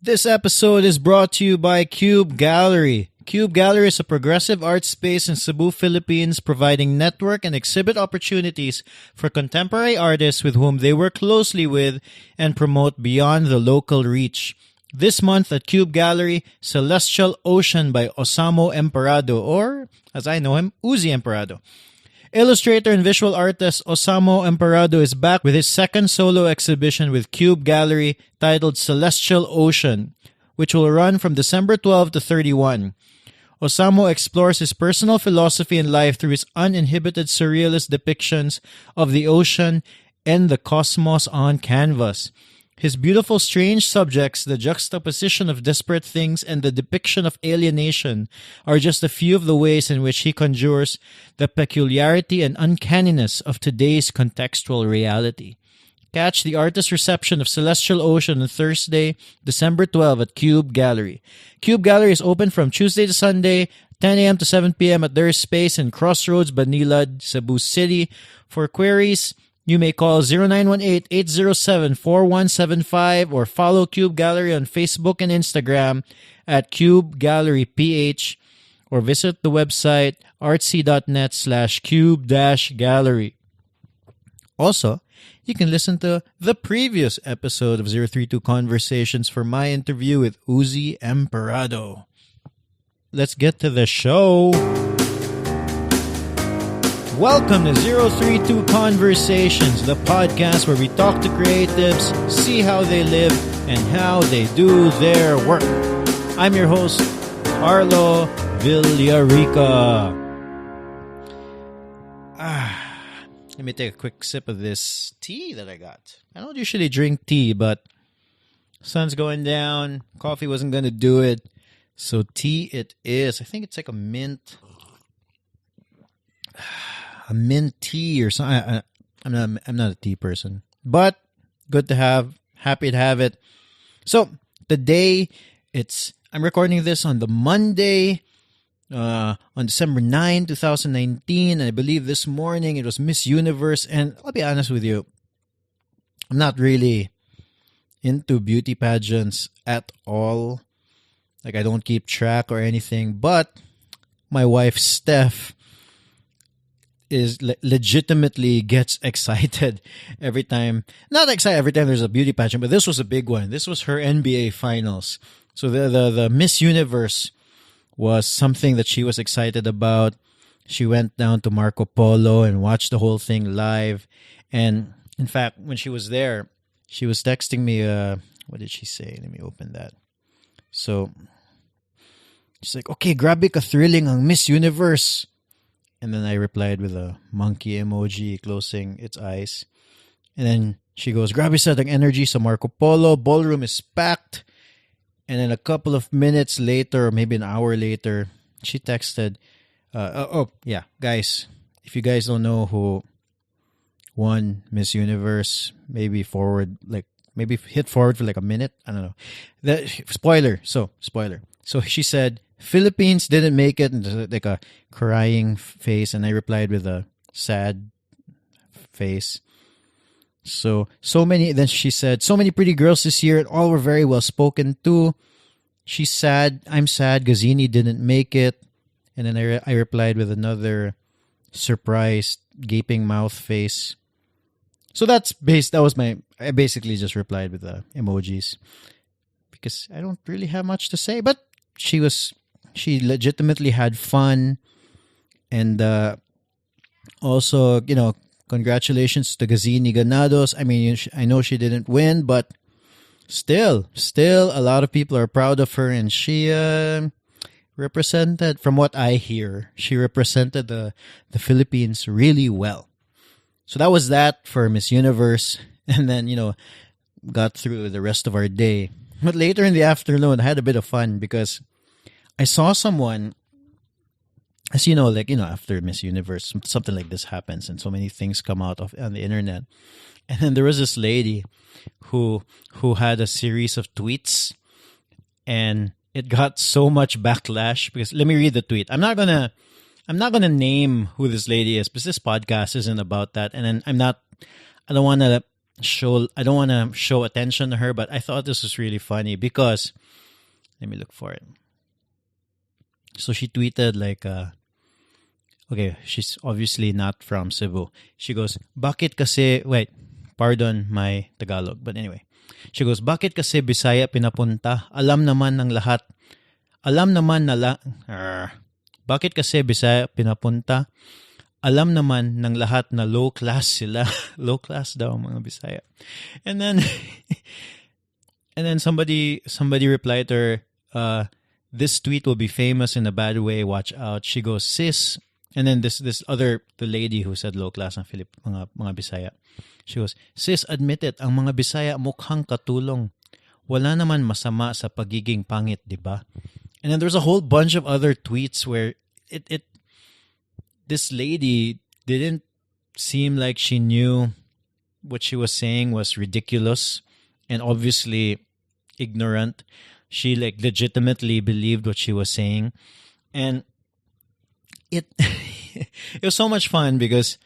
This episode is brought to you by Cube Gallery. Cube Gallery is a progressive art space in Cebu, Philippines, providing network and exhibit opportunities for contemporary artists with whom they work closely with and promote beyond the local reach. This month at Cube Gallery, Celestial Ocean by Osamo Emperado, or, as I know him, Uzi Emperado. Illustrator and visual artist Osamo Emperado is back with his second solo exhibition with Cube Gallery titled Celestial Ocean, which will run from December 12 to 31. Osamo explores his personal philosophy and life through his uninhibited surrealist depictions of the ocean and the cosmos on canvas. His beautiful, strange subjects, the juxtaposition of disparate things, and the depiction of alienation are just a few of the ways in which he conjures the peculiarity and uncanniness of today's contextual reality. Catch the artist's reception of Celestial Ocean on Thursday, December 12 at Cube Gallery. Cube Gallery is open from Tuesday to Sunday, 10 a.m. to 7 p.m. at their space in Crossroads, Banilad, Cebu City. For queries, you may call 0918-807-4175 or follow Cube Gallery on Facebook and Instagram at Cube Gallery PH or visit the website artsy.net/cube-gallery. Also, you can listen to the previous episode of 032 Conversations for my interview with Uzi Emperado. Let's get to the show. Welcome to 032 Conversations, the podcast where we talk to creatives, see how they live, and how they do their work. I'm your host, Arlo Villarica. Let me take a quick sip of this tea that I got. I don't usually drink tea, but sun's going down. Coffee wasn't going to do it. So tea it is. I think it's like a mint tea or something. I'm not a tea person, but good to have. Happy to have it. So today I'm recording this on the Monday, on December 9, 2019. And I believe this morning it was Miss Universe. And I'll be honest with you, I'm not really into beauty pageants at all. Like, I don't keep track or anything, but my wife, Steph, legitimately gets excited every time. Not excited every time there's a beauty pageant, but this was a big one. This was her NBA finals. So the Miss Universe was something that she was excited about. She went down to Marco Polo and watched the whole thing live. And in fact, when she was there, she was texting me, what did she say? Let me open that. So she's like, okay, grabe ka thrilling ang Miss Universe. And then I replied with a monkey emoji closing its eyes. And then she goes, grabe sa ang energy sa Marco Polo. Ballroom is packed. And then a couple of minutes later, or maybe an hour later, she texted, yeah, guys, if you guys don't know who won Miss Universe, maybe hit forward for like a minute. I don't know. Spoiler. So she said, Philippines didn't make it, and like a crying face, and I replied with a sad face. Then she said, so many pretty girls this year, and all were very well spoken to. She's sad. I'm sad. Gazzini didn't make it. And then I replied with another surprised, gaping mouth face. So I basically just replied with the emojis because I don't really have much to say, but she legitimately had fun. And also, congratulations to Gazzini Ganados. I mean, I know she didn't win, but still, a lot of people are proud of her. And she represented, from what I hear, she represented the Philippines really well. So that was that for Miss Universe. And then, got through the rest of our day. But later in the afternoon, I had a bit of fun because I saw someone, as you know, after Miss Universe, something like this happens and so many things come out on the internet. And then there was this lady who had a series of tweets, and it got so much backlash because, let me read the tweet. I'm not gonna name who this lady is because this podcast isn't about that. And then I don't want to I don't want to show attention to her, but I thought this was really funny because let me look for it. So she tweeted like okay, she's obviously not from Cebu. She goes, "Bakit kasi wait, pardon my Tagalog, but anyway." She goes, "Bakit kasi Bisaya pinapunta? Alam naman ng lahat. Alam naman na Bakit kasi Bisaya pinapunta? Alam naman ng lahat na low class sila." Low class daw ang mga Bisaya. And then and then somebody replied to her, "This tweet will be famous in a bad way. Watch out." She goes, "Sis," and then the lady who said low class ang mga Bisaya. She goes, "Sis, admit it, ang mga Bisaya mukhang katulong. Wala naman masama sa pagiging pangit, di ba?" And then there's a whole bunch of other tweets where this lady didn't seem like she knew what she was saying was ridiculous and obviously ignorant. She like legitimately believed what she was saying. And it was so much fun because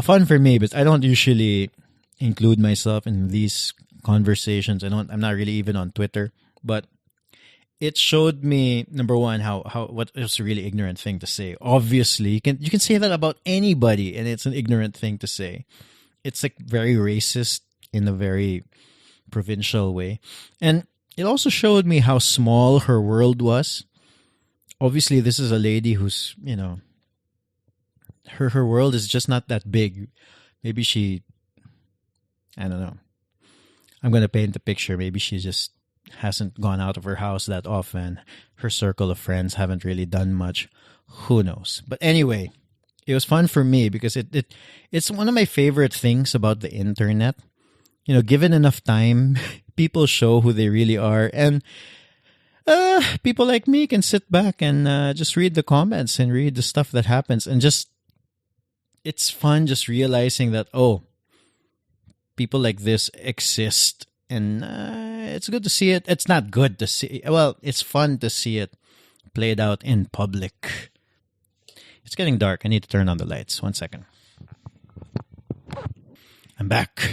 fun for me, but I don't usually include myself in these conversations. I'm not really even on Twitter, but it showed me, number one, how what was a really ignorant thing to say. Obviously, you can say that about anybody, and it's an ignorant thing to say. It's like very racist in a very provincial way. And it also showed me how small her world was. Obviously, this is a lady who's, her world is just not that big. Maybe I don't know. I'm going to paint the picture. Maybe she just hasn't gone out of her house that often. Her circle of friends haven't really done much. Who knows? But anyway, it was fun for me because it's one of my favorite things about the internet. Given enough time, people show who they really are. And people like me can sit back and just read the comments and read the stuff that happens. And it's fun just realizing that, people like this exist. And it's good to see it. It's not good to see. Well, it's fun to see it played out in public. It's getting dark. I need to turn on the lights. 1 second. I'm back.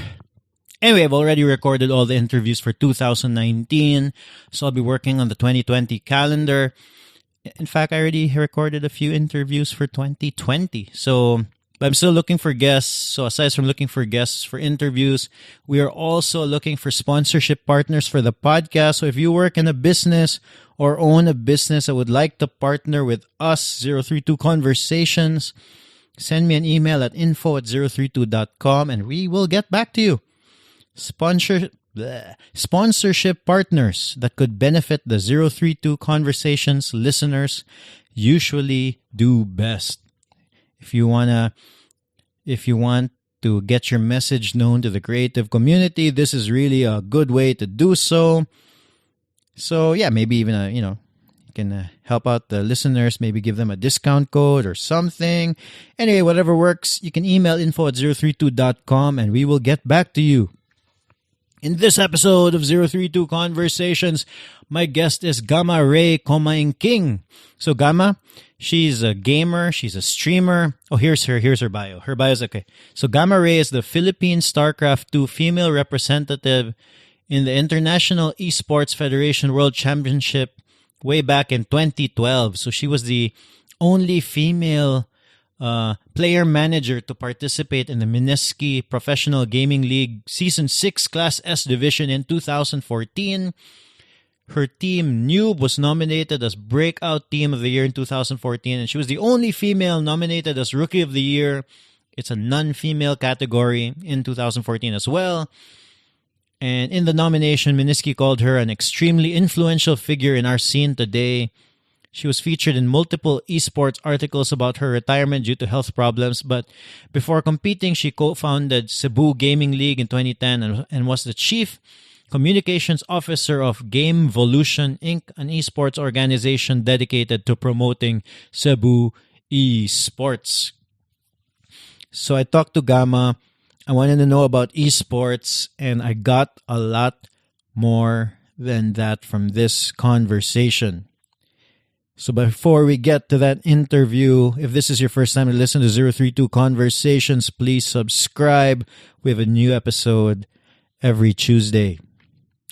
Anyway, I've already recorded all the interviews for 2019, so I'll be working on the 2020 calendar. In fact, I already recorded a few interviews for 2020. So I'm still looking for guests. So aside from looking for guests for interviews, we are also looking for sponsorship partners for the podcast. So if you work in a business or own a business that would like to partner with us, 032 Conversations, send me an email at info@032.com and we will get back to you. Sponsorship partners that could benefit the 032 Conversations listeners usually do best. If you want to get your message known to the creative community, this is really a good way to do so. So yeah, maybe even you can help out the listeners, maybe give them a discount code or something. Anyway, whatever works, you can email info@032.com and we will get back to you. In this episode of 032 Conversations, my guest is Gama Rae King. So Gama, she's a gamer, she's a streamer. Oh, here's her bio. Her bio is okay. So Gama Rae is the Philippine StarCraft 2 female representative in the International eSports Federation World Championship way back in 2012. So she was the only female player manager to participate in the Mineski Professional Gaming League Season 6 Class S Division in 2014. Her team, Noob, was nominated as Breakout Team of the Year in 2014, and she was the only female nominated as Rookie of the Year. It's a non-female category in 2014 as well. And in the nomination, Mineski called her an extremely influential figure in our scene today. She was featured in multiple eSports articles about her retirement due to health problems, but before competing, she co-founded Cebu Gaming League in 2010 and was the chief communications officer of Gamevolution Inc., an esports organization dedicated to promoting Cebu esports. So I talked to Gama. I wanted to know about esports, and I got a lot more than that from this conversation. So before we get to that interview, if this is your first time to listen to 032 Conversations, please subscribe. We have a new episode every Tuesday.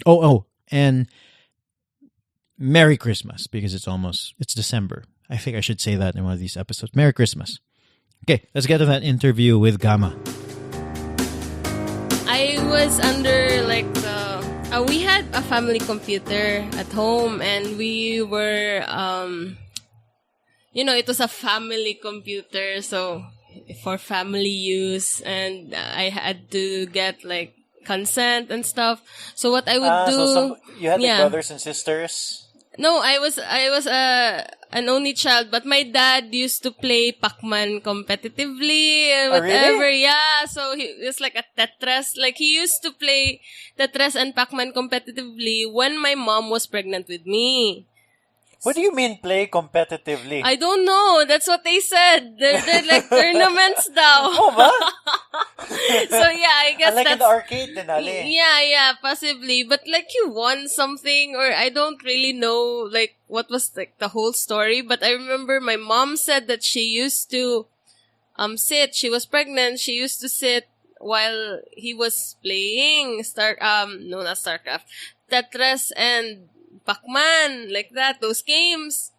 And Merry Christmas, because it's December. I think I should say that in one of these episodes. Merry Christmas. Okay, let's get to that interview with Gama. I was under we had a family computer at home, and we were, it was a family computer, so for family use, and I had to get like consent and stuff. So what I would do, so you had like brothers and sisters? No, I was an only child, but my dad used to play Pac-Man competitively and whatever. Really? Yeah, so he was like a Tetris. Like he used to play Tetris and Pac-Man competitively when my mom was pregnant with me. What do you mean play competitively? I don't know. That's what they said. They're like tournaments daw. Oh, ba? So yeah, I guess like that's... in the arcade din, Ali. Yeah, possibly. But like you won something, or I don't really know like what was like the whole story. But I remember my mom said that she used to sit. She was pregnant. She used to sit while he was playing not StarCraft, Tetris and Pac-Man, like that, those games.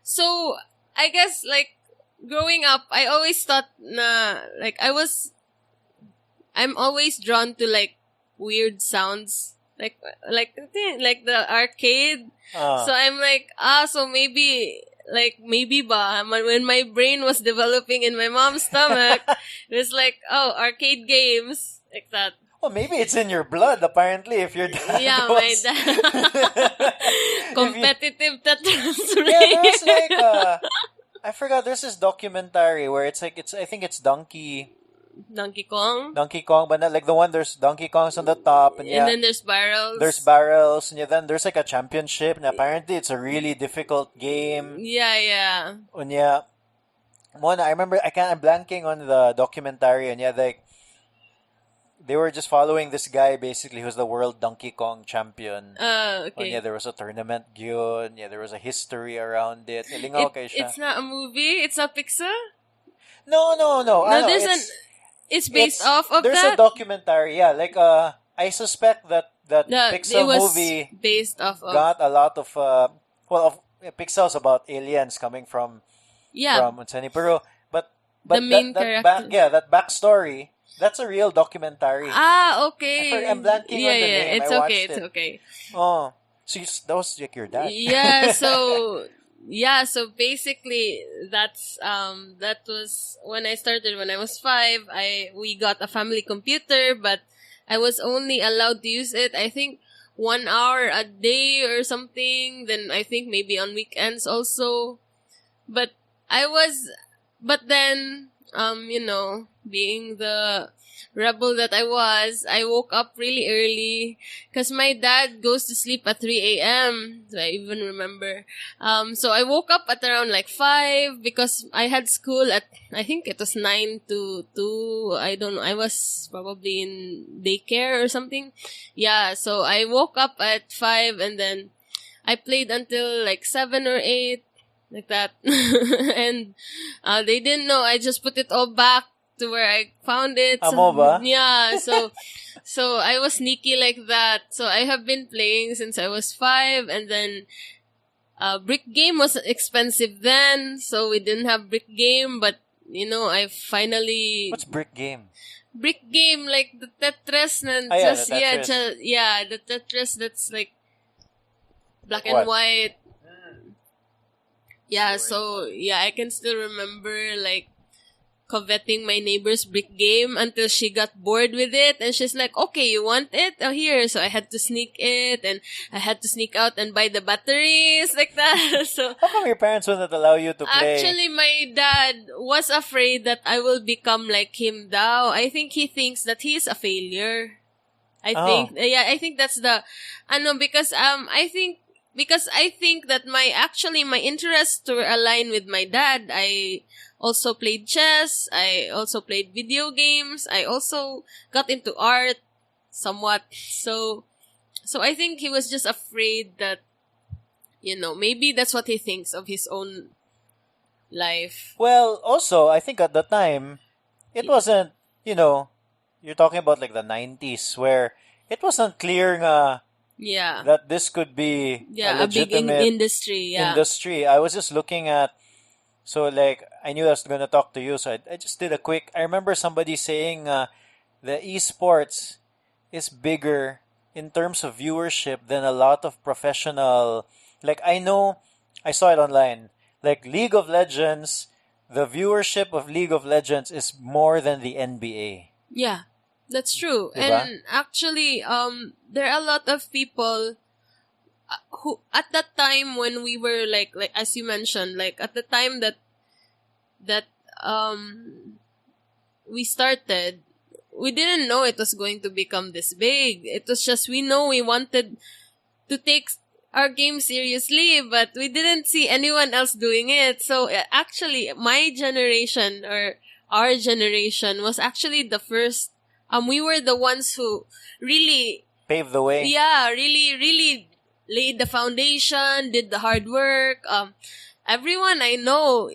So, I guess, like, growing up, I always thought I'm always drawn to, like, weird sounds. Like the arcade. So, I'm like, so maybe ba, when my brain was developing in my mom's stomach, it was like, arcade games, like that. Well, maybe it's in your blood, apparently, if your dad my dad. Competitive Tetris. Yeah, there's like, I forgot, there's this documentary where I think it's Donkey Kong, but not like the one, there's Donkey Kong's on the top. And then there's barrels. And then there's like a championship, and apparently it's a really difficult game. Yeah. And I remember, I'm blanking on the documentary, and they were just following this guy, basically, who's the world Donkey Kong champion. Okay. There was a tournament yun. There was a history around it. It's not a movie? It's not Pixar? No. It's based off of there's that? There's a documentary, yeah. Like, I suspect that Pixar movie based off of... got a lot of, Pixar's about aliens coming from Unsani. But the main character. that backstory... That's a real documentary. Okay. I'm blanking on the name. It's okay. Oh, so that was like your dad. So basically that was when I started when I was 5. We got a family computer, but I was only allowed to use it, I think, 1 hour a day or something. Then I think maybe on weekends also. But then, being the rebel that I was, I woke up really early because my dad goes to sleep at 3 a.m. So I even remember. So I woke up at around like 5 because I had school at, I think it was 9 to 2. I don't know. I was probably in daycare or something. Yeah. So I woke up at 5 and then I played until like 7 or 8. Like that. And they didn't know. I just put it all back to where I found it. Yeah, so I was sneaky like that. So I have been playing since I was 5, and then brick game was expensive then, so we didn't have brick game, but I finally... What's brick game? Brick game, like the Tetris and the Tetris that's like black and white. Yeah, so, I can still remember, like, coveting my neighbor's brick game until she got bored with it. And she's like, okay, you want it? Oh, here. So I had to sneak it, and I had to sneak out and buy the batteries, like that. So how come your parents wouldn't allow you to play? Actually, my dad was afraid that I will become like him now. I think he thinks that he is a failure. I think that's the, because I think that my interests were aligned with my dad. I also played chess. I also played video games. I also got into art somewhat. So I think he was just afraid that maybe that's what he thinks of his own life. Well, also, I think at the time, it wasn't, you're talking about like the 90s where it wasn't clear Yeah. that this could be a Yeah, a big legitimate industry. Yeah. industry. I was just looking at, so like, I knew I was going to talk to you, so I just did a quick, I remember somebody saying the eSports is bigger in terms of viewership than a lot of professional, like I saw it online, like League of Legends, the viewership of League of Legends is more than the NBA. Yeah, that's true. Diba? And actually, there are a lot of people who at that time when we were like as you mentioned, like at the time that we started, we didn't know it was going to become this big. It was just we know we wanted to take our game seriously, but we didn't see anyone else doing it. So actually, my generation or our generation was actually the first. We were the ones who really paved the way. Yeah, really laid the foundation, did the hard work. Everyone I know,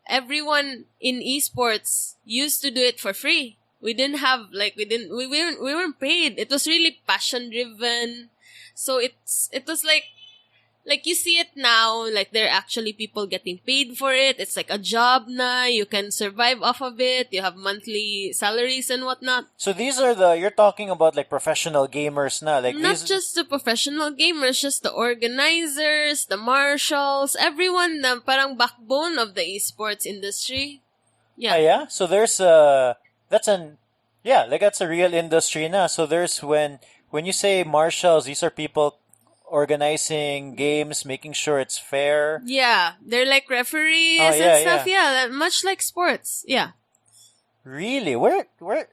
everyone in esports used to do it for free. We didn't have we weren't paid. It was really passion driven. So it was like you see it now, like there are actually people getting paid for it. It's like a job na. You can survive off of it. You have monthly salaries and whatnot. So these are you're talking about like professional gamers na. Like Not just the professional gamers, just the organizers, the marshals, everyone na parang backbone of the esports industry. Yeah. Yeah? So there's that's a real industry na. So there's when you say marshals, these are people organizing games, making sure it's fair. Yeah, they're like referees and stuff. Yeah, much like sports. Yeah. Really? Where? Wait,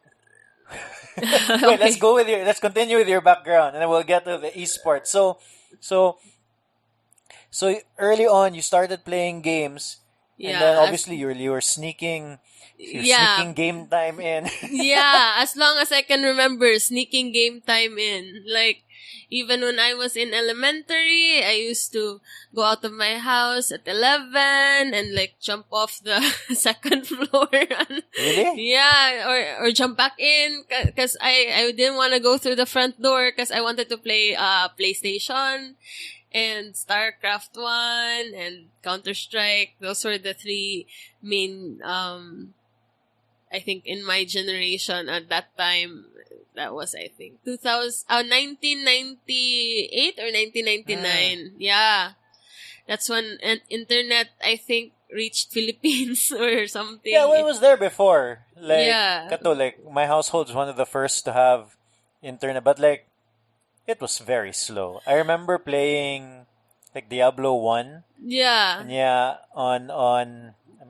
Okay. let's continue with your background, and then we'll get to the esports. So early on, you started playing games, and then obviously you were sneaking. You're sneaking game time in. Yeah, as long as I can remember, sneaking game time in. Like, even when I was in elementary, I used to go out of my house at 11 and like jump off the second floor. Really? Yeah, or jump back in because I didn't want to go through the front door because I wanted to play PlayStation and StarCraft 1 and Counter-Strike. Those were the three main I think in my generation at that time, that was, I think, 1998 or 1999. Yeah. That's when internet, I think, reached Philippines or something. Yeah, well, it was there before. Like, Yeah. Kato, like, my household was one of the first to have internet, but like, it was very slow. I remember playing, like, Diablo 1. Yeah. And yeah, on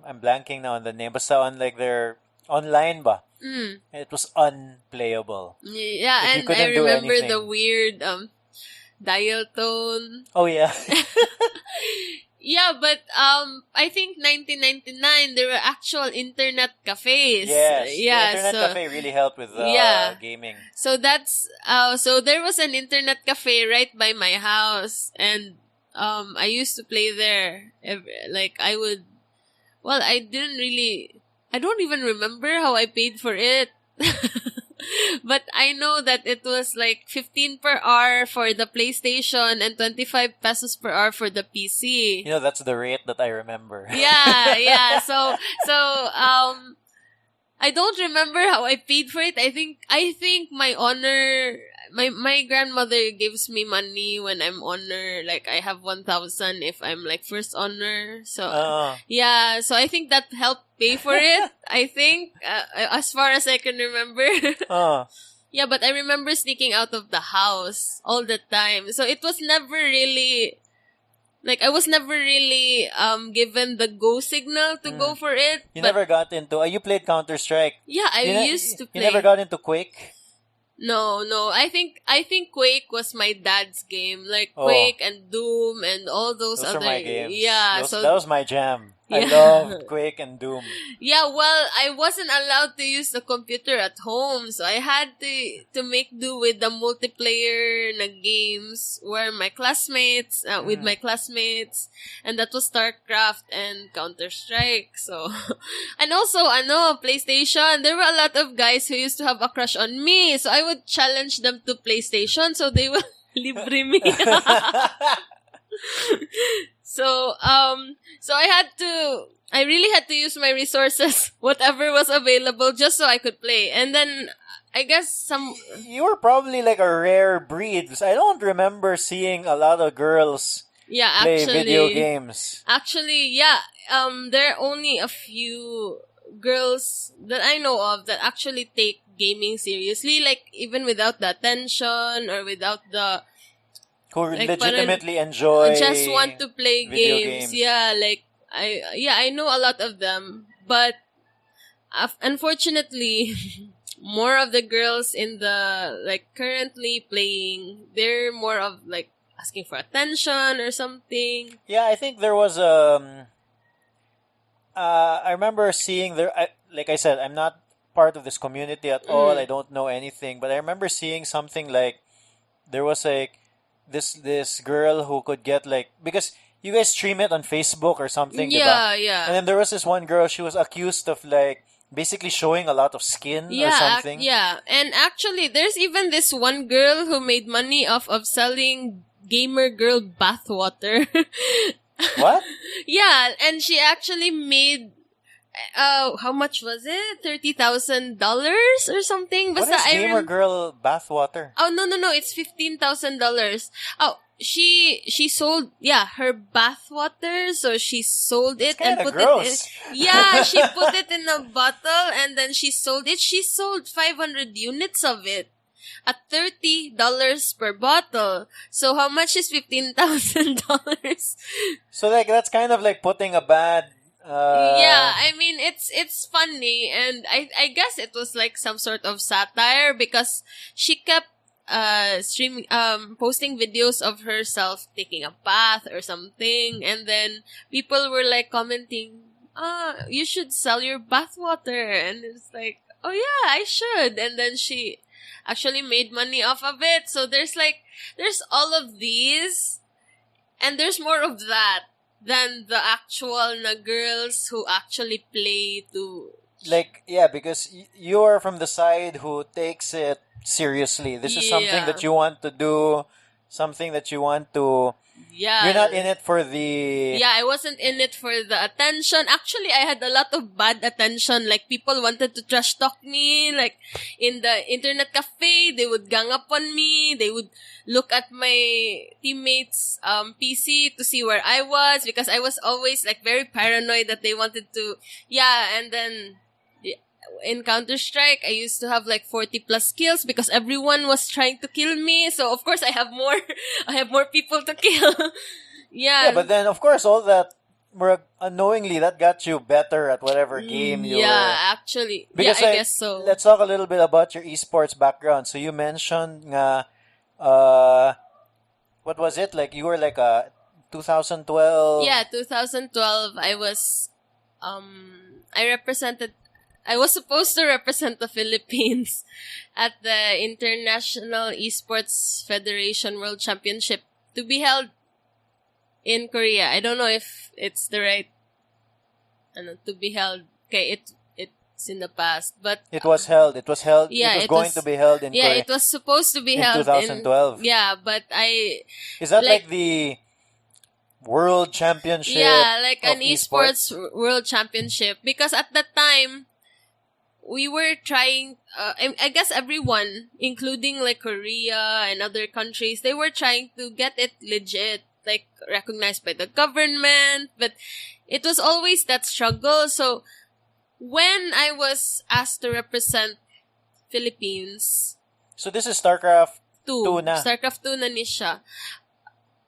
I'm blanking now on the name, basta on like their online ba. It was unplayable. Yeah, Like, you and couldn't I do remember anything. the weird dial tone. Oh yeah. Yeah, but I think 1999 there were actual internet cafes. Yes. Yeah, The internet so cafe really helped with gaming. so that's so there was an internet cafe right by my house, and I used to play there. Like I would, well, I don't even remember how I paid for it. But I know that it was like 15 per hour for the PlayStation and 25 pesos per hour for the PC. You know, that's the rate that I remember. Yeah. So I don't remember how I paid for it. I think my honor, my grandmother gives me money when I'm honor. Like I have 1,000 if I'm like first honor. So yeah, so I think that helped pay for it. I think as far as I can remember. Yeah, but I remember sneaking out of the house all the time. So it was never really, like, I was never really given the go signal to go for it. You but never got into... you played Counter-Strike. yeah, I used to play. You never got into Quake? No. I think Quake was my dad's game. Like Quake and Doom and all those Those other... are my games. Yeah, that was my jam. I Yeah. loved Quake and Doom. Yeah, well, I wasn't allowed to use the computer at home, so I had to make do with the multiplayer na games where my classmates with my classmates, and that was StarCraft and Counter-Strike. So, and also PlayStation. There were a lot of guys who used to have a crush on me, so I would challenge them to PlayStation, so they will libre me. So I really had to use my resources, whatever was available, just so I could play. And then, I guess You were probably like a rare breed. 'Cause I don't remember seeing a lot of girls play video games. Actually, yeah, there are only a few girls that I know of that actually take gaming seriously, like, even without the attention or without the... Who Like, legitimately enjoy just want to play video games. Yeah, like, I know a lot of them, but unfortunately, more of the girls in the, like, currently playing, they're more of, like, asking for attention or something. Yeah, I think there was I remember seeing there. Like I said, I'm not part of this community at all. I don't know anything, but I remember seeing something like there was like this girl who could get, like, because you guys stream it on Facebook or something, Yeah, diba? yeah. And then there was this one girl. She was accused of, like, basically showing a lot of skin or something. Yeah. And actually, there's even this one girl who made money off of selling gamer girl bathwater. What? Yeah, and she actually made, how much was it? $30,000 or something? What is gamer girl bathwater? Oh, no, it's $15,000. Oh, she sold, her bathwater, so she sold it and put gross. it in, yeah, she put it in a bottle and then she sold it. She sold 500 units of it at $30 per bottle. So how much is $15,000? So, like, that's kind of like putting a bad... Yeah, I mean, it's funny, and I guess it was like some sort of satire because she kept posting videos of herself taking a bath or something, and then people were like commenting, you should sell your bathwater, and it's like, oh yeah, I should. And then she actually made money off of it. So there's all of these, and there's more of that than the actual girls who actually play to... Like, yeah, because you are from the side who takes it seriously. This is something that you want to do, something that you want to... Yeah. You're not in it for the... Yeah, I wasn't in it for the attention. Actually, I had a lot of bad attention. Like, people wanted to trash talk me. Like, in the internet cafe, they would gang up on me. They would look at my teammates' PC to see where I was, because I was always, like, very paranoid that they wanted to... Yeah, and then... In Counter-Strike, I used to have like 40 plus kills because everyone was trying to kill me. So of course I have more people to kill. Yeah, but then of course all that, unknowingly, that got you better at whatever game you were. Yeah, actually. Because I guess so. Let's talk a little bit about your esports background. So you mentioned what was it? Like, you were like a 2012. Yeah, 2012 I was supposed to represent the Philippines at the International Esports Federation World Championship to be held in Korea. I don't know if it's the right to be held. Okay, it's in the past, but it was held. Yeah, it was going to be held in Korea. Yeah, it was supposed to be held in 2012. Yeah, but Is that like the World Championship? Yeah, like an esports World Championship, because at that time we were trying, I guess everyone, including like Korea and other countries, they were trying to get it legit, like recognized by the government, but it was always that struggle. So when I was asked to represent Philippines... So this is StarCraft 2 na. StarCraft 2 na ni siya.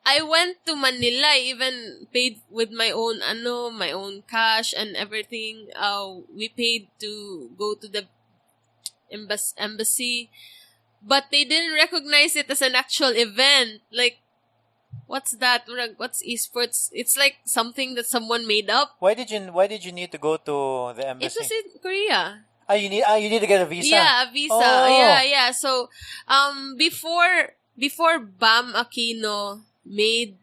I went to Manila. I even paid with my own cash and everything. We paid to go to the embassy, but they didn't recognize it as an actual event. Like, What's that? What's esports? It's like something that someone made up. Why did you need to go to the It was embassy? in Korea. You need to get a visa. Yeah, a visa. Oh. Yeah. So, before Bam Aquino made,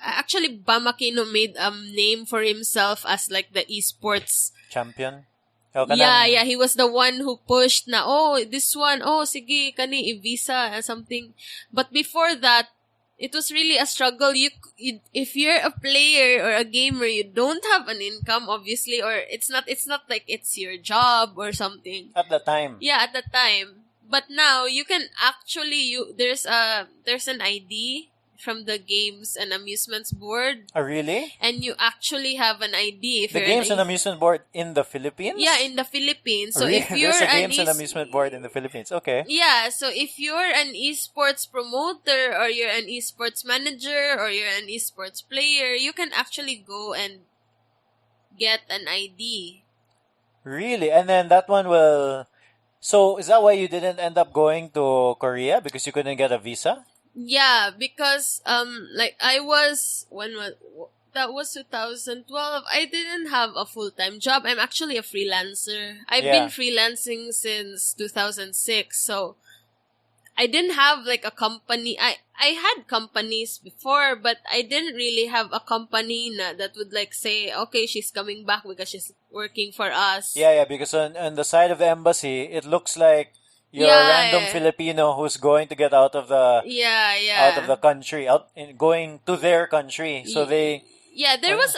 actually Bam Aquino made name for himself as like the esports. Champion. Oh, Yeah, he was the one who pushed na, oh, this one, oh, sige, kani, i-visa, something. But before that, it was really a struggle. If you're a player or a gamer, you don't have an income, obviously, or it's not like it's your job or something. At the time. Yeah, at the time. But now, you can actually, there's an ID from the Games and Amusements Board. Oh, really? And you actually have an ID. If The you're Games and Amusement Board in the Philippines? Yeah, in the Philippines. So Really? if you're There's a an Games and Amusement Board in the Philippines. Okay. Yeah, so if you're an esports promoter or you're an esports manager or you're an esports player, you can actually go and get an ID. Really? And then that one will... So, is that why you didn't end up going to Korea? Because you couldn't get a visa? Yeah, because like I was that was 2012. I didn't have a full-time job. I'm actually a freelancer. I've been freelancing since 2006. So I didn't have like a company. I had companies before, but I didn't really have a company that would like say, okay, she's coming back because she's working for us. Yeah, because on the side of the embassy, it looks like you're a random Filipino who's going to get out of the out of the country, going to their country. So they there was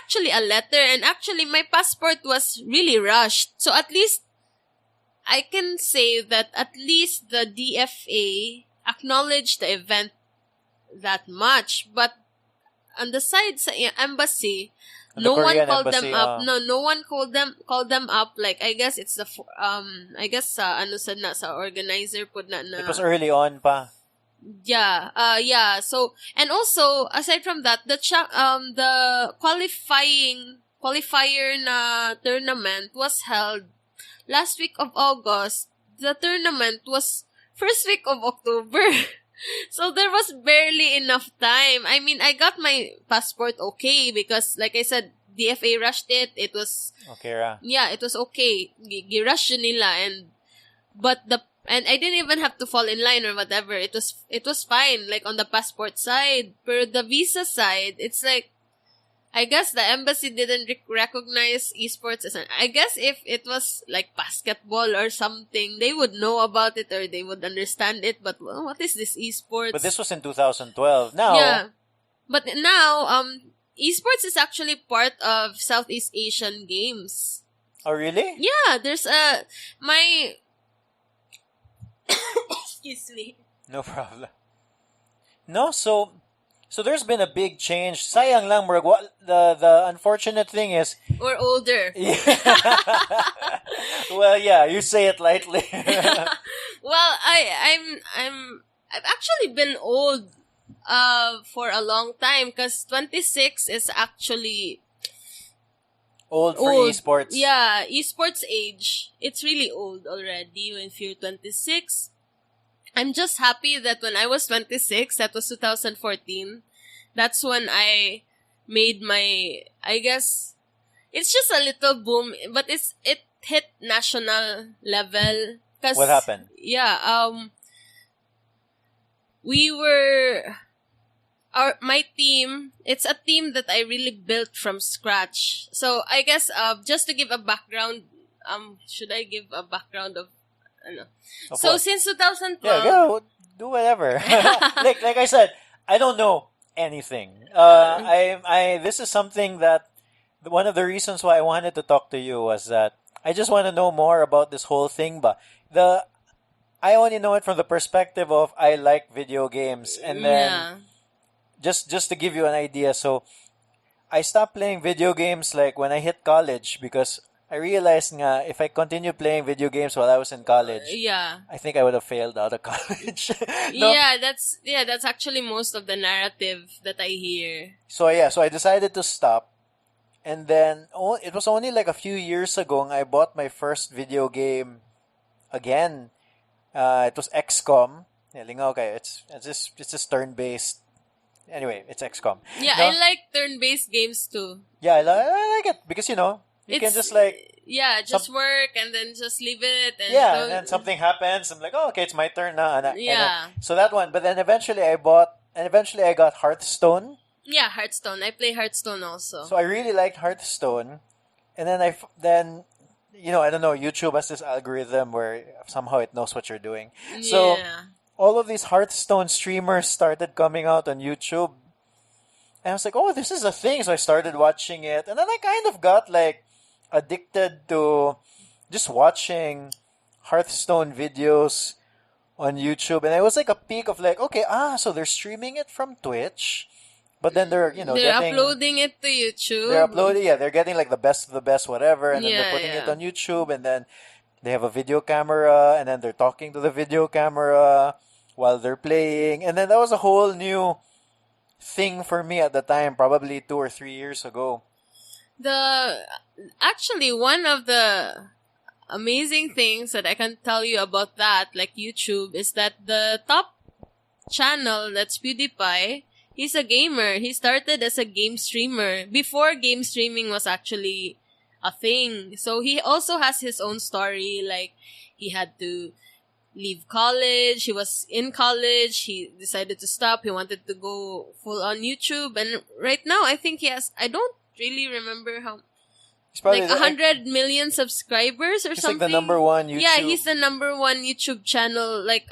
actually a letter, and actually my passport was really rushed. So at least I can say that at least the DFA acknowledged the event that much, but on the side sa embassy, no one called them up. No one called them up. Like I guess it's the I guess ano sa na sa organizer po na. It was early on pa. Yeah. So and also aside from that, the qualifier na tournament was held last week of August. The tournament was first week of October. So there was barely enough time. I mean, I got my passport okay because, like I said, DFA rushed it. It was okay, ra. Yeah, it was okay. Girush nila and I didn't even have to fall in line or whatever. It was fine. Like on the passport side, but the visa side, it's like I guess the embassy didn't recognize esports as I guess if it was like basketball or something, they would know about it or they would understand it. But what is this esports? But this was in 2012. Now, yeah. But now, esports is actually part of Southeast Asian Games. Oh, really? Yeah, there's excuse me. No problem. No, so there's been a big change. Sayang lang, the unfortunate thing is we're older. Yeah. Well, yeah, you say it lightly. Well, I've actually been old for a long time because 26 is actually old for esports. Yeah, esports age. It's really old already if you're 26. I'm just happy that when I was 26, that was 2014, that's when I made my, I guess, it's just a little boom, but it hit national level. What happened? Yeah, my team, it's a team that I really built from scratch. So I guess, just to give a background, should I give a background of so what? Since 2012, yeah, go do whatever. like I said, I don't know anything. This is something that one of the reasons why I wanted to talk to you was that I just want to know more about this whole thing. But I only know it from the perspective of I like video games, and then just to give you an idea. So I stopped playing video games like when I hit college because I realized nga if I continued playing video games while I was in college, I think I would have failed out of college. No? Yeah, that's actually most of the narrative that I hear. So I decided to stop, and then it was only like a few years ago I bought my first video game again. It was XCOM, Yeah, Lingaw Kai. It's just turn-based. Anyway, it's XCOM. Yeah, I No, like turn-based games too. yeah, I like it because you can It's just like yeah, some just work and then just leave it and yeah, and don't. then something happens. I'm like, oh, okay, it's my turn now, and then Yeah, so that one. But then eventually I got Hearthstone. yeah, Hearthstone. I play Hearthstone also. So I really liked Hearthstone, and then then I don't know. YouTube has this algorithm where somehow it knows what you're doing. So Yeah. all of these Hearthstone streamers started coming out on YouTube, and I was like, oh, this is a thing. So I started watching it, and then I kind of got like addicted to just watching Hearthstone videos on YouTube, and it was like a peak of like, okay, so they're streaming it from Twitch, but then they're They're getting uploading it to they're YouTube. uploading, yeah, they're getting like the best of the best, whatever, and then they're Yeah, putting it yeah. on YouTube, and then they have a video camera, and then they're talking to the video camera while they're playing, and then that was a whole new thing for me at the time, probably 2 or 3 years ago. The actually one of the amazing things that I can tell you about that, like YouTube, is that the top channel, that's PewDiePie, he's a gamer. He started as a game streamer before game streaming was actually a thing. So he also has his own story. Like, he had to leave college. He was in college. He decided to stop. He wanted to go full on YouTube. And right now, I think he has, I don't really remember how, He's probably like 100 million subscribers or he's something. like the number one YouTube. Yeah, he's the number one YouTube channel, like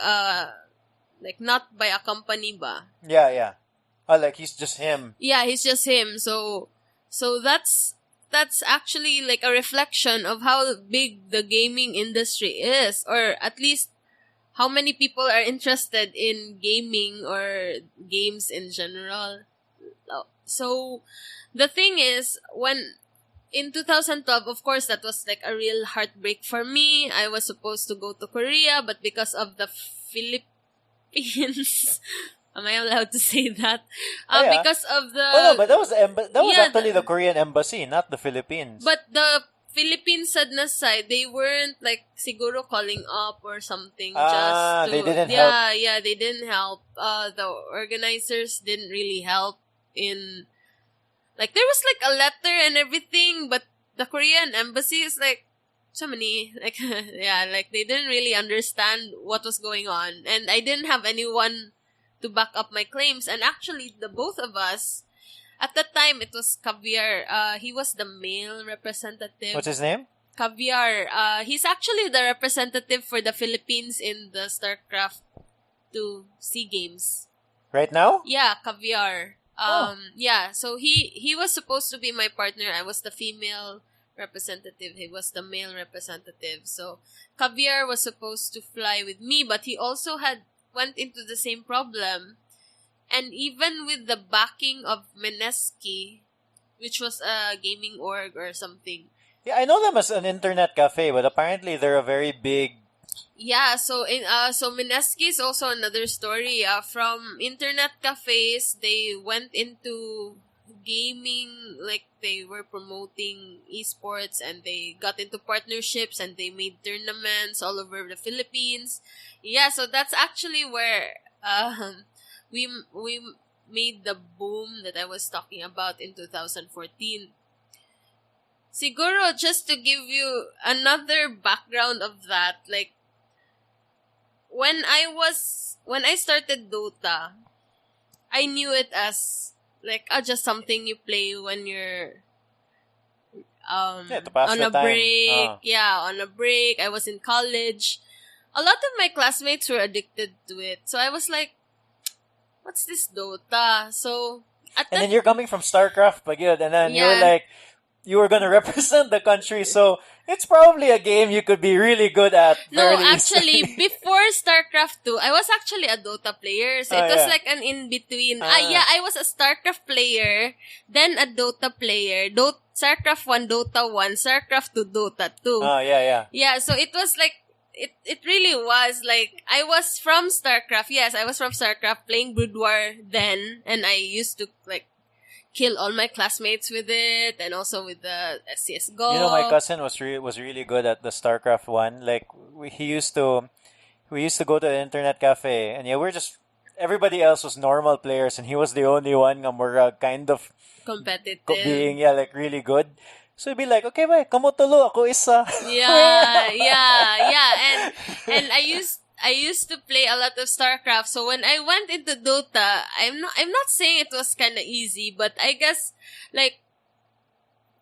not by a company ba. Yeah. Oh, like he's just him. Yeah, he's just him. So that's actually like a reflection of how big the gaming industry is, or at least how many people are interested in gaming or games in general. So the thing is, when in 2012, of course, that was like a real heartbreak for me. I was supposed to go to Korea, but because of the Philippines, am I allowed to say that? Oh, yeah. Because of the Oh no, but that was yeah, actually the Korean embassy, not the Philippines. but the Philippines sadness side, they weren't like siguro calling up or something. Just to, they didn't help. Yeah, they didn't help. The organizers didn't really help in. Like, there was like a letter and everything, but the Korean embassy is like so many, like yeah, like they didn't really understand what was going on, and I didn't have anyone to back up my claims. And actually, the both of us at that time, it was Caviar. He was the male representative. What's his name? Caviar. He's actually the representative for the Philippines in the StarCraft 2 SEA Games. Right now? Yeah, Caviar. Yeah, so he was supposed to be my partner. I was the female representative. He was the male representative. So Caviar was supposed to fly with me, but he also went into the same problem. And even with the backing of Meneski, which was a gaming org or something. Yeah, I know them as an internet cafe, but apparently they're a very big. Yeah, so Mineski is also another story. From internet cafes, they went into gaming, like they were promoting eSports, and they got into partnerships, and they made tournaments all over the Philippines. Yeah, so that's actually where we made the boom that I was talking about in 2014. Siguro, just to give you another background of that, like, when I started Dota, I knew it as like just something you play when you're To pass on the a time. break. Yeah, on a break. I was in college. A lot of my classmates were addicted to it. So I was like, what's this Dota? So at And that then you're coming from StarCraft, but good, and then you were Yeah. like, you were gonna represent the country, so it's probably a game you could be really good at. No, fairly actually, easily. before StarCraft 2, I was actually a Dota player. So it was yeah. like an in-between. Ah. Yeah, I was a StarCraft player, then a Dota player. StarCraft 1, Dota 1, StarCraft 2, Dota 2. Oh, yeah. Yeah, so it was like, it really was like, I was from StarCraft. Yes, I was from StarCraft playing Brood War then, and I used to like kill all my classmates with it, and also with the CSGO. You know, my cousin was really good at the StarCraft one. Like he used to we used to go to the internet cafe, and yeah, we're just everybody else was normal players, and he was the only one nga more kind of being Competitive. like really good. So he'd be like, okay, bye, kamo tulo, ako isa. Yeah. And I used to play a lot of StarCraft. So when I went into Dota, I'm not saying it was kind of easy, but I guess like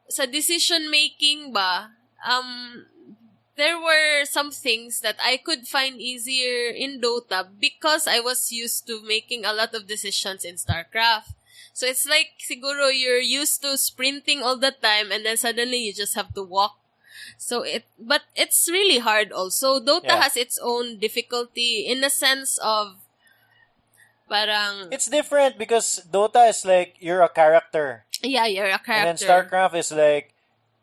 sa decision making ba, there were some things that I could find easier in Dota because I was used to making a lot of decisions in StarCraft. So it's like siguro you're used to sprinting all the time and then suddenly you just have to walk. But it's really hard also. Dota Yeah. has its own difficulty in the sense of parang, It's different because Dota is like you're a character, yeah, you're a and then character. StarCraft is like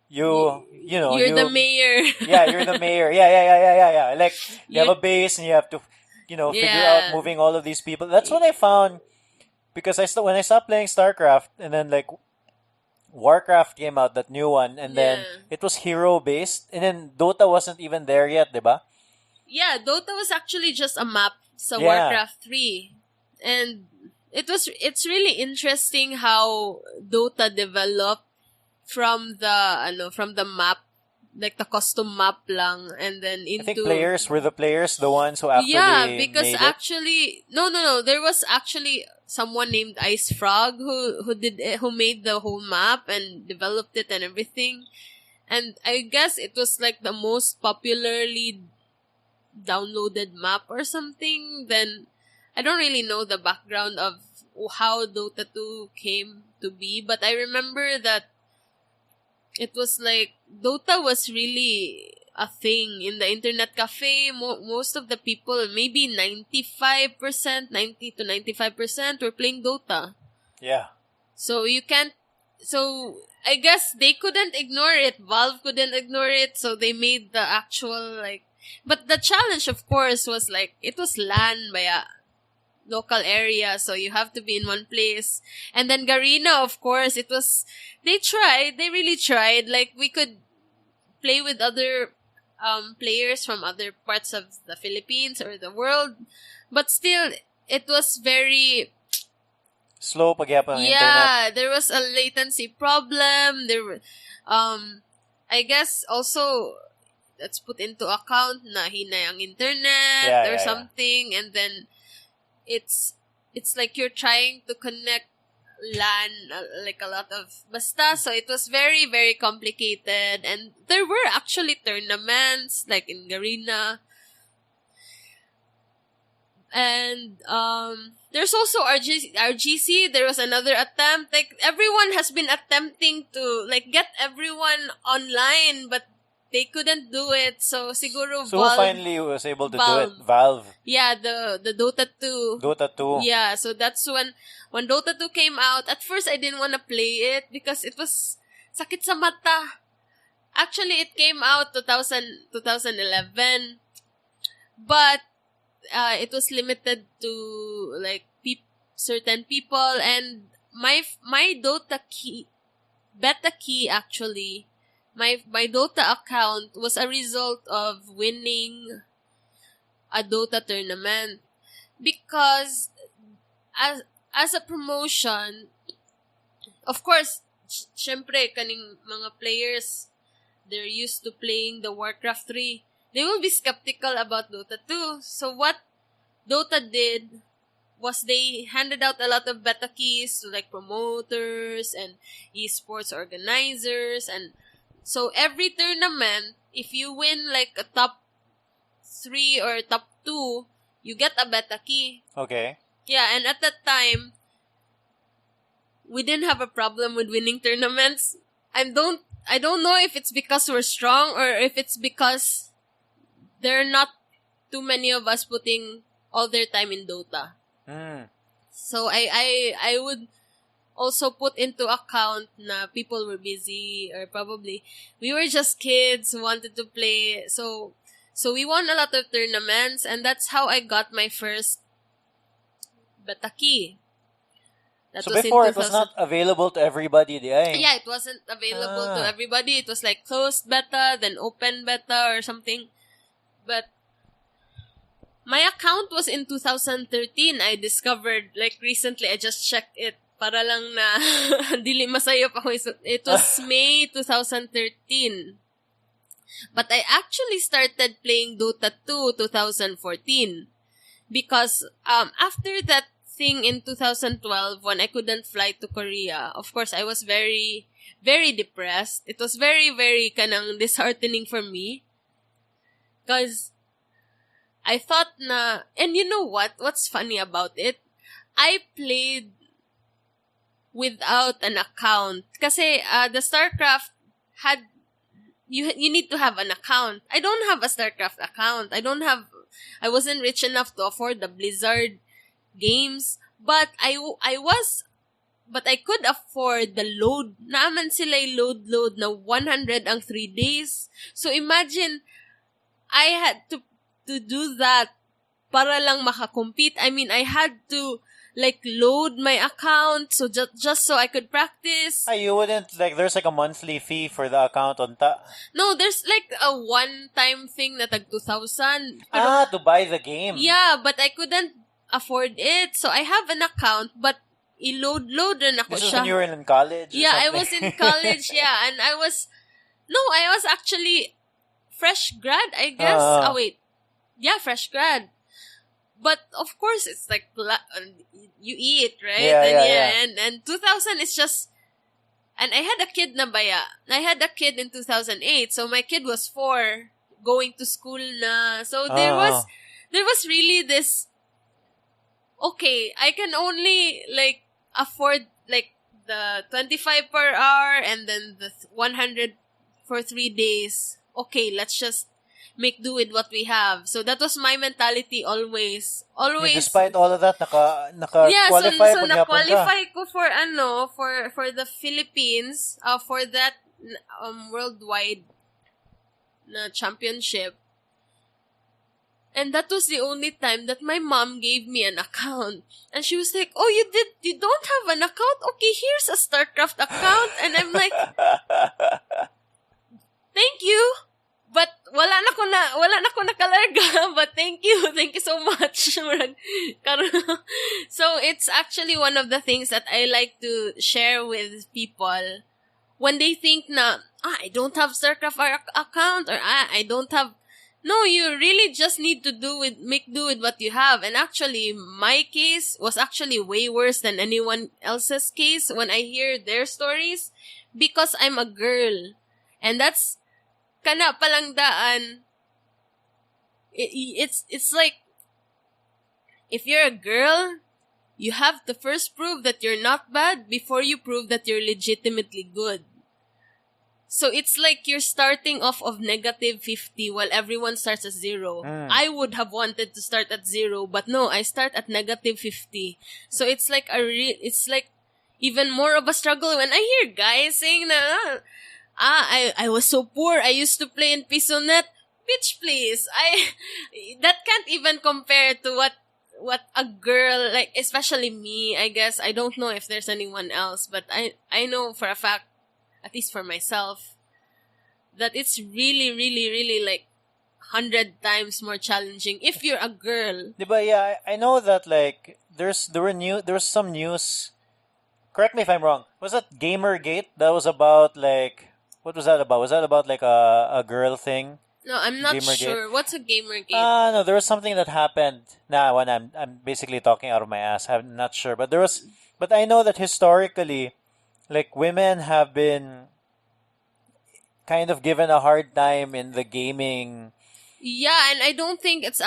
you know You're the mayor. yeah, you're the mayor. Yeah. Like you have a base and you have to figure out Yeah. moving all of these people. That's what I found because when I stopped playing StarCraft and then like Warcraft came out, that new one, and then Yeah. it was hero based, and then Dota wasn't even there yet, diba? Yeah, Dota was actually just a map sa Yeah. Warcraft 3. And it's really interesting how Dota developed from the map, like the custom map lang, and then I think into the players the ones who actually yeah, because made it. actually no, there was actually someone named Ice Frog who made the whole map and developed it and everything. And I guess it was like the most popularly downloaded map or something. Then I don't really know the background of how Dota 2 came to be, but I remember that it was like Dota was really a thing in the internet cafe. Most of the people, maybe 95%, 90 to 95% were playing Dota. Yeah. So you can't, so I guess they couldn't ignore it. Valve couldn't ignore it. So they made the actual but the challenge of course was like, it was LAN by a local area. So you have to be in one place. And then Garena, of course, they really tried. Like we could play with other players from other parts of the Philippines or the world. But still, it was very Slow pagyapon ng internet. yeah, there was a latency problem. There were, I guess also let's put into account na hinay ang internet Yeah, or yeah. something, and then it's like you're trying to connect LAN like a lot of basta. So it was very very complicated, and there were actually tournaments like in Garena. And there's also RGC. There was another attempt. Like everyone has been attempting to like get everyone online, but they couldn't do it. So siguro So Valve, who finally was able to do Valve. it? Valve. yeah, the Dota 2. Dota 2. Yeah, so that's when Dota 2 came out. At first I didn't want to play it because it was sakit sa mata. Actually, it came out 2011. But it was limited to like certain people, and my Dota key, beta key actually, my Dota account was a result of winning a Dota tournament because as a promotion, of course, syempre kaning mga players, they're used to playing the Warcraft 3. They will be skeptical about Dota 2. So what Dota did was they handed out a lot of beta keys to like promoters and eSports organizers. And so every tournament, if you win like a top 3 or top 2, you get a beta key. Okay. Yeah, and at that time, we didn't have a problem with winning tournaments. I don't know if it's because we're strong or if it's because there are not too many of us putting all their time in Dota. So I would also put into account na people were busy or probably we were just kids who wanted to play. So we won a lot of tournaments, and that's how I got my first beta key. That So was before in it was 2000. not available to everybody, di ay? Yeah, it wasn't available to everybody. It was like closed beta, then open beta or something. But My account was in 2013. I discovered, like, recently, I just checked it. Para lang na, dili masayop ako. It was May 2013. But I actually started playing Dota 2 2014. Because, after that thing in 2012, when I couldn't fly to Korea, of course, I was very, very depressed. It was very, very kanang disheartening for me. Because, I thought na, and you know what? What's funny about it? I played without an account. Kasi the StarCraft had, you need to have an account. I don't have a StarCraft account. I wasn't rich enough to afford the Blizzard games. But I could afford the load. Naaman sila load na 103 days. So imagine, I had to do that para lang makakompete. I mean, I had to like load my account so just so I could practice. You wouldn't like there's like a monthly fee for the account on No, there's like a one-time thing na tag 2,000. to buy the game. Yeah, but I couldn't afford it. So I have an account but i-load rin ako This is siya. when you were in college? Yeah, I was in college, yeah. And I was actually fresh grad, I guess. Wait. Yeah, fresh grad. But of course, it's like you eat, right? Yeah. And 2000 is just, and I had a kid na baya. I had a kid in 2008, so my kid was 4, going to school na. So there was really this. Okay, I can only like afford like the 25 per hour and then the 100 for 3 days. Okay, let's just make do with what we have. So that was my mentality always. Despite all of that, naka-qualify so na-qualify ko for the Philippines, for that worldwide na championship. And that was the only time that my mom gave me an account. And she was like, "Oh, you don't have an account? Okay, here's a StarCraft account." And I'm like, "Thank you. But wala na ko nakalarga, but thank you so much." So it's actually one of the things that I like to share with people when they think na, I don't have StarCraft account, or I don't have. No, you really just need to make do with what you have. And actually, my case was actually way worse than anyone else's case when I hear their stories, because I'm a girl. And that's kana palang daan. It's like, if you're a girl, you have to first prove that you're not bad before you prove that you're legitimately good. So it's like you're starting off of negative 50 while everyone starts at 0. I would have wanted to start at 0, but no, I start at negative 50. So it's like it's like even more of a struggle when I hear guys saying na, I was so poor, I used to play in PisoNet. Bitch, please. That can't even compare to what a girl, like, especially me, I guess. I don't know if there's anyone else, but I know for a fact, at least for myself, that it's really, really, really like 100 times more challenging if you're a girl. Diba, yeah, I know that like there was some news. Correct me if I'm wrong. Was that Gamergate? That was about like, what was that about? Was that about like a girl thing? No, I'm not Gamergate? sure. What's a Gamergate? No, there was something that happened. When I'm basically talking out of my ass. I'm not sure, but I know that historically, like, women have been kind of given a hard time in the gaming. Yeah, and I don't think it's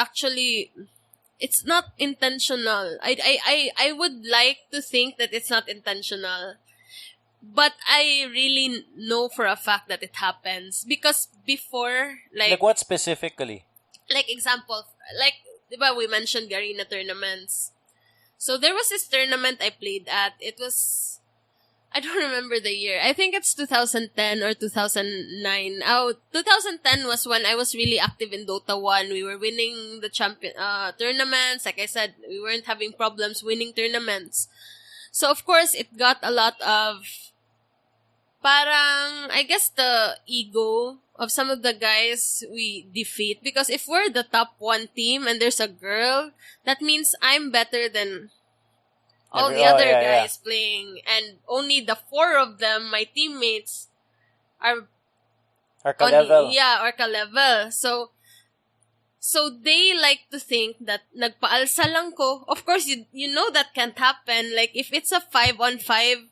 not intentional. I would like to think that it's not intentional. But I really know for a fact that it happens. Because before, like what specifically? Like, example, like, diba we mentioned Garena tournaments. So there was this tournament I played at. It was, I don't remember the year. I think it's 2010 or 2009. 2010 was when I was really active in Dota 1. We were winning the champion tournaments. Like I said, we weren't having problems winning tournaments. So, of course, it got a lot of, parang, I guess the ego of some of the guys we defeat. Because if we're the top one team and there's a girl, that means I'm better than all the other guys playing. And only the 4 of them, my teammates, are ka-level. or ka-level. So they like to think that nagpaalsa lang ko. Of course, you know that can't happen. Like, if it's a 5-on-5,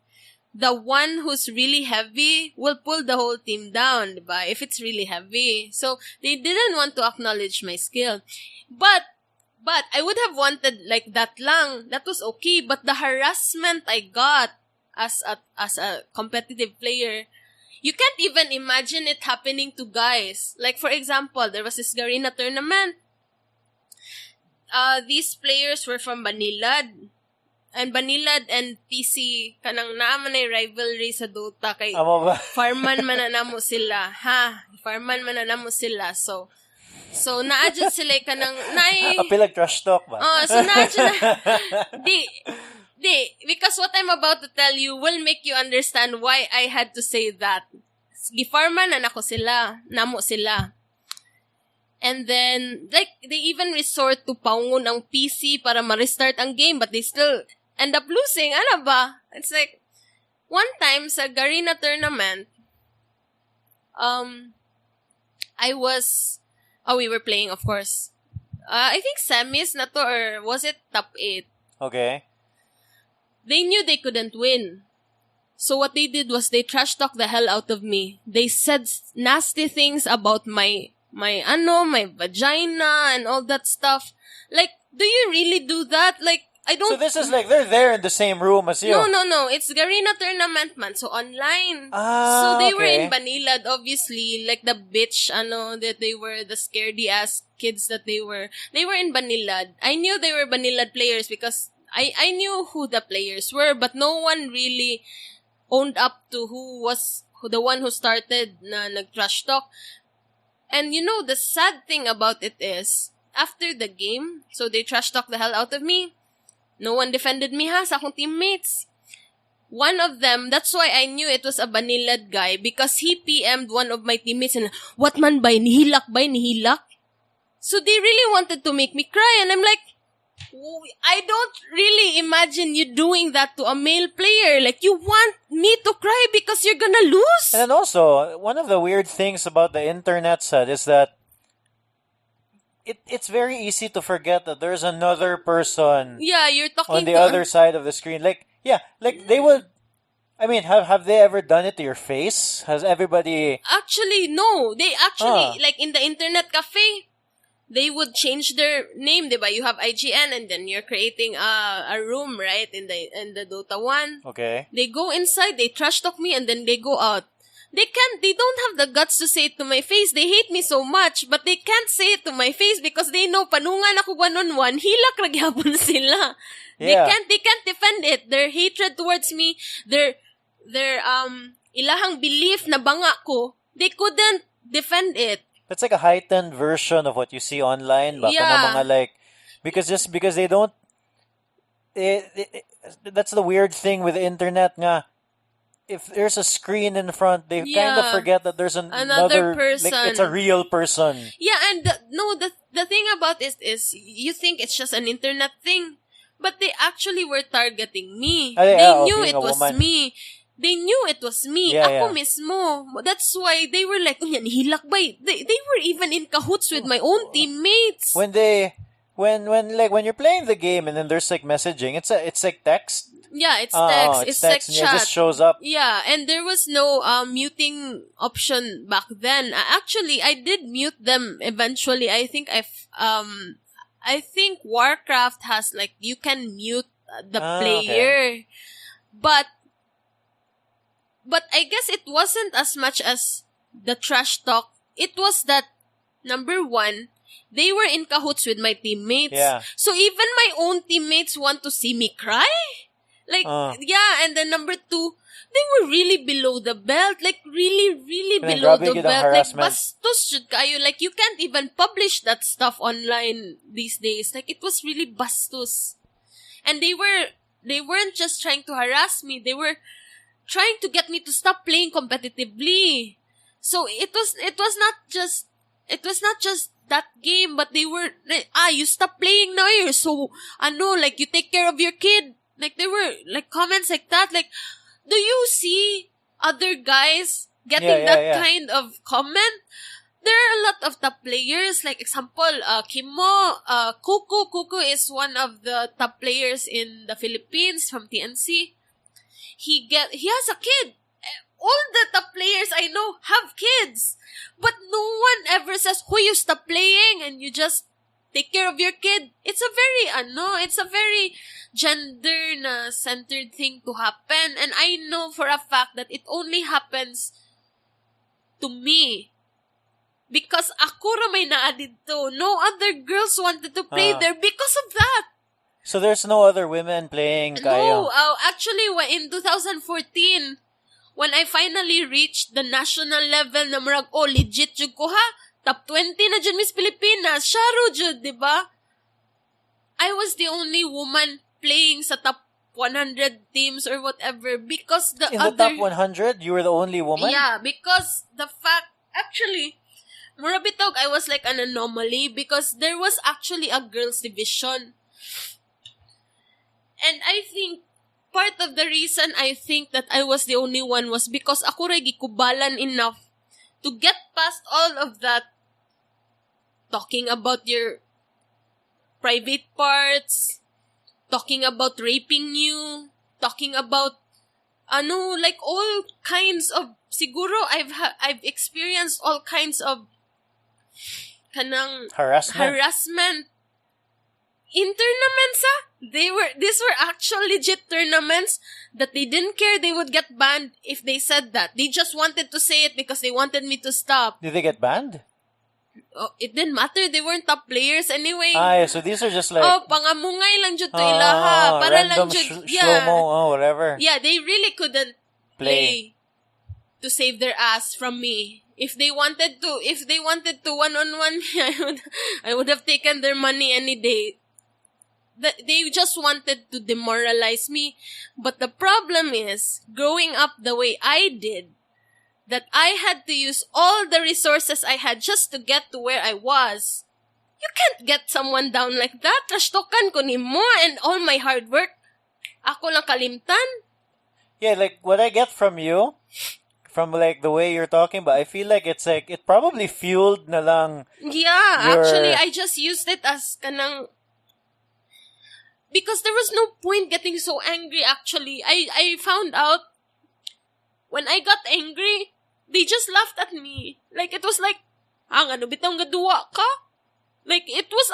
the one who's really heavy will pull the whole team down, diba? If it's really heavy. So, they didn't want to acknowledge my skill. But I would have wanted like that lang. That was okay. But the harassment I got as a competitive player, you can't even imagine it happening to guys. Like, for example, there was this Garena tournament. These players were from Banilad. And Banilad and PC, kanang naman ay rivalry sa Dota. Kay Farman mananamo sila. Farman mananamo sila. So naadjud sila kanang Apilag trash talk ba? So naadjud because what I'm about to tell you will make you understand why I had to say that. Gifarman na nako sila, namo sila. And then, like, they even resort to paungon ang PC para ma-restart ang game, but they still end up losing. Ano ba? It's like, one time sa Garena tournament, we were playing, of course. I think semis na to, or was it top 8? Okay. They knew they couldn't win. So what they did was they trash talked the hell out of me. They said nasty things about my vagina and all that stuff. Like, do you really do that? Like, I don't... So this is like, they're there in the same room as you? No. It's Garena tournament, man. So online. So they were in Banilad, obviously. Like the bitch, that they were, the scaredy-ass kids that they were. They were in Banilad. I knew they were Banilad players because I knew who the players were, but no one really owned up to who the one who started na nag-trash talk. And the sad thing about it is, after the game, so they trash talk the hell out of me. No one defended me sa akong teammates. One of them, that's why I knew it was a Banilad guy, because he PM'd one of my teammates and, what man bay, nihilak? So they really wanted to make me cry, and I'm like, I don't really imagine you doing that to a male player. Like, you want me to cry because you're gonna lose? And then also, one of the weird things about the internet set is that it's very easy to forget that there's another person you're talking on the other side of the screen. Like they would... I mean, have they ever done it to your face? Has everybody... Actually, no. They actually, like in the internet cafe, they would change their name, diba? You have IGN and then you're creating a room, right? In the Dota 1. Okay. They go inside, they trash talk me, and then they go out. They don't have the guts to say it to my face. They hate me so much, but they can't say it to my face because they know panungan ako 1-on-1, hilak ra gyapon sila. Yeah. They can't defend it. Their hatred towards me, their ilahang belief na banga ko, they couldn't defend it. That's like a heightened version of what you see online. Baka na mga like, because they don't... that's the weird thing with the internet nga. If there's a screen in front, they kind of forget that there's another person. Like, it's a real person. Yeah, and the thing about it is you think it's just an internet thing, but they actually were targeting me. They knew it was me. They knew it was me. Ako mismo. That's why they were like, hilak ba? They were even in cahoots with my own teammates. When you're playing the game and then there's like messaging, it's like text. Yeah, it's text. It's like chat. It just shows up. Yeah, and there was no muting option back then. Actually, I did mute them eventually. I think I think Warcraft has like, you can mute the player. Okay. But I guess it wasn't as much as the trash talk. It was that, number one, they were in cahoots with my teammates. Yeah. So even my own teammates want to see me cry? Like, and then number two, they were really below the belt. Like, really, really below the belt. Like, bastos jud kayo. Like, you can't even publish that stuff online these days. Like, it was really bastos. And they weren't just trying to harass me. They were trying to get me to stop playing competitively. So it was not just that game, but they were you stop playing now, you're so like you take care of your kid. Like there were like comments like that. Like, do you see other guys getting that kind of comment? There are a lot of top players. Like example, Kimo, Kuku is one of the top players in the Philippines from TNC. He has a kid. All the top players I know have kids, but no one ever says, "Who you stop playing and you just take care of your kid." It's a very gender centered thing to happen, and I know for a fact that it only happens to me. Because ako ra may naa dito. No other girls wanted to play there because of that. So there's no other women playing kayo? No, actually, in 2014, when I finally reached the national level na murag, legit jud ko ha? Top 20 na jud Miss Pilipinas. Sharo jud, di ba? I was the only woman playing sa top 100 teams or whatever because In the top 100, you were the only woman? Yeah, because the fact, actually, Murabitog, I was like an anomaly because there was actually a girls division. And I think part of the reason I think that I was the only one was because ako ray gikubalan enough to get past all of that talking about your private parts, talking about raping you, talking about like all kinds of siguro I've experienced all kinds of kanang harassment in tournaments. These were actual legit tournaments that they didn't care they would get banned if they said that. They just wanted to say it because they wanted me to stop. Did they get banned? Oh, it didn't matter. They weren't top players anyway. So these are just like pangamungay lang jud to ilaha para random lang jud slow-mo, whatever. Yeah, they really couldn't play to save their ass from me. If they wanted to one-on-one, I would have taken their money any day. They just wanted to demoralize me. But the problem is, growing up the way I did, that I had to use all the resources I had just to get to where I was. You can't get someone down like that. Trashtokan ko ni mo and all my hard work. Ako lang kalimtan. Yeah, like what I get from you, from like the way you're talking, but I feel like it's like, it probably fueled na lang. Yeah, actually, I just used it as kanang, because there was no point getting so angry actually. I found out when I got angry, they just laughed at me. Like, it was like, ano bitang gaduwa ka? Like, it was,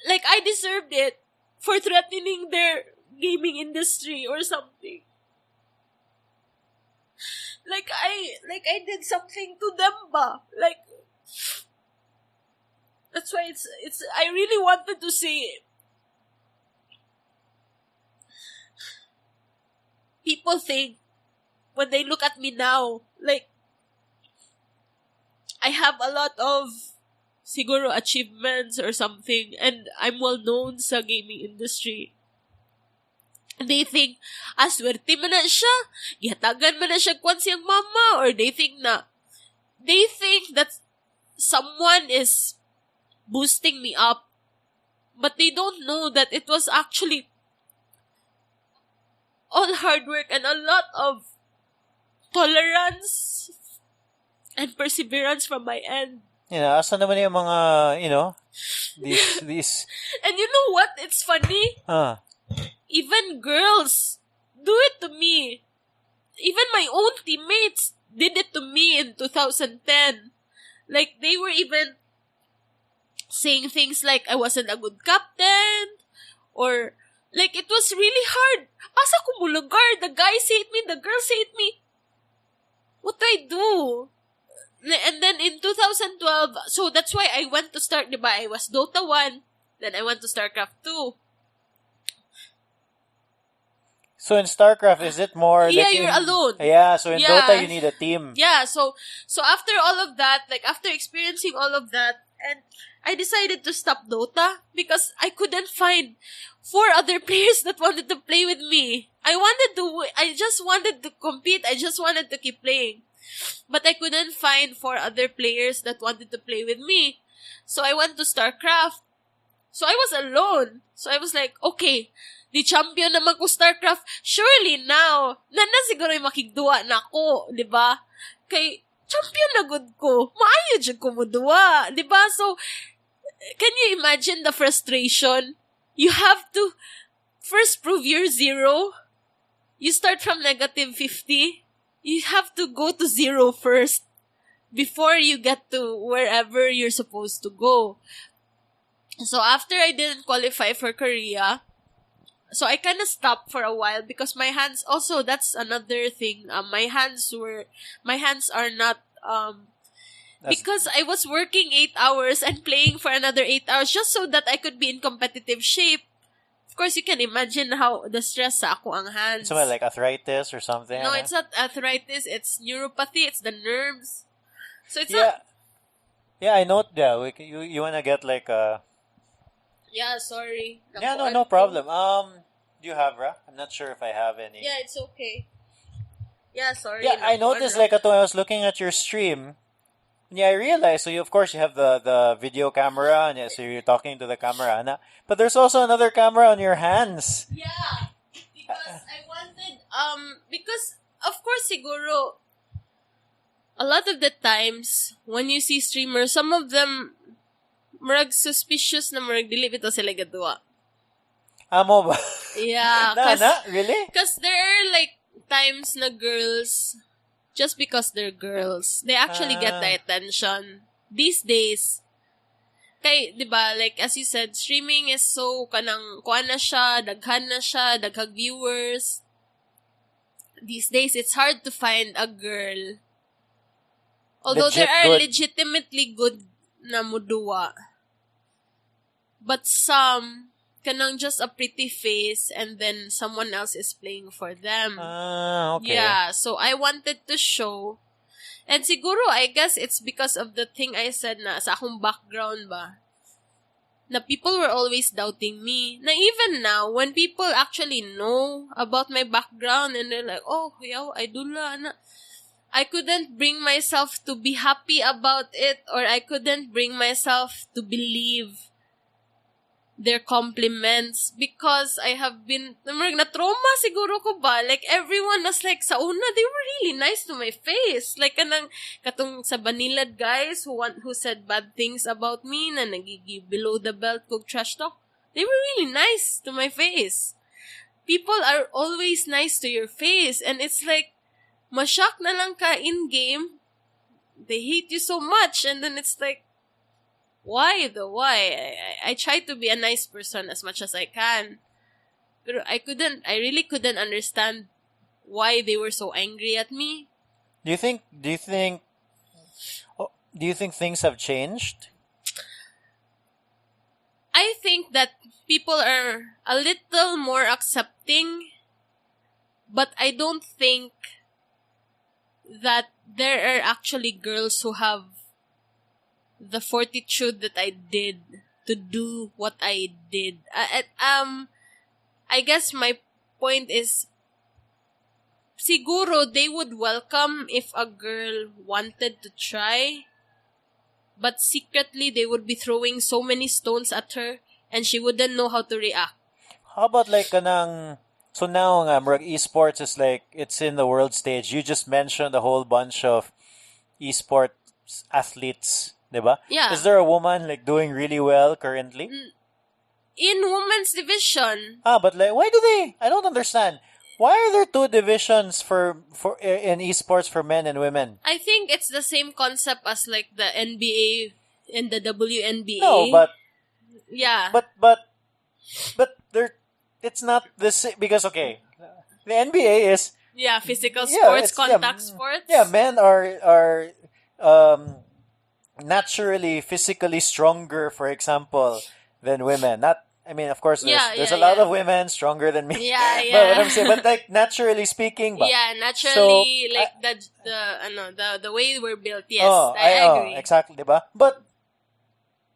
like, I deserved it for threatening their gaming industry or something. Like I did something to them ba? Like, that's why it's, I really wanted to say it. People think, when they look at me now, like, I have a lot of siguro achievements or something, and I'm well known sa gaming industry. And they think, swerte man na siya, gihatagan man na siya kwan siyang mama, or they think that someone is boosting me up, but they don't know that it was actually all hard work and a lot of tolerance and perseverance from my end. Yeah, asa naman yung mga, these... And you know what? It's funny. Even girls do it to me. Even my own teammates did it to me in 2010. Like, they were even saying things like, I wasn't a good captain, or, like, it was really hard. Asa ko mo lugar? The guys hate me, the girls hate me. What do I do? And then in 2012, so that's why I went to start, diba? I was Dota 1, then I went to StarCraft 2. So in StarCraft, is it more Yeah, you're alone. Yeah, so in Dota, you need a team. Yeah, so after all of that, like after experiencing all of that, and I decided to stop Dota because I couldn't find 4 other players that wanted to play with me. I just wanted to compete. I just wanted to keep playing. But I couldn't find 4 other players that wanted to play with me. So I went to StarCraft. So I was alone. So I was like, okay, di champion naman ko StarCraft. Surely now, na siguro yung makigduwa na ako, di ba? Kay champion na good ko. Maayo dyan ko mo duwa, di ba? So, can you imagine the frustration? You have to first prove you're 0. You start from -50. You have to go to 0 first before you get to wherever you're supposed to go. So after I didn't qualify for Korea, so I kind of stopped for a while because my hands also, that's another thing. My hands are not because I was working 8 hours and playing for another 8 hours just so that I could be in competitive shape. Of course, you can imagine how the stress sa ako ang hands. So like arthritis or something? No, it's not arthritis. It's neuropathy. It's the nerves. So it's yeah. not... Yeah, I know. Yeah, you want to get like a... Yeah, sorry. Yeah, no problem. Do you have, Ra? I'm not sure if I have any. Yeah, it's okay. Yeah, sorry. Yeah, I noticed like when I was looking at your stream, yeah, I realized. So you, of course, you have the video camera, and so you're talking to the camera, but there's also another camera on your hands. Yeah, because I wanted because of course siguro a lot of the times when you see streamers, some of them murag suspicious na murag dili bitaw sila gadwa. Amo ba? Yeah, really? Because there are like times na girls, just because they're girls, they actually get the attention these days. Kay, di ba, like as you said, streaming is so kanang kuan na siya, daghan na siya, daghang viewers. These days, it's hard to find a girl. Although there are legitimately good na muduwa. But some, kanang just a pretty face and then someone else is playing for them. Okay. Yeah, so I wanted to show. And siguro, I guess it's because of the thing I said na sa akong background ba. Na people were always doubting me. Na even now, when people actually know about my background and they're like, oh, yaw, idula na. I couldn't bring myself to be happy about it, or I couldn't bring myself to believe their compliments because I have been na-trauma siguro ko ba, like everyone was like sa una they were really nice to my face, like katong sa Banilad guys who said bad things about me na nagigi below the belt kog trash talk, they were really nice to my face. People are always nice to your face and it's like ma-shock na lang ka in game, they hate you so much and then it's like why though? Why? I try to be a nice person as much as I can. But I really couldn't understand why they were so angry at me. Do you think things have changed? I think that people are a little more accepting, but I don't think that there are actually girls who have the fortitude that I did to do what I did. I guess my point is, siguro they would welcome if a girl wanted to try, but secretly they would be throwing so many stones at her and she wouldn't know how to react. How about like kanang... So now eSports is like, it's in the world stage. You just mentioned a whole bunch of eSports athletes. Diba? Yeah. Is there a woman like doing really well currently? In women's division. But like, why do they? I don't understand. Why are there 2 divisions for in esports for men and women? I think it's the same concept as like the NBA and the WNBA. No, but yeah. But there, it's not the same because okay, the NBA is physical sports, contact sports. Yeah, men are naturally physically stronger, for example, than women. Of course, there's a lot of women stronger than me. Yeah. But what I'm saying, but like naturally speaking, naturally, so, like the way we're built. Yes, I agree. Exactly, diba? But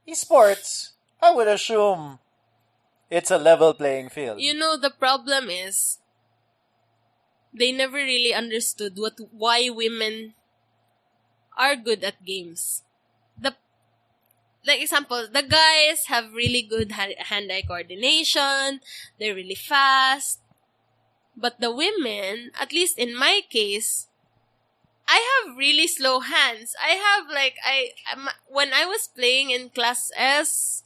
esports, I would assume it's a level playing field. You know, the problem is they never really understood why women are good at games. The Like example, the guys have really good hand-eye coordination. They're really fast. But the women, at least in my case, I have really slow hands. I have when I was playing in class S,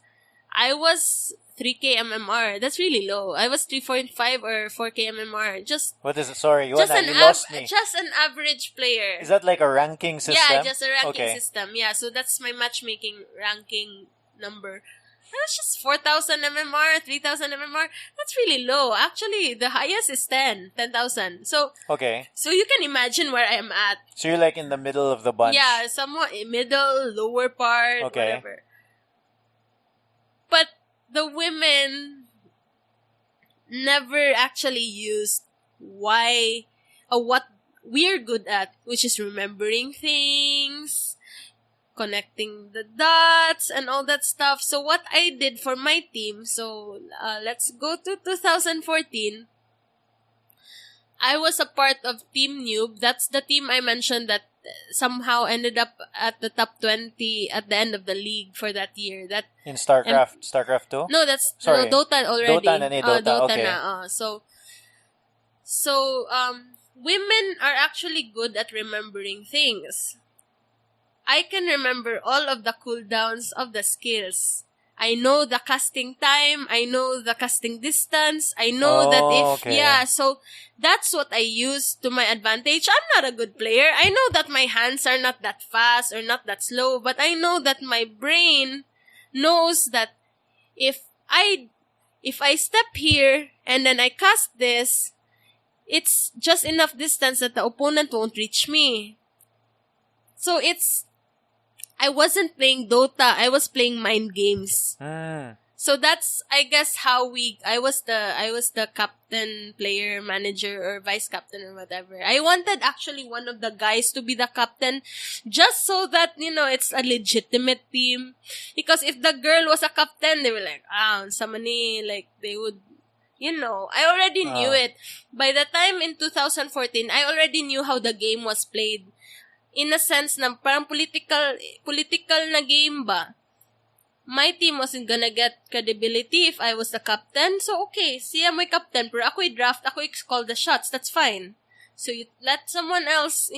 I was 3K MMR. That's really low. I was 3.5 or 4K MMR. What is it? Sorry, you Just lost me. just an average player. Is that like a ranking system? Yeah, just a ranking Okay. system. Yeah, so that's my matchmaking ranking number. That's just 4,000 MMR, 3,000 MMR. That's really low. Actually, the highest is 10,000. So Okay. you can imagine where I am at. So you're like in the middle of the bunch. Yeah, somewhat in middle, lower part, Okay. whatever. But the women never actually used what we're good at, which is remembering things, connecting the dots, and all that stuff. So what I did for my team, let's go to 2014. I was a part of Team Noob. That's the team I mentioned that somehow ended up at the top 20 at the end of the league for that year. That In StarCraft 2? No, that's Sorry. Dota already. Dota na ni Dota, Dota okay. na. Women are actually good at remembering things. I can remember all of the cooldowns of the skills. I know the casting time. I know the casting distance. I know that okay. so that's what I use to my advantage. I'm not a good player. I know that my hands are not that fast or not that slow, but I know that my brain knows that if I step here and then I cast this, it's just enough distance that the opponent won't reach me. So I wasn't playing Dota. I was playing mind games. So that's, I guess, how I was the captain, player, manager, or vice captain, or whatever. I wanted actually one of the guys to be the captain, just so that, it's a legitimate team. Because if the girl was a captain, they were like, somebody, like, they would, I already knew it. By the time in 2014, I already knew how the game was played. In a sense na parang political na game ba. My team wasn't gonna get credibility if I was the captain. So, okay, siya mo'y captain, pero ako'y draft, ako'y call the shots. That's fine. So, you let someone else,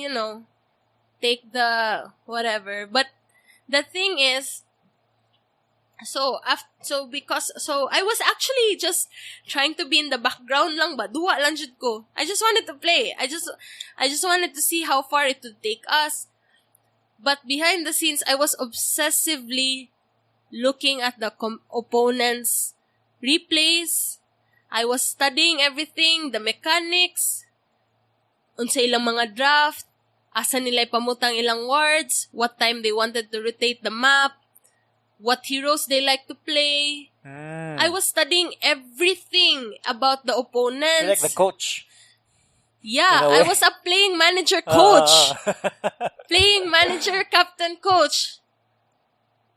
take the whatever. But the thing is, I was actually just trying to be in the background lang ba, duwa lang jud ko. I just wanted to play. I just wanted to see how far it would take us. But behind the scenes, I was obsessively looking at the opponents' replays. I was studying everything, the mechanics, unsa ilang mga draft, asa nila pamutang ilang wards, what time they wanted to rotate the map, what heroes they like to play. I was studying everything about the opponents. You're like the coach. Yeah, I was a playing manager coach. Playing manager, captain, coach.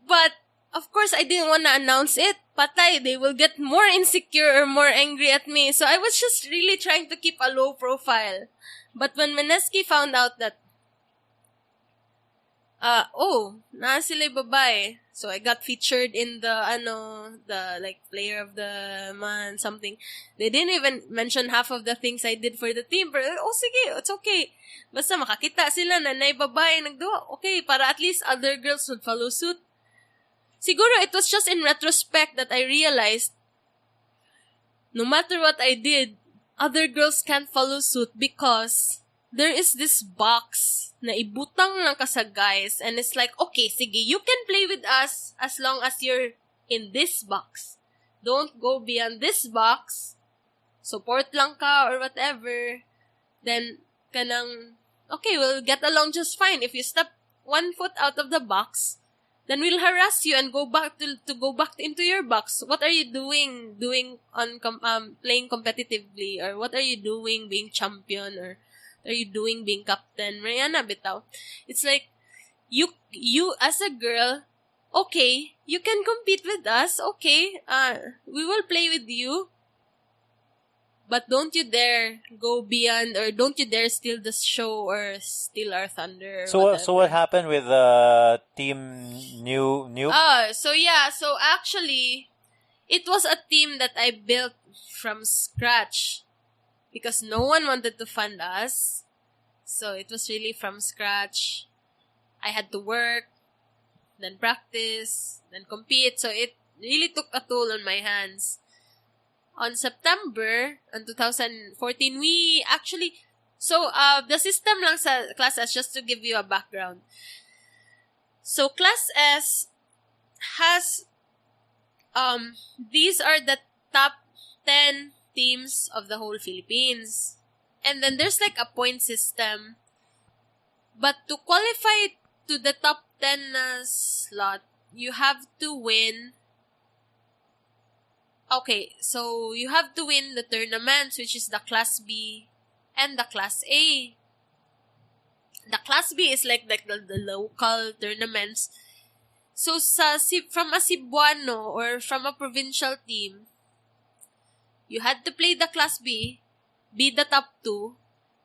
But, of course, I didn't want to announce it. Patay, they will get more insecure or more angry at me. So I was just really trying to keep a low profile. But when Mineski found out that naa sila babae. So I got featured in the player of the month, something. They didn't even mention half of the things I did for the team. But, sige, it's okay. Basta makakita sila na babae nagduwa. Okay, para at least other girls would follow suit. Siguro it was just in retrospect that I realized no matter what I did, other girls can't follow suit because there is this box na ibutang lang ka sa guys and it's like, okay, sige, you can play with us as long as you're in this box. Don't go beyond this box. Support lang ka or whatever. Then, kanang, okay, we'll get along just fine. If you step 1 foot out of the box, then we'll harass you and go back to go back into your box. What are you doing on playing competitively, or what are you doing being champion, or are you doing being captain? Mariana bitaw. It's like you as a girl, okay, you can compete with us. Okay, we will play with you. But don't you dare go beyond, or don't you dare steal the show or steal our thunder. Or So what happened with team new? So actually, it was a team that I built from scratch because no one wanted to fund us. So it was really from scratch. I had to work, then practice, then compete. So it really took a toll on my hands. On September, in 2014, we actually... So, the system lang sa Class S, just to give you a background. So, Class S has... these are the top 10 teams of the whole Philippines. And then there's like a point system. But to qualify to the top 10 slot, you have to win... Okay, so you have to win the tournaments, which is the Class B and the Class A. The Class B is like the local tournaments. So from a Cebuano or from a provincial team, you had to play the Class B, be the top 2,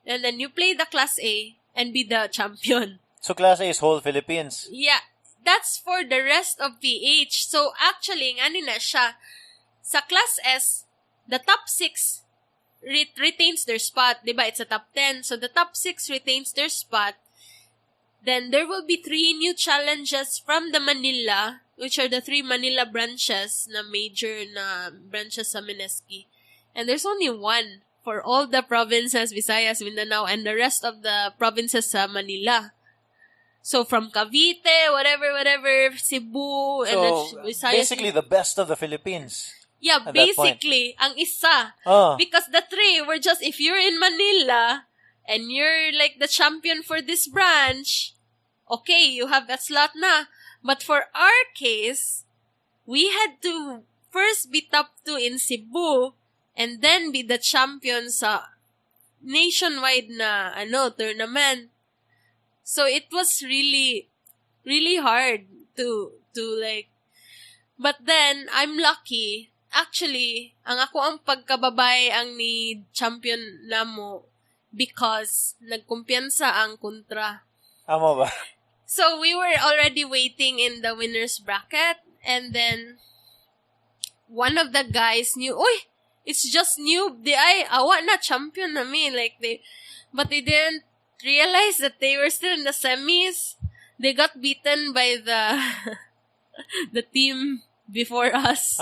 and then you play the Class A and be the champion. So Class A is whole Philippines. Yeah, that's for the rest of PH. So actually, ano na siya, sa Class S, the top 6 retains their spot. Diba? It's a top 10. So, the top 6 retains their spot. Then, there will be 3 new challenges from the Manila, which are the 3 Manila branches na major na branches sa Mineski. And there's only 1 for all the provinces, Visayas, Mindanao, and the rest of the provinces sa Manila. So, from Cavite, whatever, Cebu, and then Visayas. Basically, the best of the Philippines. Yeah, basically, ang isa. Because the 3 were just, if you're in Manila, and you're like the champion for this branch, okay, you have that slot na. But for our case, we had to first be top 2 in Cebu, and then be the champion sa nationwide na, tournament. So, it was really, really hard to like, but then, I'm lucky. Actually, ako ang pagkababay ang ni champion namo because nagkumpiyansa ang kontra. Amo ba? So, we were already waiting in the winner's bracket, and then one of the guys knew, uy, it's just new. Awa na champion namin. But they didn't realize that they were still in the semis. They got beaten by the team before us.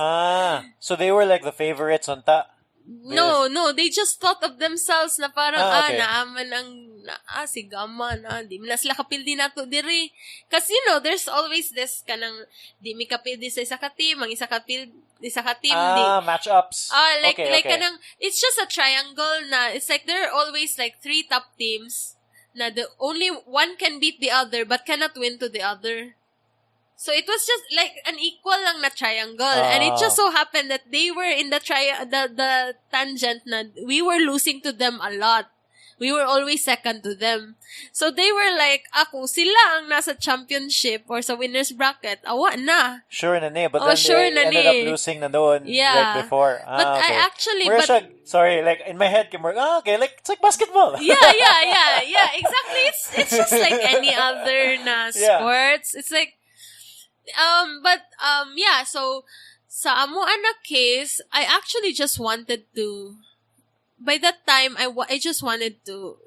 So they were like the favorites on top. No, they just thought of themselves na parang, okay. naaman si Gama na, di na sila kapildi na to diri. Kasi, there's always this kanang, di mi kapildi sa isa ka team, ang isa ka team, di. Match-ups. Okay. Kanang, it's just a triangle na, it's like there are always like 3 top teams na the only one can beat the other but cannot win to the other. So, it was just like an equal lang na triangle. And it just so happened that they were in the tangent na we were losing to them a lot. We were always second to them. So, they were like, kung sila ang nasa championship or sa winner's bracket, awa na. Sure na ni. But then they ended up losing na doon right before. But okay. I actually... Sorry, like in my head, okay, like it's like basketball. Yeah, exactly. It's just like any other na sports. It's like... so, sa amo na case, I actually just wanted to, by that time, I just wanted to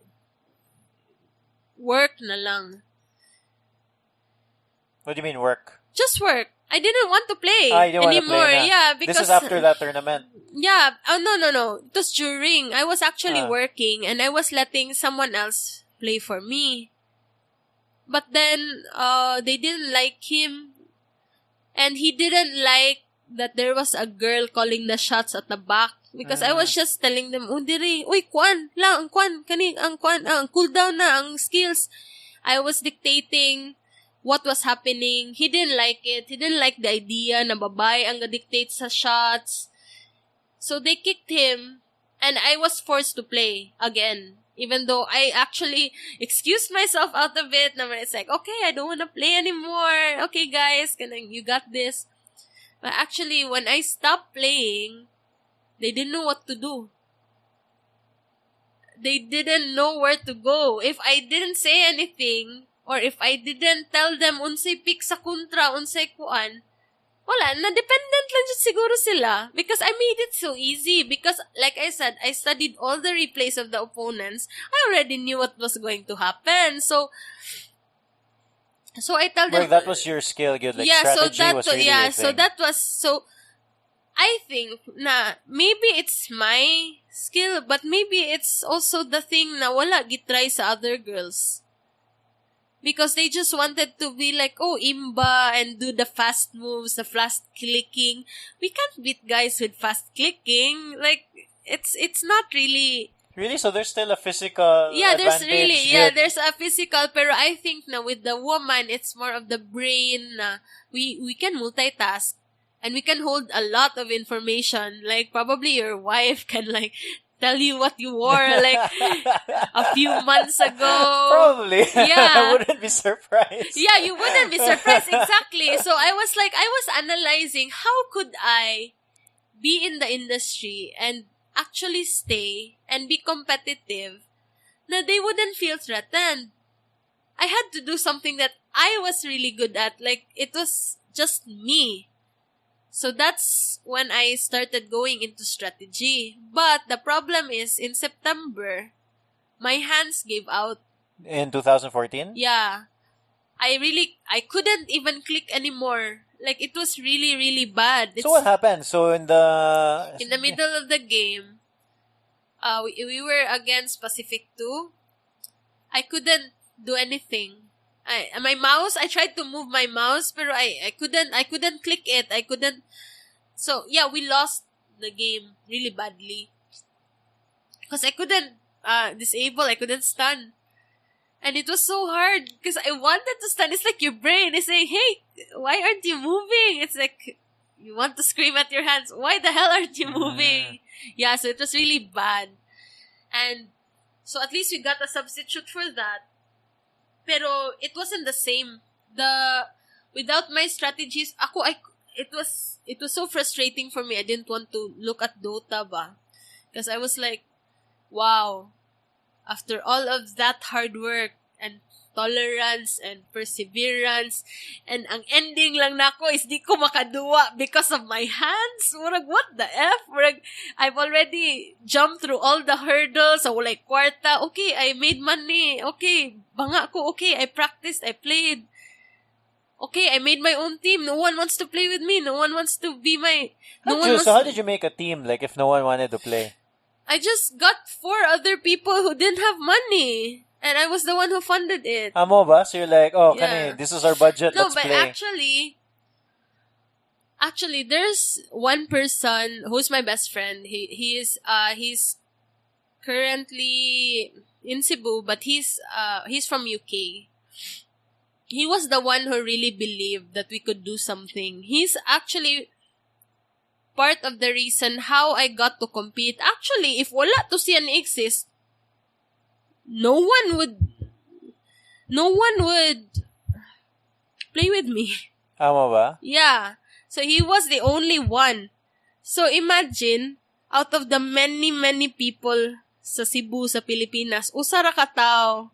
work na lang. What do you mean work? Just work. I didn't want to play anymore. Yeah, because... This is after that tournament. Yeah. Oh, no. It was during. I was actually working and I was letting someone else play for me. But then, they didn't like him. And he didn't like that there was a girl calling the shots at the back. Because I was just telling them, diri, uy, kwan, lang, ang cooldown na, ang skills. I was dictating what was happening. He didn't like it. He didn't like the idea na babae ang dictate sa shots. So they kicked him, and I was forced to play again. Even though I actually excused myself out of it. Naman, it's like, okay, I don't want to play anymore. Okay, guys, you got this. But actually, when I stopped playing, they didn't know what to do. they didn't know where to go. If I didn't say anything, or if I didn't tell them unsay pick sa kontra, unsay kuan, wala, na-dependent lang dyan siguro sila. Because I made it so easy. Because, like I said, I studied all the replays of the opponents. I already knew what was going to happen. So I tell them... Well, that was your skill, good. Like, strategy was really your thing. So that was... So, I think na maybe it's my skill, but maybe it's also the thing na wala gitry sa other girls. Because they just wanted to be like, oh, imba, and do the fast moves, the fast clicking. We can't beat guys with fast clicking. Like, it's not really... Really? So there's still a physical advantage? There's a physical, pero I think na with the woman, it's more of the brain na we can multitask. And we can hold a lot of information. Like, probably your wife can, like, tell you what you wore, like, a few months ago. Probably. Yeah. I wouldn't be surprised. Yeah, you wouldn't be surprised. Exactly. So, I was analyzing, how could I be in the industry and actually stay and be competitive na they wouldn't feel threatened. I had to do something that I was really good at. Like, it was just me. So that's when I started going into strategy. But the problem is, in September, my hands gave out. In 2014? Yeah. I couldn't even click anymore. Like, it was really, really bad. So what happened? So in the middle of the game, we were against Pacific 2. I couldn't do anything. I tried to move my mouse, pero I couldn't click it. I couldn't. So, yeah, we lost the game really badly. Because I couldn't disable, I couldn't stun. And it was so hard because I wanted to stun. It's like your brain is saying, hey, why aren't you moving? It's like, you want to scream at your hands, why the hell aren't you moving? Yeah, so it was really bad. And so at least we got a substitute for that. Pero it wasn't the same. Without my strategies, it was so frustrating for me. I didn't want to look at Dota ba. Because I was like, wow, after all of that hard work and tolerance and perseverance, and ang ending lang nako is di ko makaduwa because of my hands. Murag, what the F? Murag, I've already jumped through all the hurdles. So, like, kwarta. Okay, I made money. Okay, banga ko. Okay, I practiced. I played. Okay, I made my own team. No one wants to play with me. No one wants to be my... So how did you make a team, like, if no one wanted to play? I just got 4 other people who didn't have money. And I was the one who funded it. Amo ba? So you're like, oh, Yeah. Kani, this is our budget, No, let's but play. actually, there's one person who's my best friend. He's currently in Cebu, but he's from UK. He was the one who really believed that we could do something. He's actually part of the reason how I got to compete. Actually, if wala to siya exist, no one would play with me. Amo ba? Yeah. So he was the only one. So imagine, out of the many, many people sa Cebu, sa Pilipinas, usara ka tao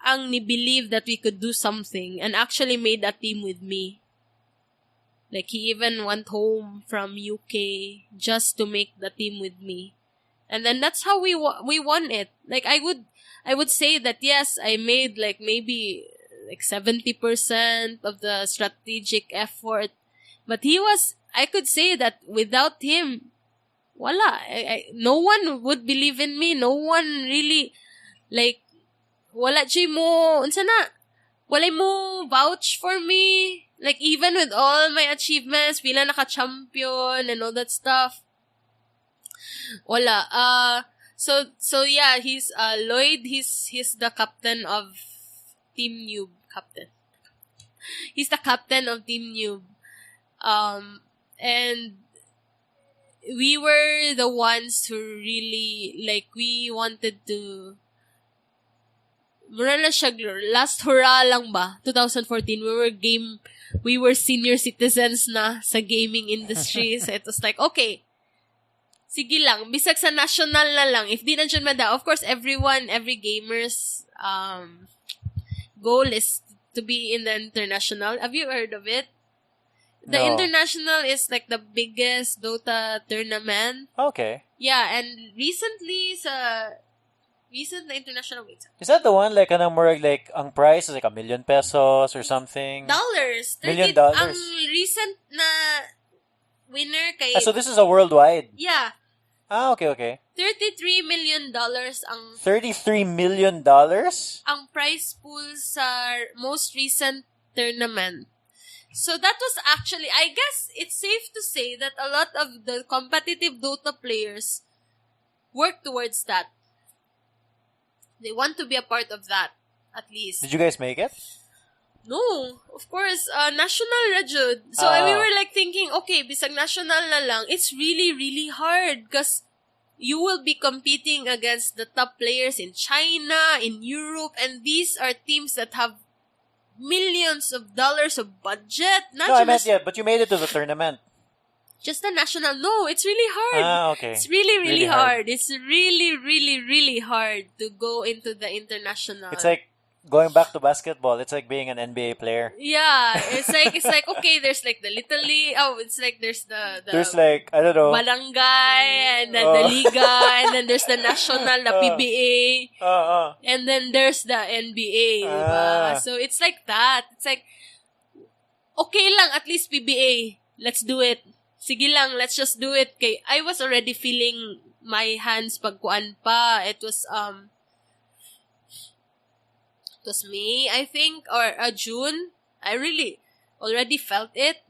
ang ni-believe that we could do something and actually made a team with me. Like, he even went home from UK just to make the team with me. And then that's how we won it. Like, I would say that, yes, I made like maybe like 70% of the strategic effort. But I could say that without him, wala. No one would believe in me. No one really, like, wala siya mo, unsa na, wala mo vouch for me. Like, even with all my achievements, pila naka-champion and all that stuff. Wala. So yeah, he's Lloyd, he's the captain of Team Noob. He's the captain of Team Noob. And we were the ones who really, like, we wanted to, mura na siya, last hurrah lang ba? 2014, we were senior citizens na sa gaming industry. So it was like, okay, sige lang, bisag sa national na lang. If di nandiyan man daw, of course, every gamer's goal is to be in the international. Have you heard of it? The No. international is like the biggest Dota tournament. Okay. Yeah, and recent na international, wait. Is that the one like more like ang price is like $1,000,000 or something? Dollars. $1,000,000? Ang recent na winner kay... So this is a worldwide? Yeah. Okay. $33 million ang $33 million? ang prize pool sa most recent tournament. So that was actually, I guess it's safe to say that a lot of the competitive Dota players work towards that. They want to be a part of that, at least. Did you guys make it? No, of course, national na jud. So we were like thinking, okay, bisag national na lang, it's really, really hard because you will be competing against the top players in China, in Europe, and these are teams that have millions of dollars of budget. Not No, I meant, yeah, but you made it to the tournament. just the national. No, it's really hard. Okay. It's really, really hard. It's really, really, really hard to go into the international. It's like going back to basketball. It's like being an NBA player. Yeah, it's like okay, there's like the Little League. Oh, it's like there's the There's like, I don't know. barangay, and then the Liga, and then there's the national, the PBA, and then there's the NBA. Diba? So it's like that. It's like, okay lang, at least PBA. Let's do it. Sige lang, let's just do it. Kay, I was already feeling my hands pagkuan pa. It was May, I think, or June. I really already felt it.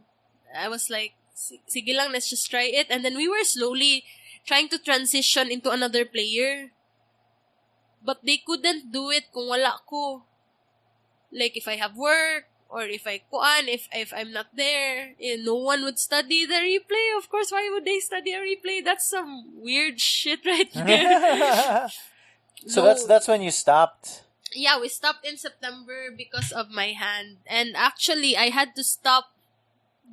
I was like, sige lang, let's just try it. And then we were slowly trying to transition into another player. But they couldn't do it kung wala ko. Like, if I have work, or if I'm not there, no one would study the replay. Of course, why would they study a replay? That's some weird shit right there. So that's when you stopped. Yeah, we stopped in September because of my hand. And actually, I had to stop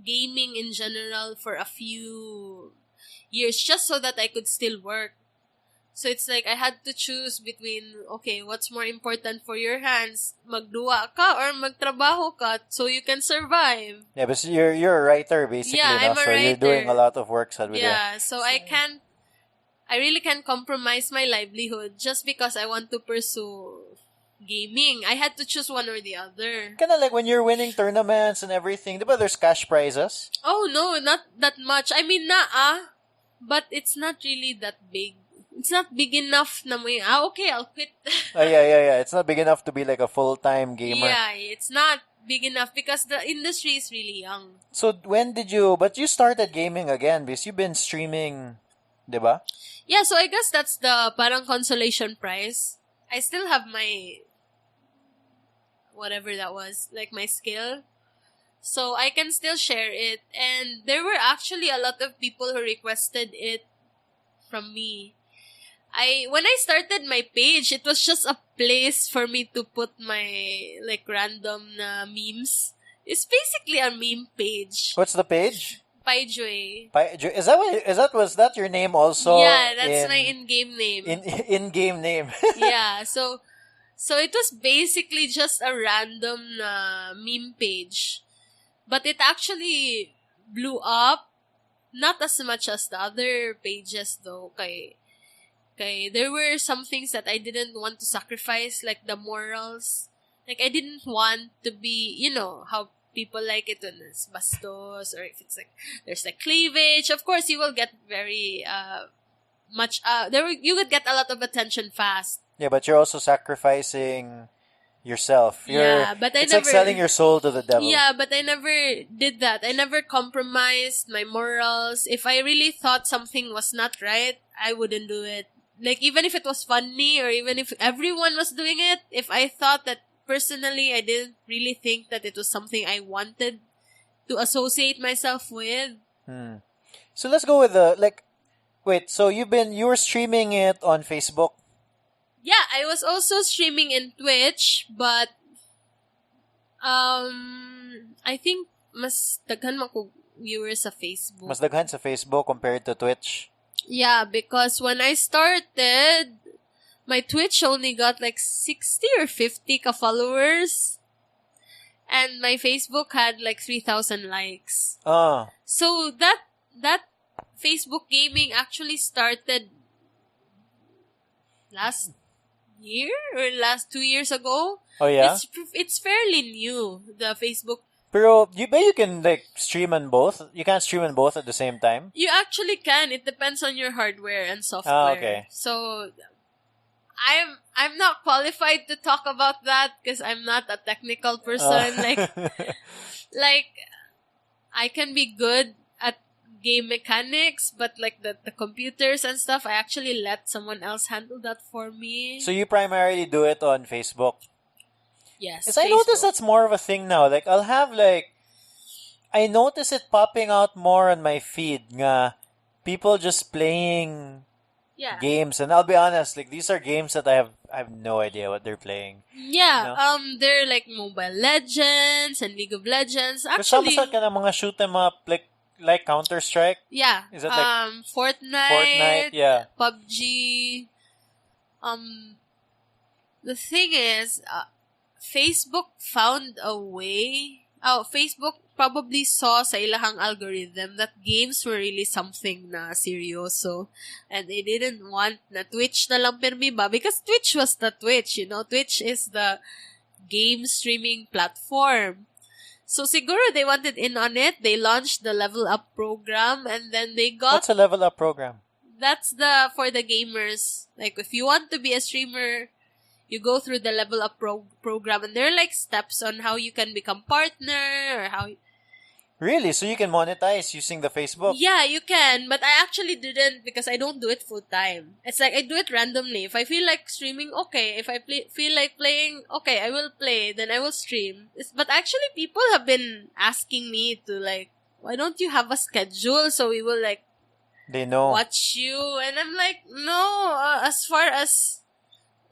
gaming in general for a few years just so that I could still work. So it's like I had to choose between, okay, what's more important for your hands? Magduwa ka or magtrabaho ka so you can survive? Yeah, but you're a writer basically. Yeah, I'm a so writer. You're doing a lot of work. Yeah, so I really can't compromise my livelihood just because I want to pursue gaming. I had to choose one or the other. Kind of like when you're winning tournaments and everything, diba there's cash prizes? Oh, no, not that much. I mean, but it's not really that big. It's not big enough na may, okay, I'll quit. Yeah. It's not big enough to be like a full-time gamer. Yeah, it's not big enough because the industry is really young. So but you started gaming again because you've been streaming, diba? Yeah, so I guess that's the parang consolation prize. I still have my, whatever that was, like my skill. So I can still share it. And there were actually a lot of people who requested it from me. When I started my page, it was just a place for me to put my like random memes. It's basically a meme page. What's the page? Paeijwei. Was that your name also? Yeah, that's my in-game name. In-game name. Yeah, so it was basically just a random meme page. But it actually blew up. Not as much as the other pages though. Kay there were some things that I didn't want to sacrifice, like the morals. Like I didn't want to be, how people like it when it's bastos, or if it's like there's like cleavage. Of course, you will get very you would get a lot of attention fast. Yeah, but you're also sacrificing yourself. But it's like selling your soul to the devil. Yeah, but I never did that. I never compromised my morals. If I really thought something was not right, I wouldn't do it. Like, even if it was funny, or even if everyone was doing it, if I thought that personally I didn't really think that it was something I wanted to associate myself with. So let's go with so you were streaming it on Facebook? Yeah, I was also streaming in Twitch, but I think mas daghan man ko viewers sa Facebook. Mas daghan sa Facebook compared to Twitch? Yeah, because when I started, my Twitch only got like 60 or 50 followers. And my Facebook had like 3,000 likes. So that Facebook gaming actually started last year or last 2 years ago. Oh yeah. It's fairly new, the Facebook. Pero you can like stream on both. You can't stream on both at the same time. You actually can. It depends on your hardware and software. Okay. So I'm not qualified to talk about that because I'm not a technical person. Like I can be good at game mechanics, but like the computers and stuff, I actually let someone else handle that for me. So you primarily do it on Facebook. Yes. Because I notice that's more of a thing now. Like I'll have I notice it popping out more on my feed nga people just playing games, and I'll be honest, like these are games that I have no idea what they're playing. Yeah, they're like Mobile Legends and League of Legends. Actually, ka na mga shoot 'em up like Counter-Strike? Yeah. Is that like Fortnite, yeah. PUBG. The thing is, Facebook found a way. Facebook probably saw sa ilahang algorithm that games were really something na seryoso. And they didn't want na Twitch na lang pirmi ba? Because Twitch was the Twitch, Twitch is the game streaming platform. So siguro they wanted in on it. They launched the Level Up program and then they got... What's a Level Up program? That's for the gamers. Like if you want to be a streamer, you go through the Level Up program, and there are like steps on how you can become partner or how. Really? So you can monetize using the Facebook? Yeah, you can, but I actually didn't because I don't do it full time. It's like I do it randomly. If I feel like streaming, okay. If I feel like playing, okay, I will play. Then I will stream. But actually, people have been asking me to like, why don't you have a schedule so we will like. They know. Watch you, and I'm like, no.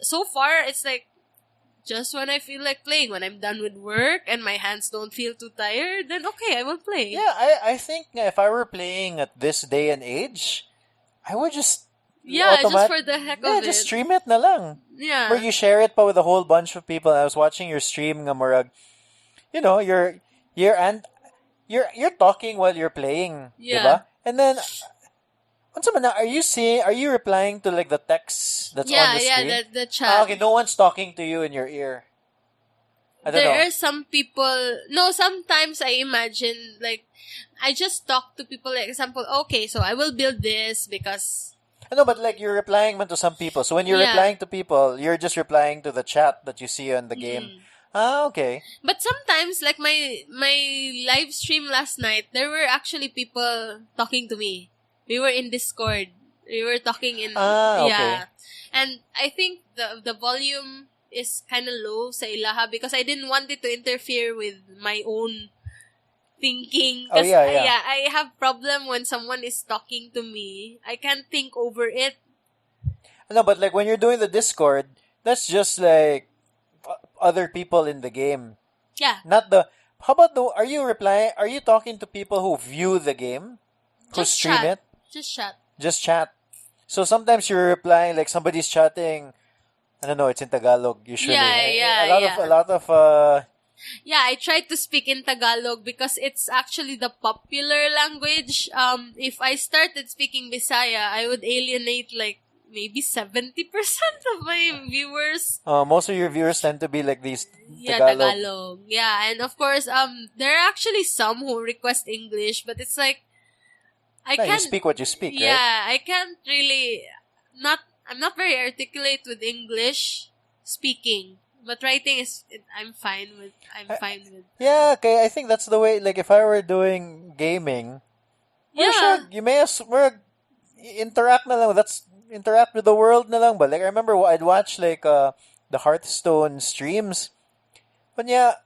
So far, it's like, just when I feel like playing, when I'm done with work and my hands don't feel too tired, then okay, I will play. Yeah, I think if I were playing at this day and age, I would just... Yeah, just for the heck of it. Just stream it na lang. Yeah. Where you share it pa with a whole bunch of people. I was watching your stream nga murag, you're talking while you're playing, yeah. Diba? And then... Are you replying to like the text that's on the screen? Yeah, the chat. Okay, no one's talking to you in your ear. I don't know. There are some people... No, sometimes I imagine, like, I just talk to people, like, example, okay, so I will build this because... No, but like you're replying to some people. So when you're replying to people, you're just replying to the chat that you see on the game. Okay. But sometimes, like my live stream last night, there were actually people talking to me. We were in Discord. We were talking in... okay. Yeah. And I think the volume is kind of low sa ilaha because I didn't want it to interfere with my own thinking. Oh, yeah. I have problem when someone is talking to me. I can't think over it. No, but like when you're doing the Discord, that's just like other people in the game. Yeah. Not the... How about are you talking to people who view the game? Who Just stream chat. it? Just chat. So sometimes you're replying like somebody's chatting. I don't know. It's in Tagalog usually. Yeah. A lot of. Yeah, I tried to speak in Tagalog because it's actually the popular language. If I started speaking Bisaya, I would alienate like maybe 70% of my viewers. Most of your viewers tend to be like these Tagalog. Yeah, and of course, there are actually some who request English, but it's like You speak what you speak, right? Yeah, I can't really... I'm not very articulate with English speaking. But writing I'm fine with. Yeah, okay. I think that's the way, like, if I were doing gaming... Sure, you may as well interact na lang. Interact with the world na lang. But, like, I remember I'd watch, like, the Hearthstone streams. But, yeah...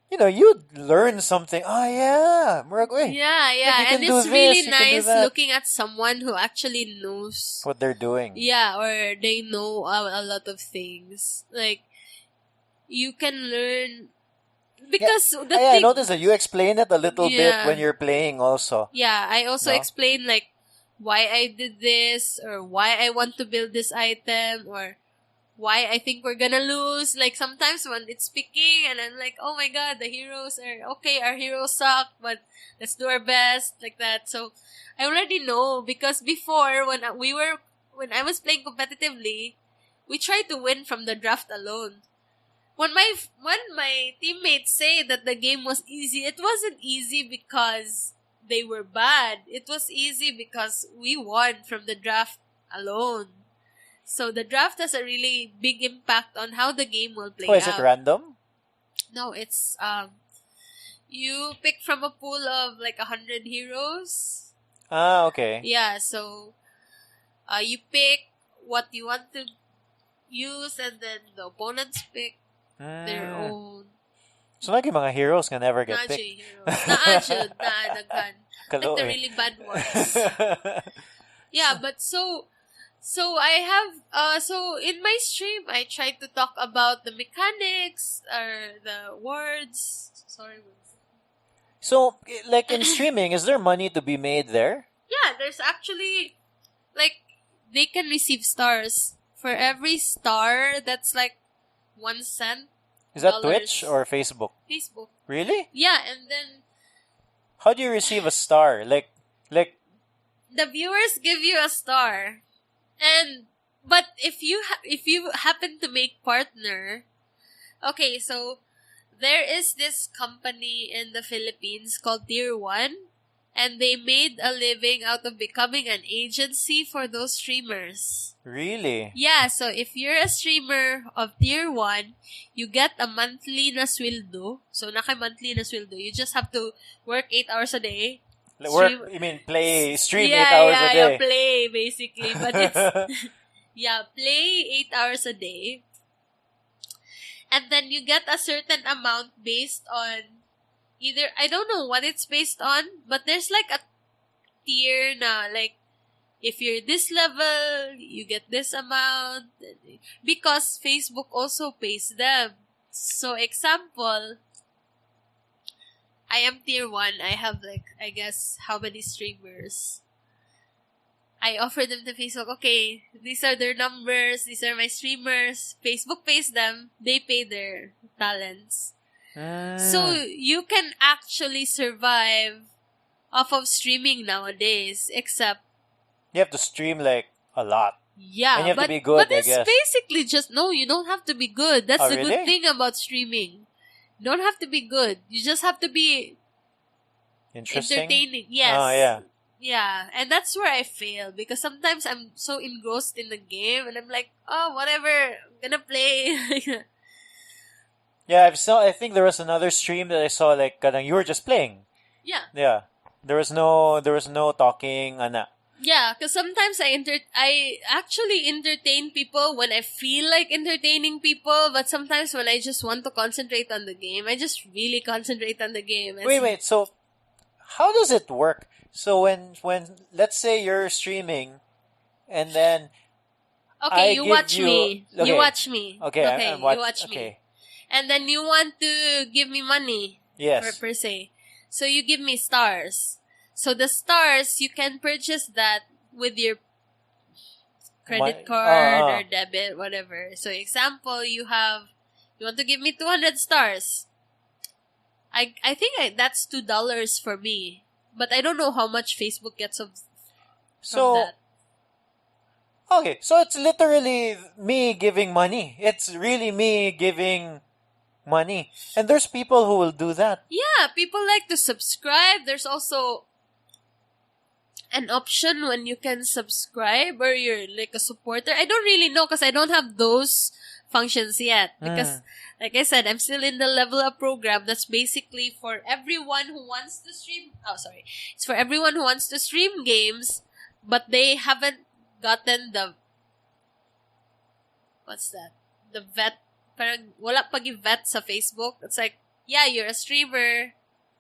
you'd learn something. Oh, yeah. Yeah. And it's really nice looking at someone who actually knows what they're doing. Yeah, or they know a lot of things. Like, you can learn... Because I noticed that you explain it a little bit when you're playing also. Yeah, I also explain, like, why I did this, or why I want to build this item, or why I think we're gonna lose. Like, sometimes when it's picking and I'm like, oh my god, the heroes are okay, our heroes suck, but let's do our best, like that. So I already know, because before, when I was playing competitively, we tried to win from the draft alone. When my teammates say that the game was easy, it wasn't easy because they were bad. It was easy because we won from the draft alone. So the draft has a really big impact on how the game will play Oh, is out. it random? No, it's you pick from a pool of like 100 heroes. Ah, okay. Yeah, so you pick what you want to use, and then the opponents pick their own. So like yung mga heroes nga never get Naji picked. heroes. Naajud, daghan. Like the Kaloy. really bad ones. Yeah, but so I have so in my stream I try to talk about the mechanics or the words. Sorry. So, like in streaming, is there money to be made there? Yeah, there's actually, like, they can receive stars. For every star, that's like 1 cent. Is that Dollars. Twitch or Facebook? Facebook. Really? Yeah, and then How do you receive a star? Like the viewers give you a star. But if you happen to make partner, okay, so there is this company in the Philippines called Tier 1, and they made a living out of becoming an agency for those streamers. really? Yeah, so if you're a streamer of Tier 1, you get a monthly na sweldo. So, monthly na sweldo. You just have to work 8 hours a day. Work? You mean stream 8 Yeah, hours a day? Yeah, play, basically. But it's, yeah, play 8 hours a day. And then you get a certain amount based on either, I don't know what it's based on, but there's like a tier na, like, if you're this level, you get this amount. Because Facebook also pays them. So, example, I am Tier 1. I have like, I guess, how many streamers? I offer them to Facebook, okay, these are their numbers, these are my streamers. Facebook pays them, they pay their talents. So, you can actually survive off of streaming nowadays, except You have to stream like a lot. yeah, And you have to but, be good, but I it's guess. basically just, no, you don't have to be good. That's Oh, the really? good thing about streaming. You don't have to be good. You just have to be Interesting. entertaining. Yes. Oh, yeah. Yeah, and that's where I fail, because sometimes I'm so engrossed in the game and I'm like, oh, whatever, I'm gonna play. Yeah, I think there was another stream that I saw, like, kadang you were just playing. Yeah. Yeah. There was no talking, ana. Yeah, because sometimes I actually entertain people when I feel like entertaining people, but sometimes when I just want to concentrate on the game, I just really concentrate on the game. Wait, so how does it work? So when let's say you're streaming and then okay, I you give watch you- me. okay. You watch me. Okay, I'm you watch me. okay. And then you want to give me money. Yes. Per se. So you give me stars. So the stars, you can purchase that with your credit card or debit, whatever. So example, you want to give me 200 stars. I think that's $2 for me. But I don't know how much Facebook gets from that. Okay, so it's literally me giving money. It's really me giving money. And there's people who will do that. Yeah, people like to subscribe. There's also an option when you can subscribe or you're like a supporter. I don't really know because I don't have those functions yet. Because, like I said, I'm still in the level up program. That's basically for everyone who wants to stream. Oh, sorry. It's for everyone who wants to stream games, but they haven't gotten the, what's that? The vet. Parang wala pag vet sa Facebook. It's like, yeah, you're a streamer,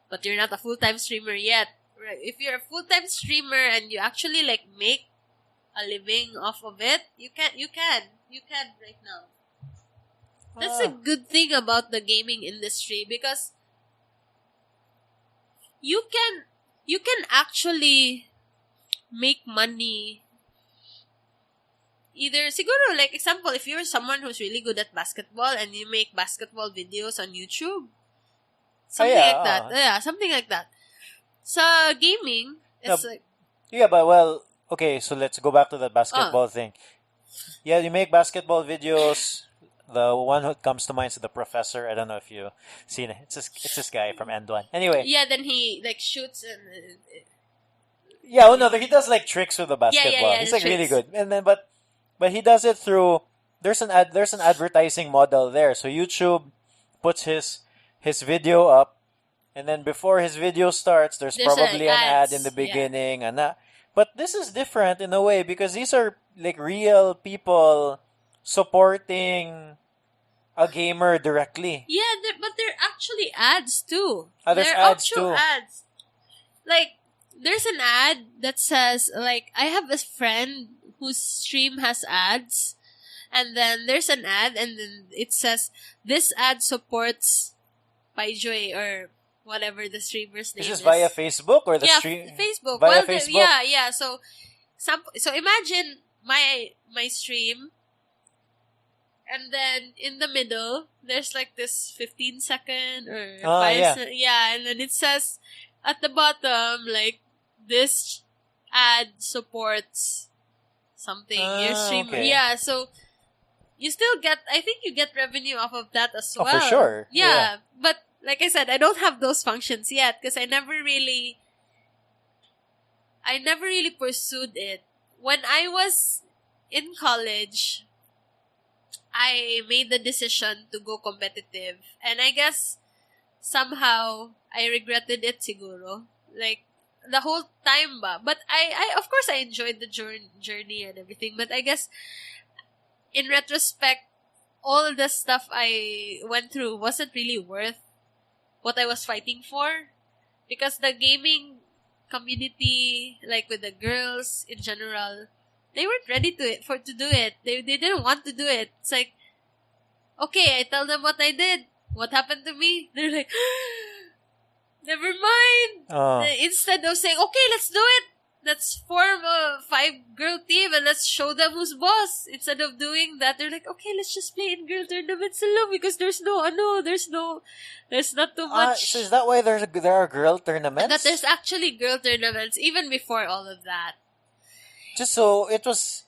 but you're not a full-time streamer yet. Right? If you're a full-time streamer and you actually like make a living off of it, you can right now. That's a good thing about the gaming industry because you can actually make money. Either, siguro, like, example, if you're someone who's really good at basketball and you make basketball videos on YouTube, something like that. Yeah, something like that. Sa gaming, it's like... Yeah, but well, okay, so let's go back to the basketball thing. Yeah, you make basketball videos. The one who comes to mind is the professor. I don't know if you've seen it. It's this guy from End One. Anyway. Yeah, then he, like, shoots and... yeah, oh no, he does, like, tricks with the basketball. Yeah, he's, like, really good. And then, but he does it through... There's an advertising model there. So YouTube puts his video up, and then before his video starts, there's probably an ad in the beginning, and that. But this is different in a way because these are like real people supporting a gamer directly. Yeah, but they're actually ads too. There's they're ads actual too. ads. Like, there's an ad that says, like, I have a friend whose stream has ads, and then there's an ad, and then it says, this ad supports Paeijwei or whatever the streamer's name is. Is this via Facebook or the stream? Facebook. Via Facebook. Yeah. So imagine my stream, and then in the middle there's like this 15-second or 5 and then it says at the bottom, like, this ad supports something. Your stream. Okay. Yeah, so you still get, I think you get revenue off of that as well. Oh, for sure. Yeah. But like I said, I don't have those functions yet because I never really pursued it. When I was in college, I made the decision to go competitive. And I guess somehow I regretted it siguro. Like, the whole time ba. But I of course, I enjoyed the journey and everything. But I guess, in retrospect, all the stuff I went through wasn't really worth what I was fighting for. Because the gaming community, like with the girls in general, they weren't ready to do it. They didn't want to do it. It's like, okay, I tell them what I did. What happened to me? They're like, never mind. Instead of saying, okay, let's do it. Let's form a 5-girl team and let's show them who's boss. Instead of doing that, they're like, okay, let's just play in girl tournaments alone because there's not too much. So is that why there are girl tournaments? That there's actually girl tournaments even before all of that. So there's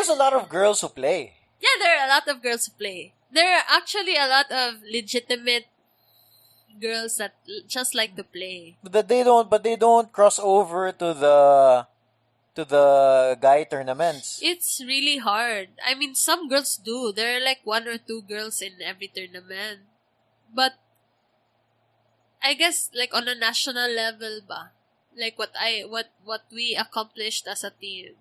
a lot of girls who play. Yeah, there are a lot of girls who play. There are actually a lot of legitimate girls that just like to play. But they don't cross over to the guy tournaments. It's really hard. I mean, some girls do. There are like 1 or 2 girls in every tournament. But I guess like on a national level ba, like what we accomplished as a team,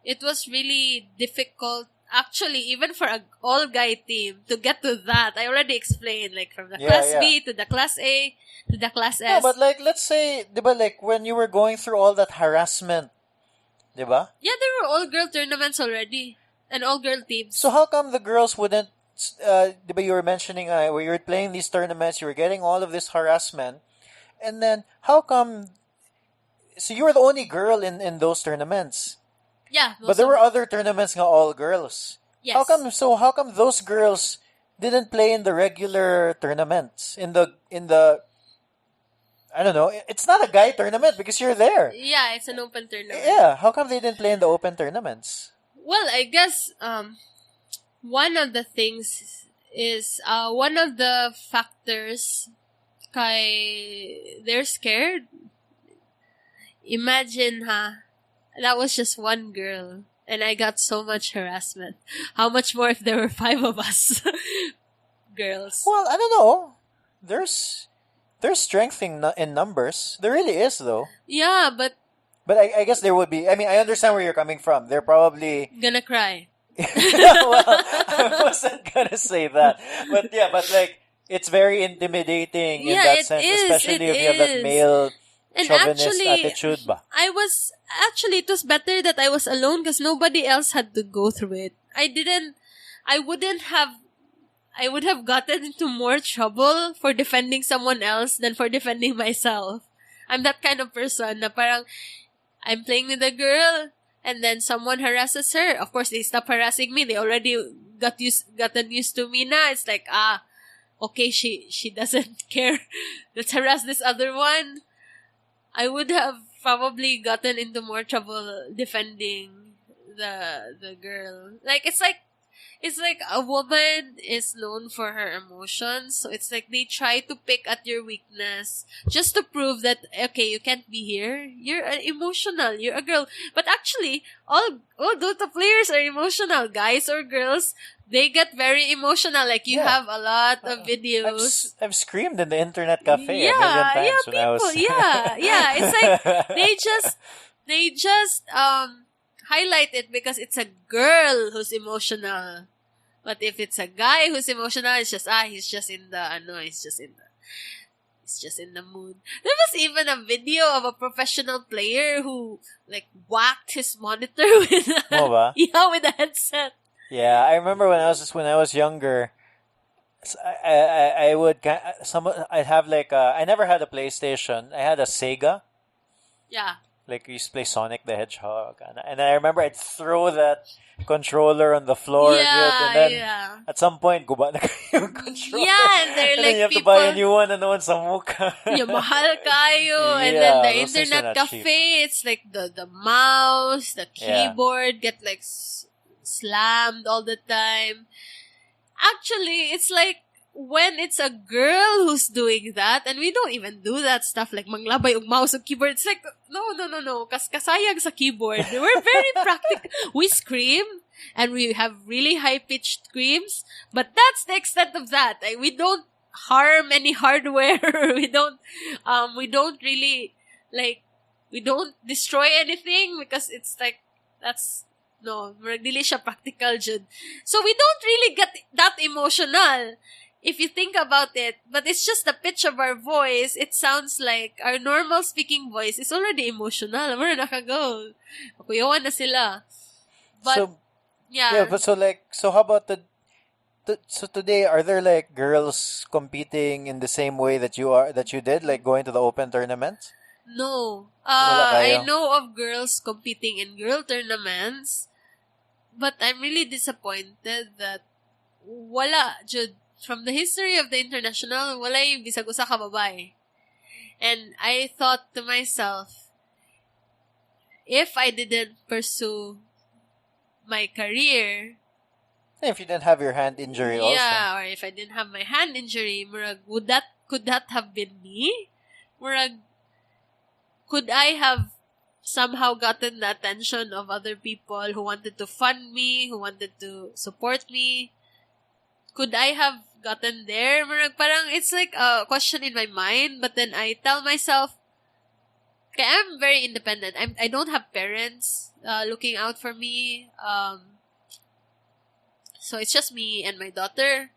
it was really difficult. Actually, even for an all-guy team, to get to that, I already explained, like, from the Class B to the Class A to the Class S. No, but like, let's say, diba, like, when you were going through all that harassment, diba? Yeah, there were all-girl tournaments already, and all-girl teams. So how come the girls wouldn't, diba, you were mentioning, where you were playing these tournaments, you were getting all of this harassment, and then, how come, so you were the only girl in those tournaments? Yeah, but there were other tournaments nga all girls. Yes. How come those girls didn't play in the regular tournaments? In the I don't know, it's not a guy tournament because you're there. Yeah, it's an open tournament. Yeah, how come they didn't play in the open tournaments? Well, I guess one of the things is one of the factors kay they're scared. Imagine that was just one girl, and I got so much harassment. How much more if there were 5 of us girls? Well, I don't know. There's strength in numbers. There really is, though. Yeah, but I guess there would be. I mean, I understand where you're coming from. They're probably gonna cry. Well, I wasn't gonna say that, but yeah, but like it's very intimidating in that sense, especially if you have that male. And chauvinist actually, attitude ba? It was better that I was alone because nobody else had to go through it. I would have gotten into more trouble for defending someone else than for defending myself. I'm that kind of person na parang, I'm playing with a girl, and then someone harasses her. Of course, they stop harassing me. They already gotten used to me now. It's like, okay, she doesn't care. Let's harass this other one. I would have probably gotten into more trouble defending the girl. Like, it's like a woman is known for her emotions, so it's like they try to pick at your weakness just to prove that, okay, you can't be here. You're emotional. You're a girl. But actually, all Dota players are emotional, guys or girls. They get very emotional. Like, you have a lot of videos. I've screamed in the internet cafe a million Yeah, times when I was. yeah. It's like they just highlight it because it's a girl who's emotional. But if it's a guy who's emotional, it's just he's just in the mood. There was even a video of a professional player who like whacked his monitor with with a headset. Yeah, I remember when I was younger. I would I'd have like I never had a PlayStation. I had a Sega. Yeah. Like, we used to play Sonic the Hedgehog. And I remember I'd throw that controller on the floor. Dude, and then at some point, guba na kayo yung controller. Yeah, and they're and like then you have people, to buy a new one and no one sa mukha. Yung mahal kayo. And then the internet cafe, it's like the mouse, the keyboard get like slammed all the time. Actually, it's like, when it's a girl who's doing that, and we don't even do that stuff like manglabay yung mouse o keyboard, it's like, no. Kasayag sa keyboard. We're very practical. We scream, and we have really high-pitched screams, but that's the extent of that. Like, we don't harm any hardware. we don't really, like, we don't destroy anything because it's like, no, dili siya practical, Jud. So we don't really get that emotional. If you think about it, but it's just the pitch of our voice, it sounds like our normal speaking voice is already emotional. Mara nakagaw. Kuyawan na sila. But, but so how about so today, are there like girls competing in the same way that you did, like going to the open tournaments? No. I know of girls competing in girl tournaments, but I'm really disappointed that wala, Jud. From the history of the international, wala yung bisag usa ka babae. And I thought to myself, if I didn't pursue my career, if you didn't have your hand injury also. Yeah, or if I didn't have my hand injury, murag, could that have been me? Murag, could I have somehow gotten the attention of other people who wanted to fund me, who wanted to support me? Could I have gotten there? Parang it's like a question in my mind, but then I tell myself, okay, I'm very independent. I don't have parents looking out for me. So it's just me and my daughter.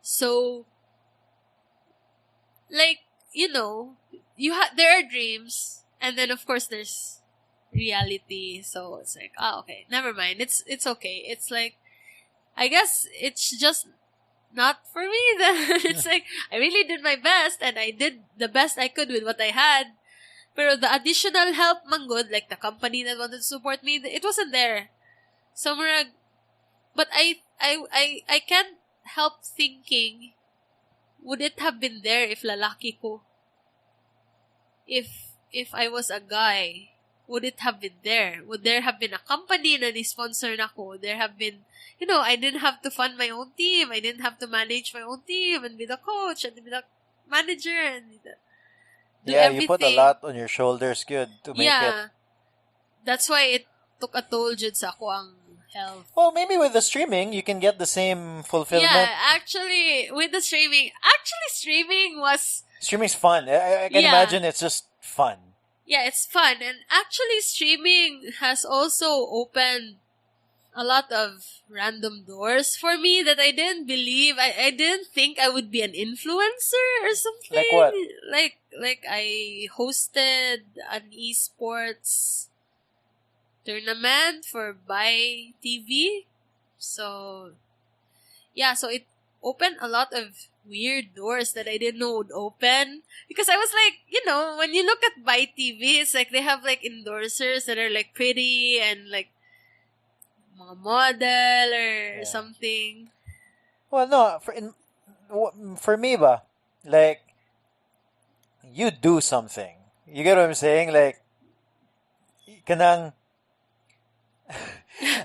So, like, there are dreams, and then of course there's reality. So it's like, okay, never mind. It's okay. It's like, I guess it's just not for me then. It's like, I really did my best, and I did the best I could with what I had. Pero the additional help, manggod, like the company that wanted to support me, it wasn't there. So, but I can't help thinking, would it have been there if lalaki ko? If I was a guy, would it have been there? Would there have been a company na ni-sponsor na ko? Would there have been, I didn't have to fund my own team. I didn't have to manage my own team and be the coach and be the manager and do everything. You put a lot on your shoulders, good, to make it. That's why it took a toll jud sa ako ang health. Well, maybe with the streaming, you can get the same fulfillment. Yeah, actually, with the streaming, Streaming's fun. I can imagine it's just fun. Yeah, it's fun. And actually, streaming has also opened a lot of random doors for me that I didn't believe. I didn't think I would be an influencer or something. Like what? Like I hosted an eSports tournament for Buy TV. So, yeah, so opened a lot of weird doors that I didn't know would open. Because I was like, when you look at By TV, it's like they have like endorsers that are like pretty and like mga model or something. Well, no, for me ba, like, you do something. You get what I'm saying? Like, kanang,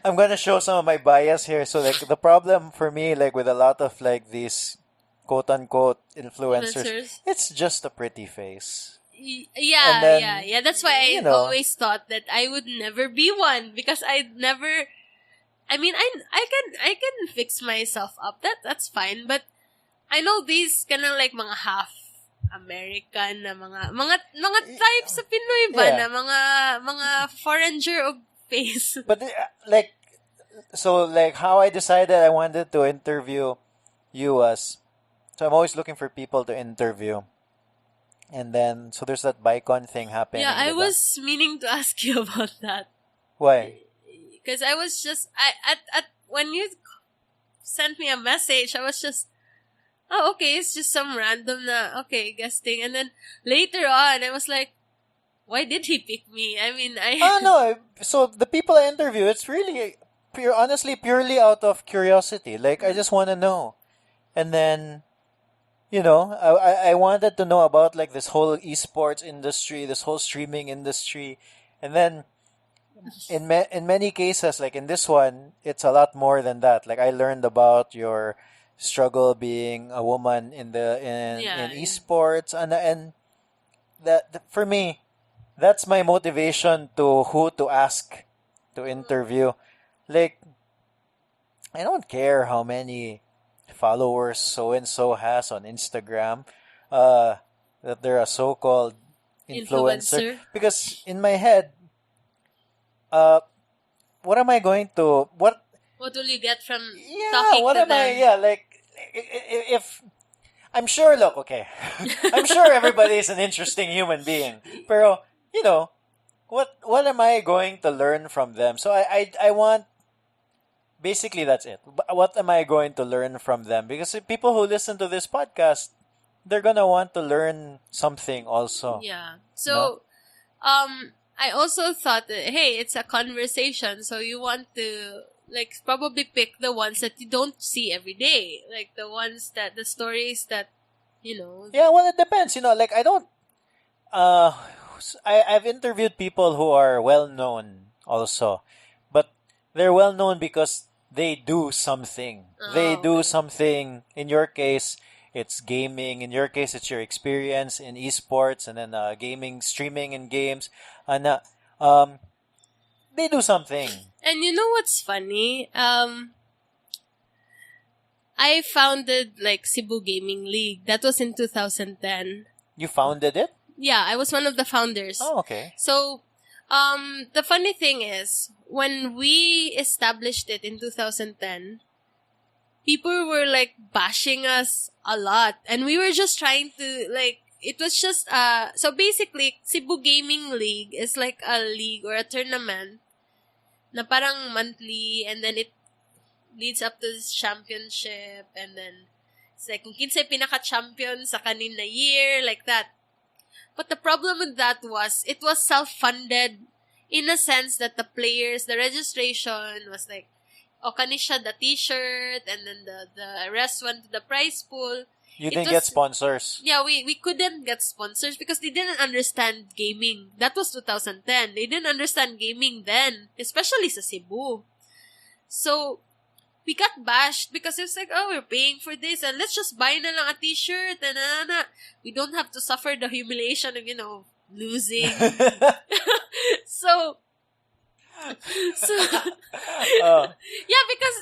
I'm gonna show some of my bias here. So, like, the problem for me, like, with a lot of, like, these quote-unquote influencers, Influencers. it's just a pretty face. Yeah, And then, yeah. That's why you I know. always thought that I would never be one because I'd never. I mean, I can fix myself up. That's fine. But I know these kind of like mga half American na mga types sa Pinoy ba Yeah. na mga foreigner of face. But, like, so, like, how I decided I wanted to interview you was, so I'm always looking for people to interview. And then, so there's that Bicon thing happening. Yeah, I diba? was meaning to ask you about that. Why? Because I was just at when you sent me a message, I was just, oh, okay, it's just some random guesting, and then later on, I was like, why did he pick me? I mean, Oh, no. So the people I interview, it's really honestly, purely out of curiosity. Like, I just want to know. And then, I wanted to know about, like, this whole eSports industry, this whole streaming industry. And then, in many cases, like in this one, it's a lot more than that. Like, I learned about your struggle being a woman in eSports, and that for me, that's my motivation to who to ask to interview. Like, I don't care how many followers so and so has on Instagram, that they're a so-called influencer. Because in my head, what am I going to what will you get from yeah talking what to am them? I yeah like if I'm sure, look, okay, I'm sure everybody is an interesting human being, pero what am I going to learn from them? So I want, basically, that's it. What am I going to learn from them? Because if people who listen to this podcast, they're gonna want to learn something also. Yeah. So, I also thought that, hey, it's a conversation, so you want to like probably pick the ones that you don't see every day, like the stories that Yeah, well, it depends. Like, I don't. I've interviewed people who are well known also, but they're well known because they do something. They do okay. something. In your case, it's gaming. In your case, it's your experience in esports, and then gaming, streaming, and games, and they do something. And you know what's funny? I founded like Cebu Gaming League. That was in 2010. You founded it? Yeah, I was one of the founders. Oh, okay. So, the funny thing is, when we established it in 2010, people were like bashing us a lot. And we were just trying to like, it was just, so basically, Cebu Gaming League is like a league or a tournament na parang monthly, and then it leads up to this championship, and then it's like kung kinsa pinaka-champion sa kanin na year, like that. But the problem with that was, it was self-funded in a sense that the players, the registration was like, kani siya the t-shirt, and then the rest went to the prize pool. You didn't get sponsors. Yeah, we couldn't get sponsors because they didn't understand gaming. That was 2010. They didn't understand gaming then, especially sa Cebu. So, we got bashed because it's like, oh, we're paying for this, and let's just buy na lang a t-shirt, and we don't have to suffer the humiliation of, losing. So, yeah, because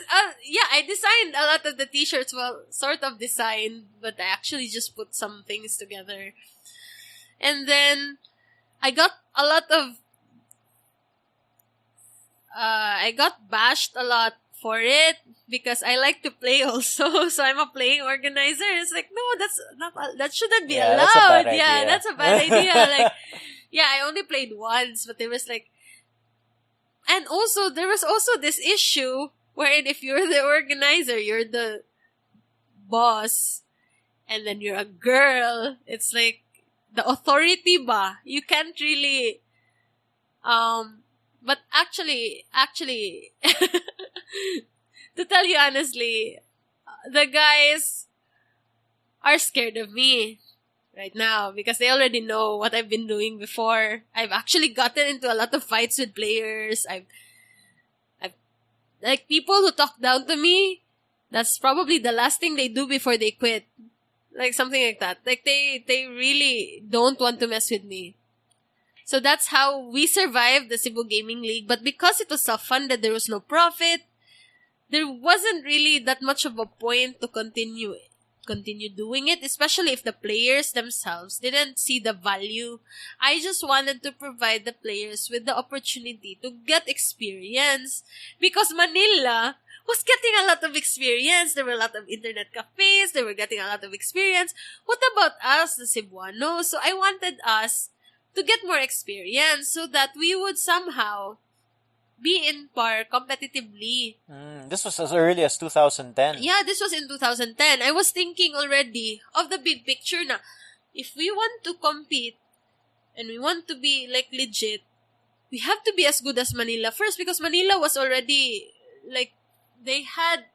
I designed a lot of the t-shirts. Well, sort of designed, but I actually just put some things together. And then I got a lot of I got bashed a lot for it because I like to play also. So I'm a playing organizer. It's like, no, that shouldn't be allowed. That's a bad idea. Yeah, that's a bad idea. Like, yeah, I only played once, but it was like. And also, there was also this issue wherein if you're the organizer, you're the boss, and then you're a girl, it's like the authority ba? You can't really but actually to tell you honestly, the guys are scared of me right now because they already know what I've been doing before. I've actually gotten into a lot of fights with players. I've like people who talk down to me, that's probably the last thing they do before they quit. Like something like that. Like they really don't want to mess with me. So that's how we survived the Cebu Gaming League. But because it was self-funded, there was no profit. There wasn't really that much of a point to continue doing it, especially if the players themselves didn't see the value. I just wanted to provide the players with the opportunity to get experience because Manila was getting a lot of experience. There were a lot of internet cafes. They were getting a lot of experience. What about us, the Cebuanos? So I wanted us to get more experience so that we would somehow be in par competitively. This was as early as 2010. Yeah, this was in 2010. I was thinking already of the big picture na if we want to compete and we want to be like legit, we have to be as good as Manila first because Manila was already like they had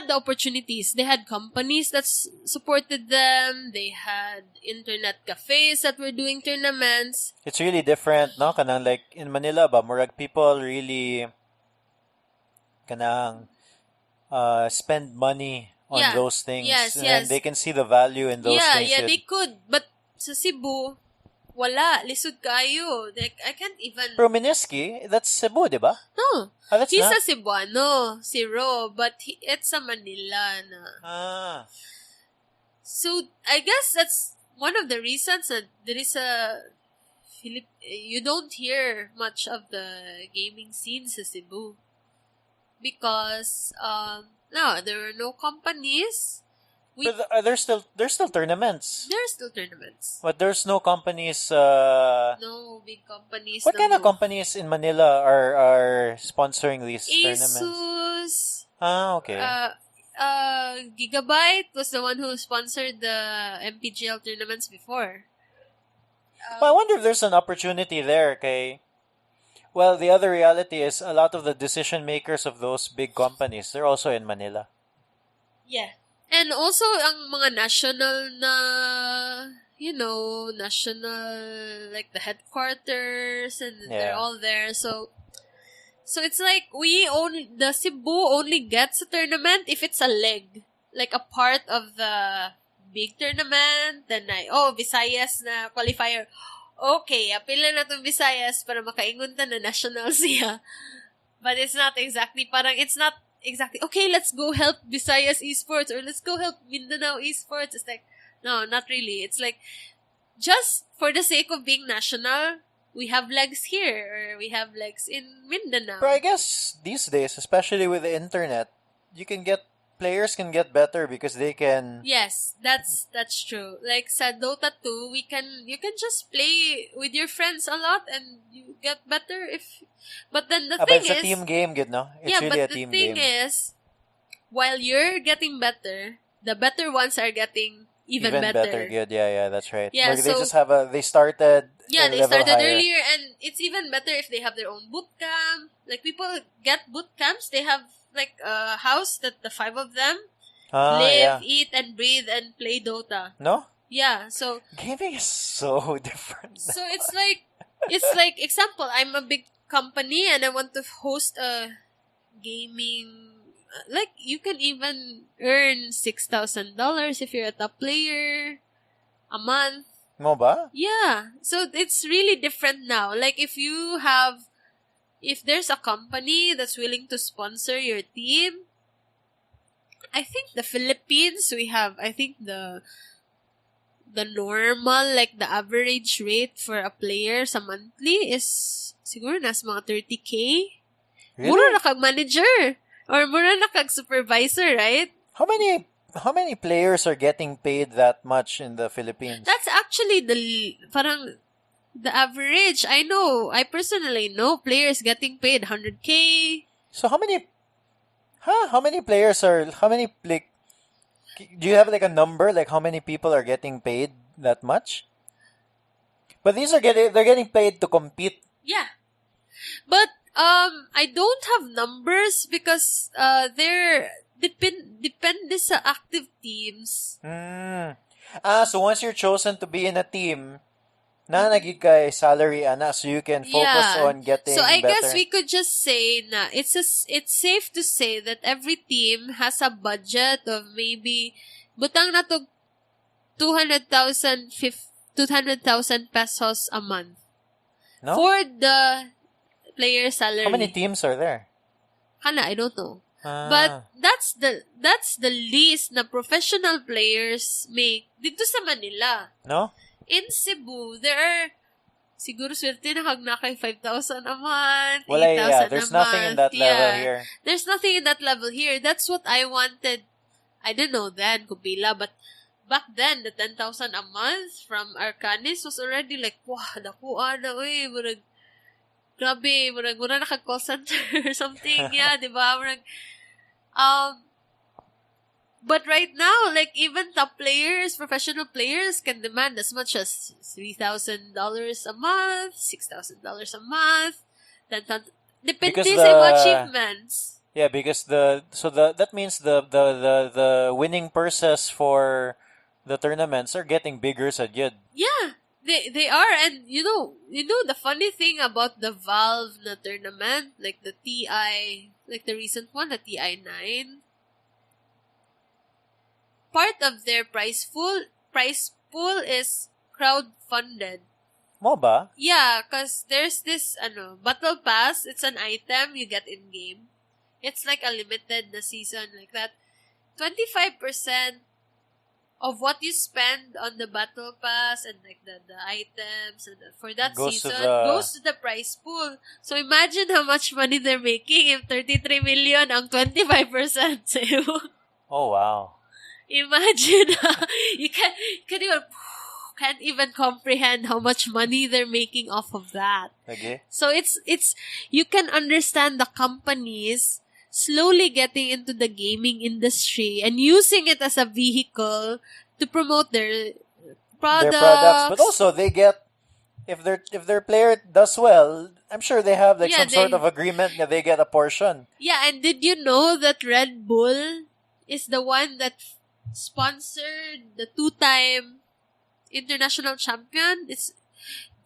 the opportunities. They had companies that supported them. They had internet cafes that were doing tournaments. It's really different, no? Kanang like in Manila ba, murag people really kanang spend money on those things. Yes, and they can see the value in those things. Yeah, they could. But sa Cebu, wala. Lisod kayo. Like, I can't even... Pero Miniski, that's Cebu, di ba? No. That's He's not? a Cebuano, si Ro, but it's a Manila na. So, I guess that's one of the reasons that there is you don't hear much of the gaming scene sa Cebu. Because, no, there were no companies. But there's still tournaments. There are still tournaments. But there's no companies. No big companies. What kind of companies in Manila are sponsoring these tournaments? Asus. Okay. Gigabyte was the one who sponsored the MPGL tournaments before. Well, I wonder if there's an opportunity there, okay? Well, the other reality is a lot of the decision makers of those big companies, they're also in Manila. Yeah. And also, ang mga national na, national, like the headquarters, and they're all there. So it's like the Cebu only gets a tournament if it's a leg. Like a part of the big tournament. Then Visayas na qualifier. Okay, apila na itong Visayas para makaingon ta na national siya. But it's not exactly, okay, let's go help Visayas eSports or let's go help Mindanao eSports. It's like, no, not really. It's like, just for the sake of being national, we have legs here or we have legs in Mindanao. But I guess these days, especially with the internet, players can get better because they can... Yes, that's true. Like sa Dota 2, you can just play with your friends a lot and you get better but then the thing but it's is... a team game, good, no? It's really a team game. But the thing is, while you're getting better, the better ones are getting even better. Good. Yeah, that's right. Yeah, they just they started... Yeah, they level started higher. earlier and it's even better if they have their own boot camp. Like people get boot camps, they have like a house that the 5 of them live, eat, and breathe, and play Dota. No? Yeah, so... Gaming is so different. So it's like, example, I'm a big company and I want to host a gaming... Like, you can even earn $6,000 if you're a top player a month. Mo ba? Yeah. So it's really different now. Like, if there's a company that's willing to sponsor your team, I think the Philippines, we have, I think the normal, like the average rate for a player sa monthly is siguro nas mga 30K. Really? Mura na kag manager or mura na kag supervisor, right? How many players are getting paid that much in the Philippines? That's actually the average. I personally know players getting paid 100K. So how Huh? How many players are? How many like? Do you have like a number? Like how many people are getting paid that much? But these are getting they're getting paid to compete. Yeah. But I don't have numbers because they're depend sa active teams. So once you're chosen to be in a team, na nagig kay salary ana, so you can focus Yeah. on getting So I better. guess we could just say na it's safe to say that every team has a budget of maybe butang na to 200,000 pesos a month No? for the player salary. How many teams are there? Kana, I don't know. Ah. But that's the least na professional players make dito sa Manila. No? In Cebu, there are siguro swerte na kag na kay 5,000 a month, Well, 8,000 there's a nothing month. in that level Yeah. here. There's nothing in that level here. That's what I wanted. I didn't know then, Kupila, but back then, the 10,000 a month from Arcanis was already like, wow, nakuha na, uy, murag, grabe, murag naka-call center or something, yeah, di ba? Murag, but right now, like, even top players, professional players can demand as much as $3,000 a month, $6,000 a month, depende Because sa mga achievements. Yeah, because that means the winning purses for the tournaments are getting bigger sa yun. Yeah, they are, and you know the funny thing about the Valve na tournament, like the TI, like the recent one, the TI9, part of their prize pool is crowd-funded. Mo ba? Yeah, cause there's this battle pass. It's an item you get in game. It's like a limited na season like that. 25% of what you spend on the battle pass and like the items and for that season goes to the prize pool. So imagine how much money they're making if 33 million ang 25% sa'yo. Oh, wow. Imagine, you can't even comprehend how much money they're making off of that. Okay. So it's you can understand the companies slowly getting into the gaming industry and using it as a vehicle to promote their products. But also they get if their player does well, I'm sure they have like some sort of agreement that they get a portion. Yeah, and did you know that Red Bull is the one that sponsored the 2-time international champion? It's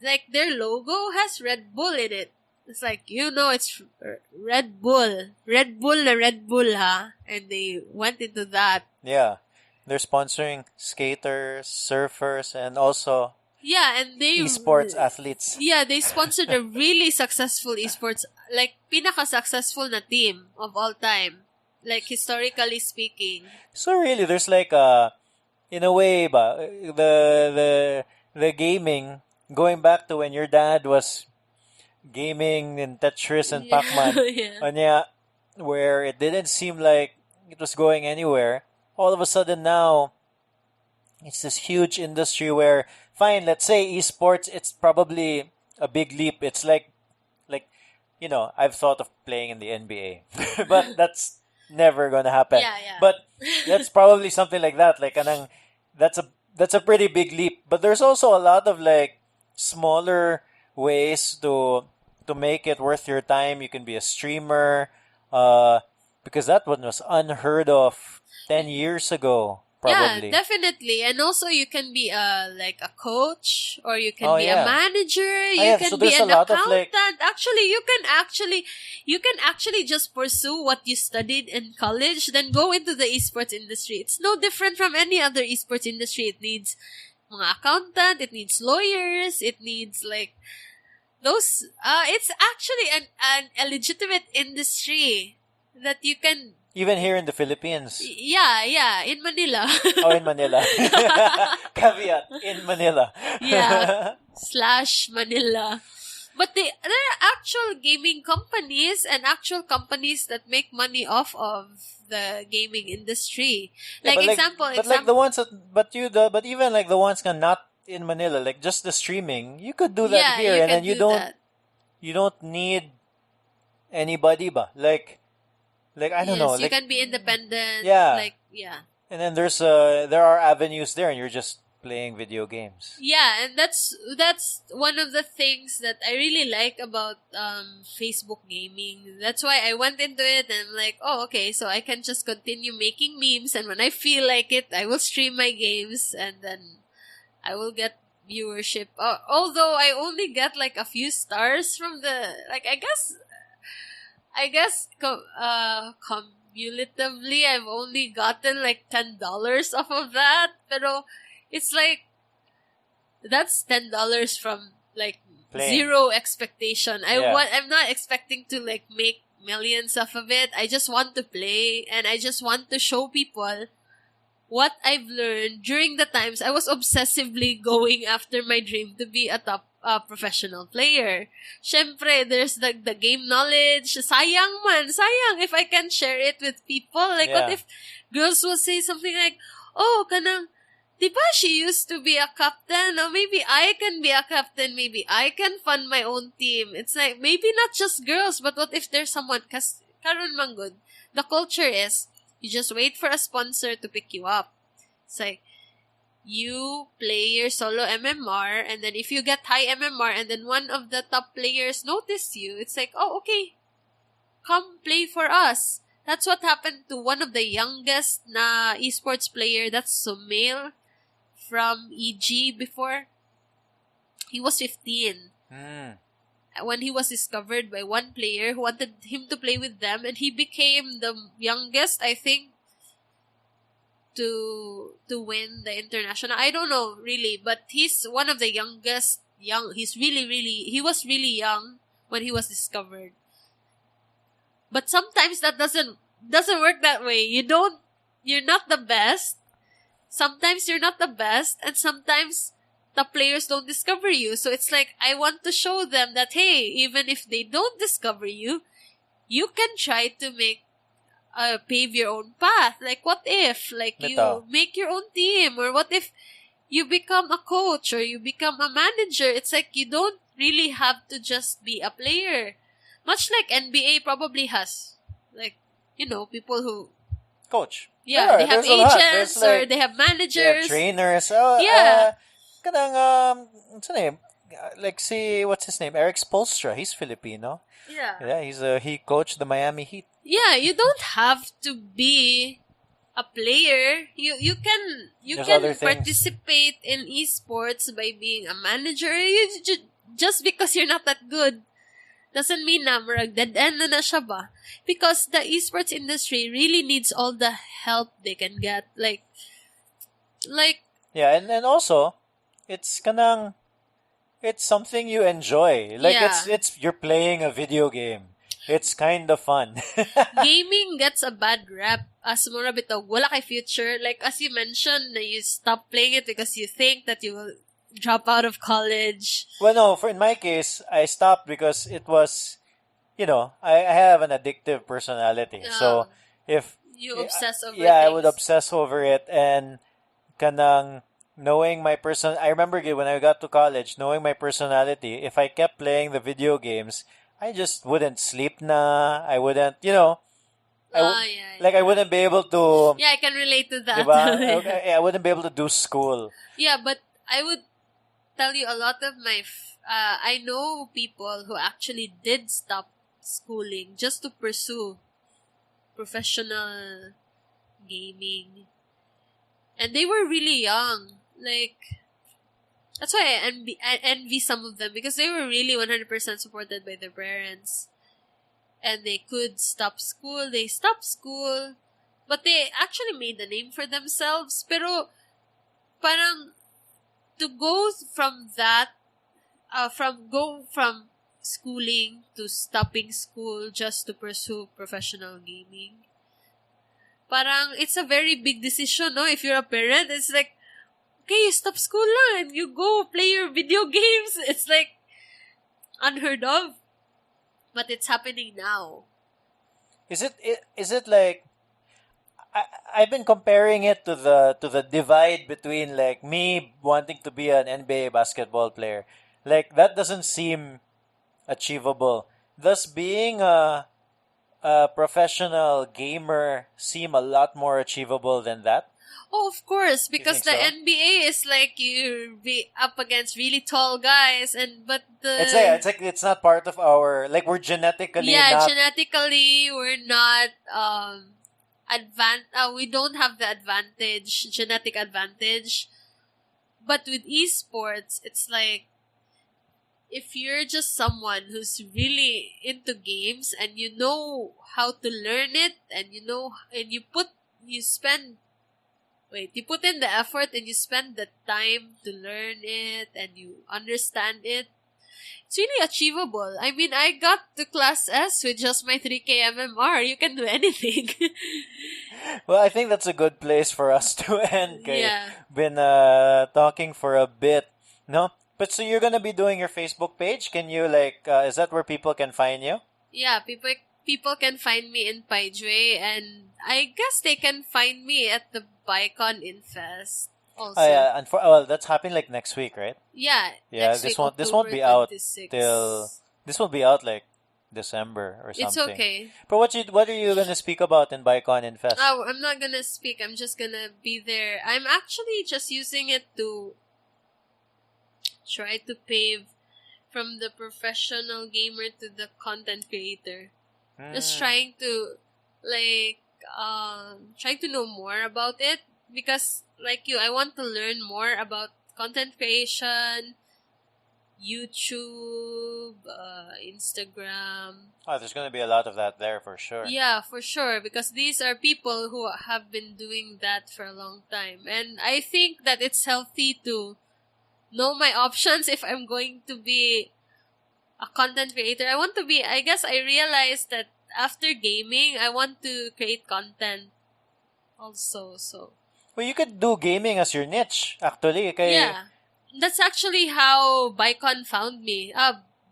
like their logo has Red Bull in it. It's like, it's Red Bull. Red Bull, ha? And they went into that. Yeah. They're sponsoring skaters, surfers, and also and they eSports athletes. Yeah, they sponsored a really successful eSports, like pinaka-successful na team of all time. Like, historically speaking. So really, there's like in a way, the gaming, going back to when your dad was gaming in Tetris and Pac-Man, where it didn't seem like it was going anywhere. All of a sudden now, it's this huge industry where, fine, let's say esports, it's probably a big leap. It's like, I've thought of playing in the NBA, but that's never gonna happen. Yeah. But that's probably something like that. Like, that's a pretty big leap. But there's also a lot of like smaller ways to make it worth your time. You can be a streamer, because that one was unheard of 10 years ago. Probably. Yeah, definitely. And also you can be like a coach, or you can be a manager, you can be an accountant. Actually, you can actually just pursue what you studied in college, then go into the esports industry. It's no different from any other esports industry. It needs mga accountant, it needs lawyers, it needs like those it's actually a legitimate industry that you can. Even here in the Philippines. Yeah, in Manila. Oh, in Manila. Caveat, in Manila. Yeah, / Manila. But there are actual gaming companies and actual companies that make money off of the gaming industry. Like, like the ones that, but even like the ones not in Manila, like just the streaming, you could do that here, and then you don't need anybody, ba? Like, Like I don't know, Yes, you like can be independent. yeah. Like, yeah. And then there are avenues there, and you're just playing video games. Yeah, and that's one of the things that I really like about Facebook gaming. That's why I went into it and I'm like, oh, okay, so I can just continue making memes, and when I feel like it, I will stream my games, and then I will get viewership. Although I only get like a few stars from the, like, cumulatively I've only gotten like $10 off of that. Pero it's like, that's $10 from like Playing. zero expectation. Yeah. I'm not expecting to like make millions off of it. I just want to play, and I just want to show people what I've learned during the times I was obsessively going after my dream to be a top professional player. Syempre, there's the game knowledge. Sayang if I can share it with people. Like, Yeah. what if girls will say something like, oh, kanang, diba she used to be a captain? Or maybe I can be a captain. Maybe I can fund my own team. It's like, maybe not just girls, but what if there's someone, kas karon man good, the culture is, you just wait for a sponsor to pick you up. It's like, you play your solo MMR, and then if you get high MMR, and then one of the top players notice you, it's like, oh, okay, come play for us. That's what happened to one of the youngest na esports player, that's Sumail from EG before. He was 15. Mm. When he was discovered by one player who wanted him to play with them, and he became the youngest, I think, to win the international. I don't know really, but he's one of the youngest. He was really young when he was discovered. But sometimes that doesn't work that way. You're not the best. Sometimes you're not the best, and sometimes the players don't discover you. So it's like, I want to show them that, hey, even if they don't discover you, you can try to pave your own path. Like, what if, like, Bitaw. you make your own team? Or what if you become a coach or you become a manager? It's like, you don't really have to just be a player. Much like NBA probably has. Like, people who, Coach. yeah, they have there's a lot. agents, There's, like, or they have they have managers. trainers. Yeah. Kanang, what's his name? What's his name? Eric Spoelstra. He's Filipino. Yeah. Yeah, he coached the Miami Heat. Yeah, you don't have to be a player. You can There's other things. participate in esports by being a manager. Just because you're not that good doesn't mean na marag dead end na siya ba? Because the esports industry really needs all the help they can get. Like Yeah, and also, it's something you enjoy. Like, Yeah. it's you're playing a video game. It's kind of fun. gaming gets a bad rep as mura bitog wala kay future. Like, as you mentioned, na you stop playing it because you think that you will drop out of college. Well, no, in my case, I stopped because it was, I have an addictive personality. So, if You obsess over yeah, I things. would obsess over it, and kanang knowing my person. I remember when I got to college, knowing my personality. If I kept playing the video games, I just wouldn't sleep. I wouldn't, Yeah. I wouldn't be able to. Yeah, I can relate to that. Diba? Okay, I wouldn't be able to do school. Yeah, but I would tell you a lot of I know people who actually did stop schooling just to pursue professional gaming. And they were really young. Like, that's why I envy some of them, because they were really 100% supported by their parents. And they could stop school. They stopped school. But they actually made a name for themselves. Pero, parang, to go from that, from schooling to stopping school just to pursue professional gaming, parang, it's a very big decision, no? If you're a parent, it's like, okay, you stop school lang and you go play your video games. It's like unheard of. But it's happening now. Is it like I've been comparing it to the divide between like me wanting to be an NBA basketball player. Like that doesn't seem achievable. Thus being a professional gamer seem a lot more achievable than that? Oh, of course, You because think the so? NBA is like you be up against really tall guys, and but It's not part of our, like, we're genetically yeah, not. genetically we're not we don't have the advantage, genetic advantage. But with esports, it's like if you're just someone who's really into games and you know how to learn it, and you know, and you spend you put in the effort and you spend the time to learn it and you understand it, it's really achievable. I mean, I got to class S with just my 3K MMR. You can do anything. Well, I think that's a good place for us to end. Kay. Yeah. Been talking for a bit, no? But so you're gonna be doing your Facebook page? Can you like? Is that where people can find you? Yeah, people can find me in Paeijwei, and I guess they can find me at the Bicon Infest Oh also. yeah, and well, that's happening like next week, right? Yeah, Yeah, next this week, won't this won't October be out 26th. till this will be out like December or It's something. okay. But what are you gonna speak about in Bicon Infest? Oh, I'm not gonna speak. I'm just gonna be there. I'm actually just using it to try to pave from the professional gamer to the content creator. Just trying to like trying to know more about it, because like you, I want to learn more about content creation, YouTube, Instagram. Oh, there's gonna be a lot of that there for sure. Yeah, for sure, because these are people who have been doing that for a long time. And I think that it's healthy to know my options if I'm going to be a content creator. I guess I realized that after gaming, I want to create content also. So, Well, you could do gaming as your niche, actually. Kay, yeah. That's actually how Bicon found me.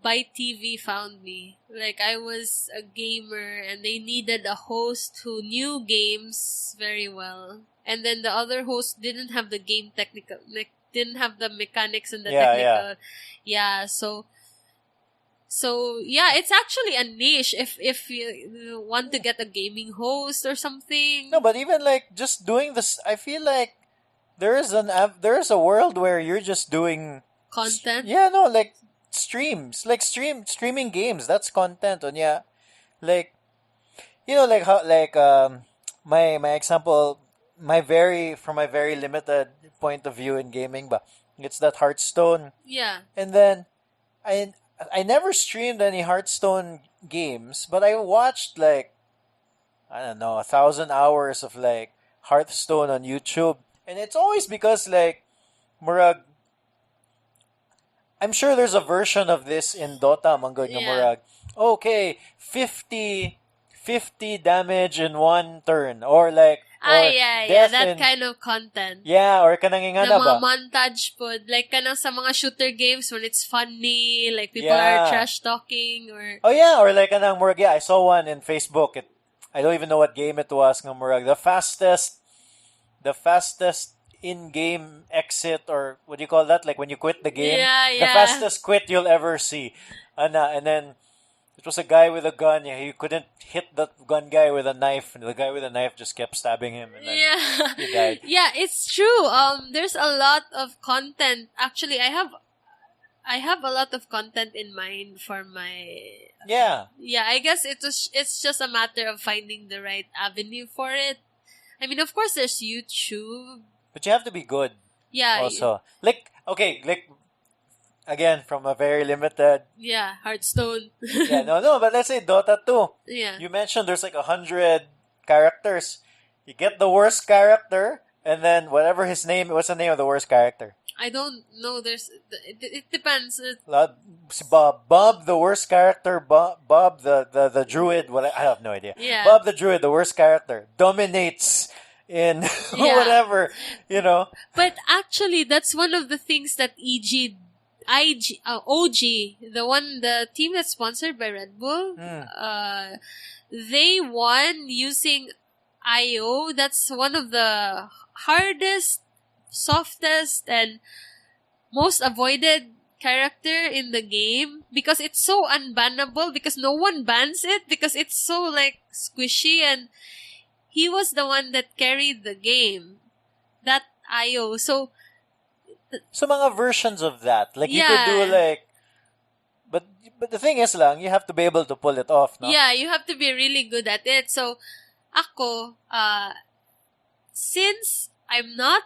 By TV found me. Like, I was a gamer and they needed a host who knew games very well. And then the other host didn't have the game technical, like, didn't have the mechanics and the Yeah, technical. Yeah, so yeah, it's actually a niche if you want to get a gaming host or something. No, but even like just doing this, I feel like there is a world where you're just doing Content. Yeah, no, like streams, like streaming games. That's content, and yeah, like like how my example, from my very limited point of view in gaming, but it's that Hearthstone, Yeah. and then I I never streamed any Hearthstone games, but I watched like I don't know 1,000 hours of like Hearthstone on YouTube, and it's always because like murag. I'm sure there's a version of this in Dota, Manggod nga Yeah. murag. Okay, 50 damage in one turn, or like or Yeah, death that in kind of content. yeah, or kanang Na ingana mga ba? montage po. Like, kanang sa mga shooter games when it's funny, like people Yeah. are trash talking, or... Oh yeah, or like kanang murag. Yeah, I saw one in Facebook. I don't even know what game it was. Nga murag the fastest in-game exit, or what do you call that? Like when you quit the game, Yeah, the yeah. fastest quit you'll ever see. And then it was a guy with a gun. Yeah, he couldn't hit the gun guy with a knife, and the guy with a knife just kept stabbing him, and then Yeah. he died. Yeah, it's true. There's a lot of content. Actually, I have a lot of content in mind for my... Yeah, Yeah, I guess it's just a matter of finding the right avenue for it. I mean, of course, there's YouTube. but you have to be good Yeah. also. Like okay, like again from a very limited. Yeah, Hearthstone. Yeah, no, but let's say Dota 2. Yeah. You mentioned there's like 100 characters. You get the worst character, and then whatever his name, what's the name of the worst character? I don't know. It depends. Si Bob, the worst character. Bob, the druid. What I have no idea. Yeah. Bob the druid, the worst character, dominates in Yeah. whatever. But actually, that's one of the things that OG, the team that's sponsored by Red Bull, they won using IO. That's one of the hardest, softest, and most avoided character in the game because it's so unbannable because no one bans it because it's so like squishy, and he was the one that carried the game. That IO. So mga versions of that. Like, you could do yeah. like... But the thing is lang, you have to be able to pull it off, no? Yeah, you have to be really good at it. So, ako, since I'm not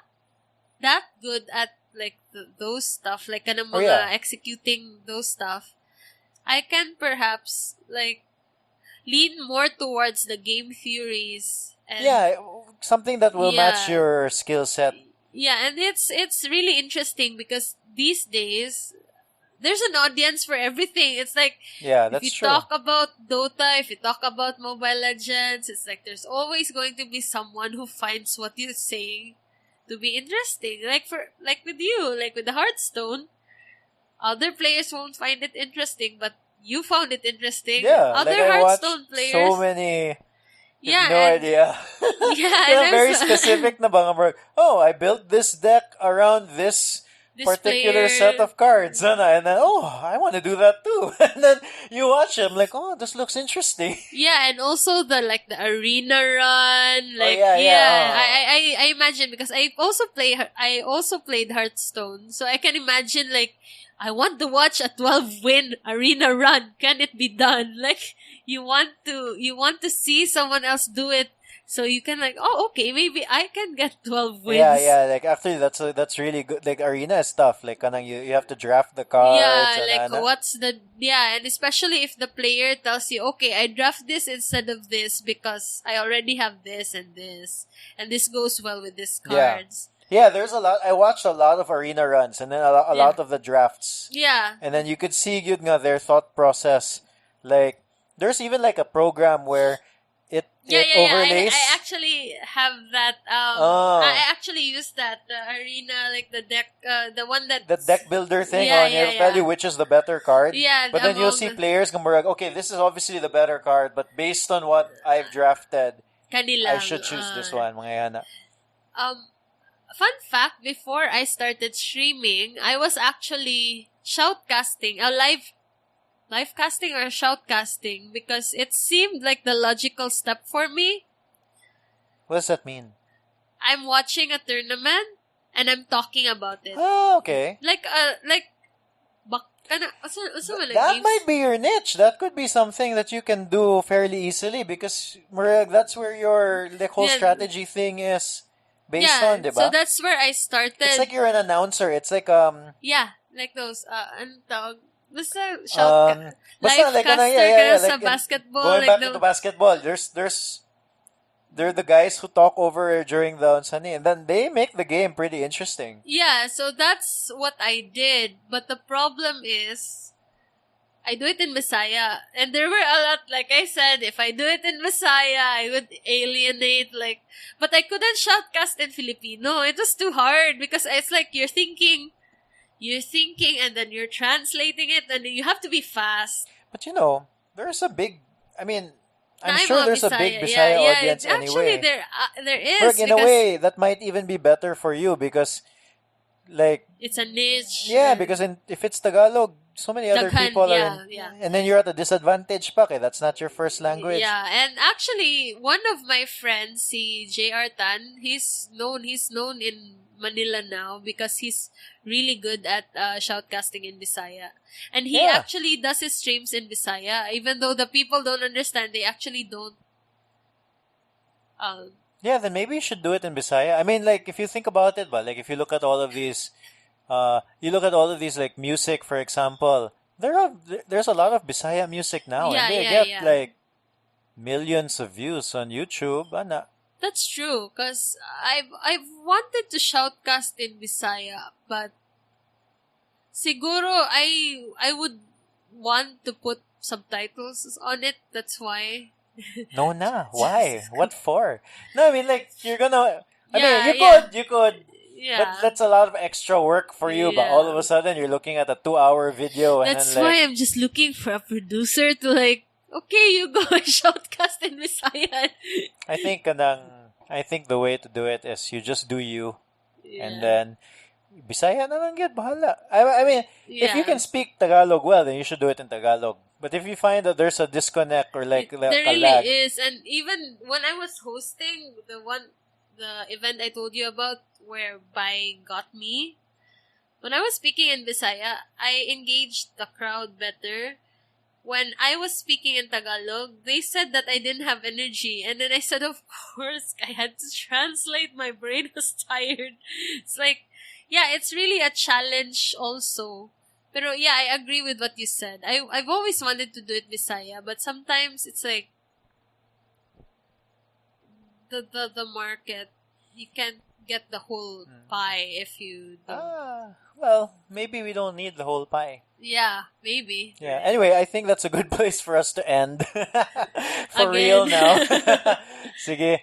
that good at like those stuff, like kanang mga yeah. executing those stuff, I can perhaps like lean more towards the game theories. And, Yeah, something that will match Yeah. your skill set. yeah, and it's really interesting because these days there's an audience for everything. It's like Yeah, if that's you true. talk about Dota, if you talk about Mobile Legends, it's like there's always going to be someone who finds what you're saying to be interesting. Like with you, like with the Hearthstone, other players won't find it interesting, but you found it interesting. Yeah, Other like I watched Hearthstone players, so many... You yeah, have no and, idea. yeah, They're and very there's specific na bang mga, oh, I built this deck around this this particular player. set of cards. And then, oh, I want to do that too. And then you watch them like, oh, this looks interesting. Yeah, and also the arena run, like yeah. I imagine because I also played Hearthstone, so I can imagine like I want to watch a 12-win arena run. Can it be done? Like you want to see someone else do it, so you can like, oh, okay, maybe I can get 12 wins. Yeah. Like actually, that's really good. Like arena is tough. Like kanang you have to draft the cards. Yeah, like and especially if the player tells you, okay, I draft this instead of this because I already have this, and this goes well with these cards. Yeah, there's a lot. I watched a lot of arena runs and then a lot of the drafts. Yeah. And then you could see yun nga, their thought process. Like, there's even like a program where it overlays. I actually have that. I actually use that arena, like the deck, the one that the deck builder thing, Yeah, and it'll tell you which is the better card. Yeah, But then you'll see players gonna be like, okay, this is obviously the better card, but based on what I've drafted, I should choose this one. Mga yan. Fun fact, before I started streaming, I was actually shoutcasting, live casting or shoutcasting because it seemed like the logical step for me. What does that mean? I'm watching a tournament and I'm talking about it. Oh, okay. That might be your niche. That could be something that you can do fairly easily because that's where your whole strategy thing is based on, diba? So that's where I started. It's like you're an announcer. It's like Yeah, like those basta shout live like caster sa like basketball. Going like back into basketball, they're the guys who talk over during the unsani, and then they make the game pretty interesting. Yeah, so that's what I did. But the problem is, I do it in Bisaya. And there were a lot, like I said, if I do it in Bisaya, I would alienate, but I couldn't shoutcast in Filipino. It was too hard because it's like you're thinking, and then you're translating it, and you have to be fast. But there's a big, I'm sure there's a big Bisaya audience anyway. Actually, there is. But in a way, that might even be better for you because, it's a niche. Yeah, because if it's Tagalog, so many other people are and then you're at a disadvantage pa, that's not your first language. Yeah, and actually, one of my friends, si JR Tan, he's known in Manila now because he's really good at shoutcasting in Bisaya. And he actually does his streams in Bisaya. Even though the people don't understand, they actually don't. Yeah, then maybe you should do it in Bisaya. If you think about it, but if you look at all of these, like music, for example, there's a lot of Bisaya music now, and they get millions of views on YouTube. That's true, cause I've wanted to shoutcast in Bisaya, but siguro I would want to put subtitles on it. That's why. No, why? What for? No, you're gonna. You could. Yeah. But that's a lot of extra work for you. But all of a sudden, you're looking at a 2-hour video, and that's then why I'm just looking for a producer to okay, you go and shoutcast in Visayan. I think the way to do it is you just do you, and then Bisaya na lang yun, bahala. I mean, if you Yeah. can speak Tagalog well, then you should do it in Tagalog. But if you find that there's a disconnect or like There a really lag, is. And even when I was hosting the event I told you about where Bai got me, when I was speaking in Bisaya, I engaged the crowd better. When I was speaking in Tagalog, they said that I didn't have energy. And then I said, of course, I had to translate. My brain was tired. It's like, yeah, it's really a challenge also. Pero yeah, I agree with what you said. I've always wanted to do it Bisaya, but sometimes it's like the market. You can't get the whole pie if you don't. well, maybe we don't need the whole pie. Yeah, maybe. Yeah. Anyway, I think that's a good place for us to end. For Again. real now. Sige.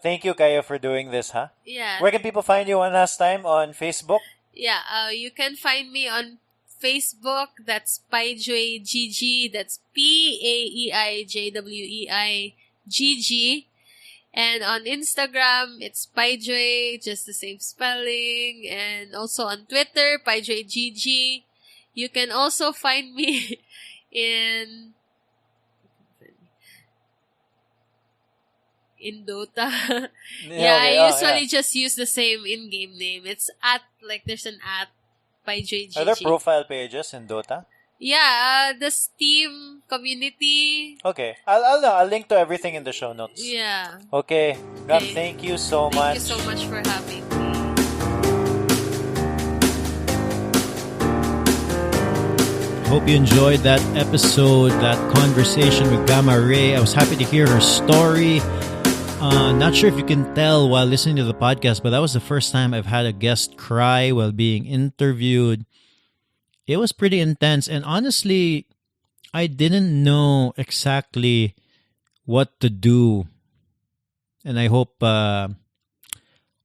Thank you, Kaya, for doing this, huh? Yeah. Where can people find you one last time? On Facebook? Yeah, you can find me on Facebook. That's Paeijwei GG. That's Paeijwei GG. And on Instagram, it's Paeijwei, just the same spelling. And also on Twitter, Paeijwei GG. You can also find me in Dota. Yeah, okay. I usually just use the same in-game name. It's there's an Paeijwei GG. Are there profile pages in Dota? Yeah, the Steam community. Okay. I'll link to everything in the show notes. Yeah. Okay. Gab, Okay. thank you so much. Thank you so much for having me. Hope you enjoyed that episode, that conversation with Gama Rae. I was happy to hear her story. Not sure if you can tell while listening to the podcast, but that was the first time I've had a guest cry while being interviewed. It was pretty intense, and honestly, I didn't know exactly what to do. And I hope Gama,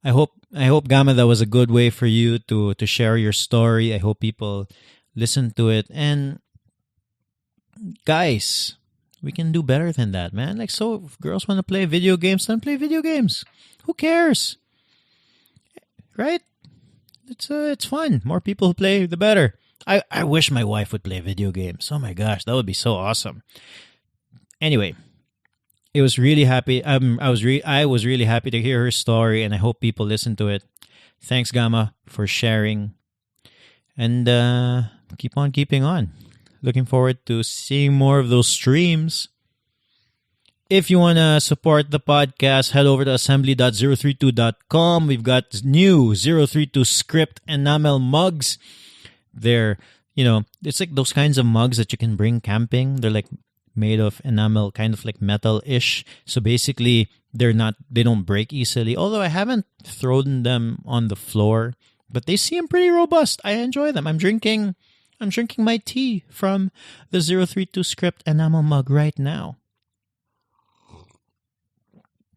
that was a good way for you to share your story. I hope people listen to it. And guys, we can do better than that, man. Like, so if girls want to play video games, then play video games. Who cares? Right? It's fun. More people who play, the better. I wish my wife would play video games. Oh my gosh, that would be so awesome. Anyway, it was really happy. I was really happy to hear her story, and I hope people listen to it. Thanks, Gama, for sharing. And keep on keeping on. Looking forward to seeing more of those streams. If you want to support the podcast, head over to assembly.032.com. We've got new 032 script enamel mugs. They're, it's like those kinds of mugs that you can bring camping. They're like made of enamel, kind of like metal-ish. So basically, they don't break easily. Although I haven't thrown them on the floor, but they seem pretty robust. I enjoy them. I'm drinking my tea from the 032 script enamel mug right now.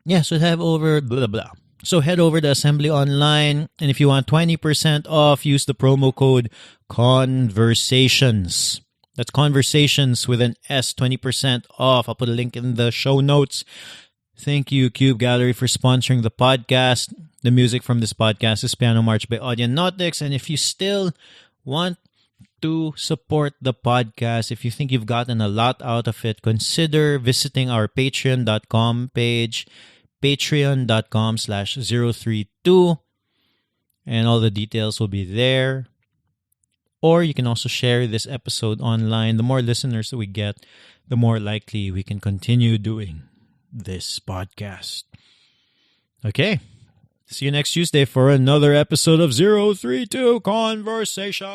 Yeah, so head over to Assembly Online, and if you want 20% off, use the promo code CONVERSATIONS. That's Conversations with an S, 20% off. I'll put a link in the show notes. Thank you, Cube Gallery, for sponsoring the podcast. The music from this podcast is Piano March by Audionautics. And if you still want to support the podcast, if you think you've gotten a lot out of it, consider visiting our patreon.com page, patreon.com/032, and all the details will be there. Or you can also share this episode online. The more listeners that we get, the more likely we can continue doing this podcast. Okay. See you next Tuesday for another episode of 032 Conversations.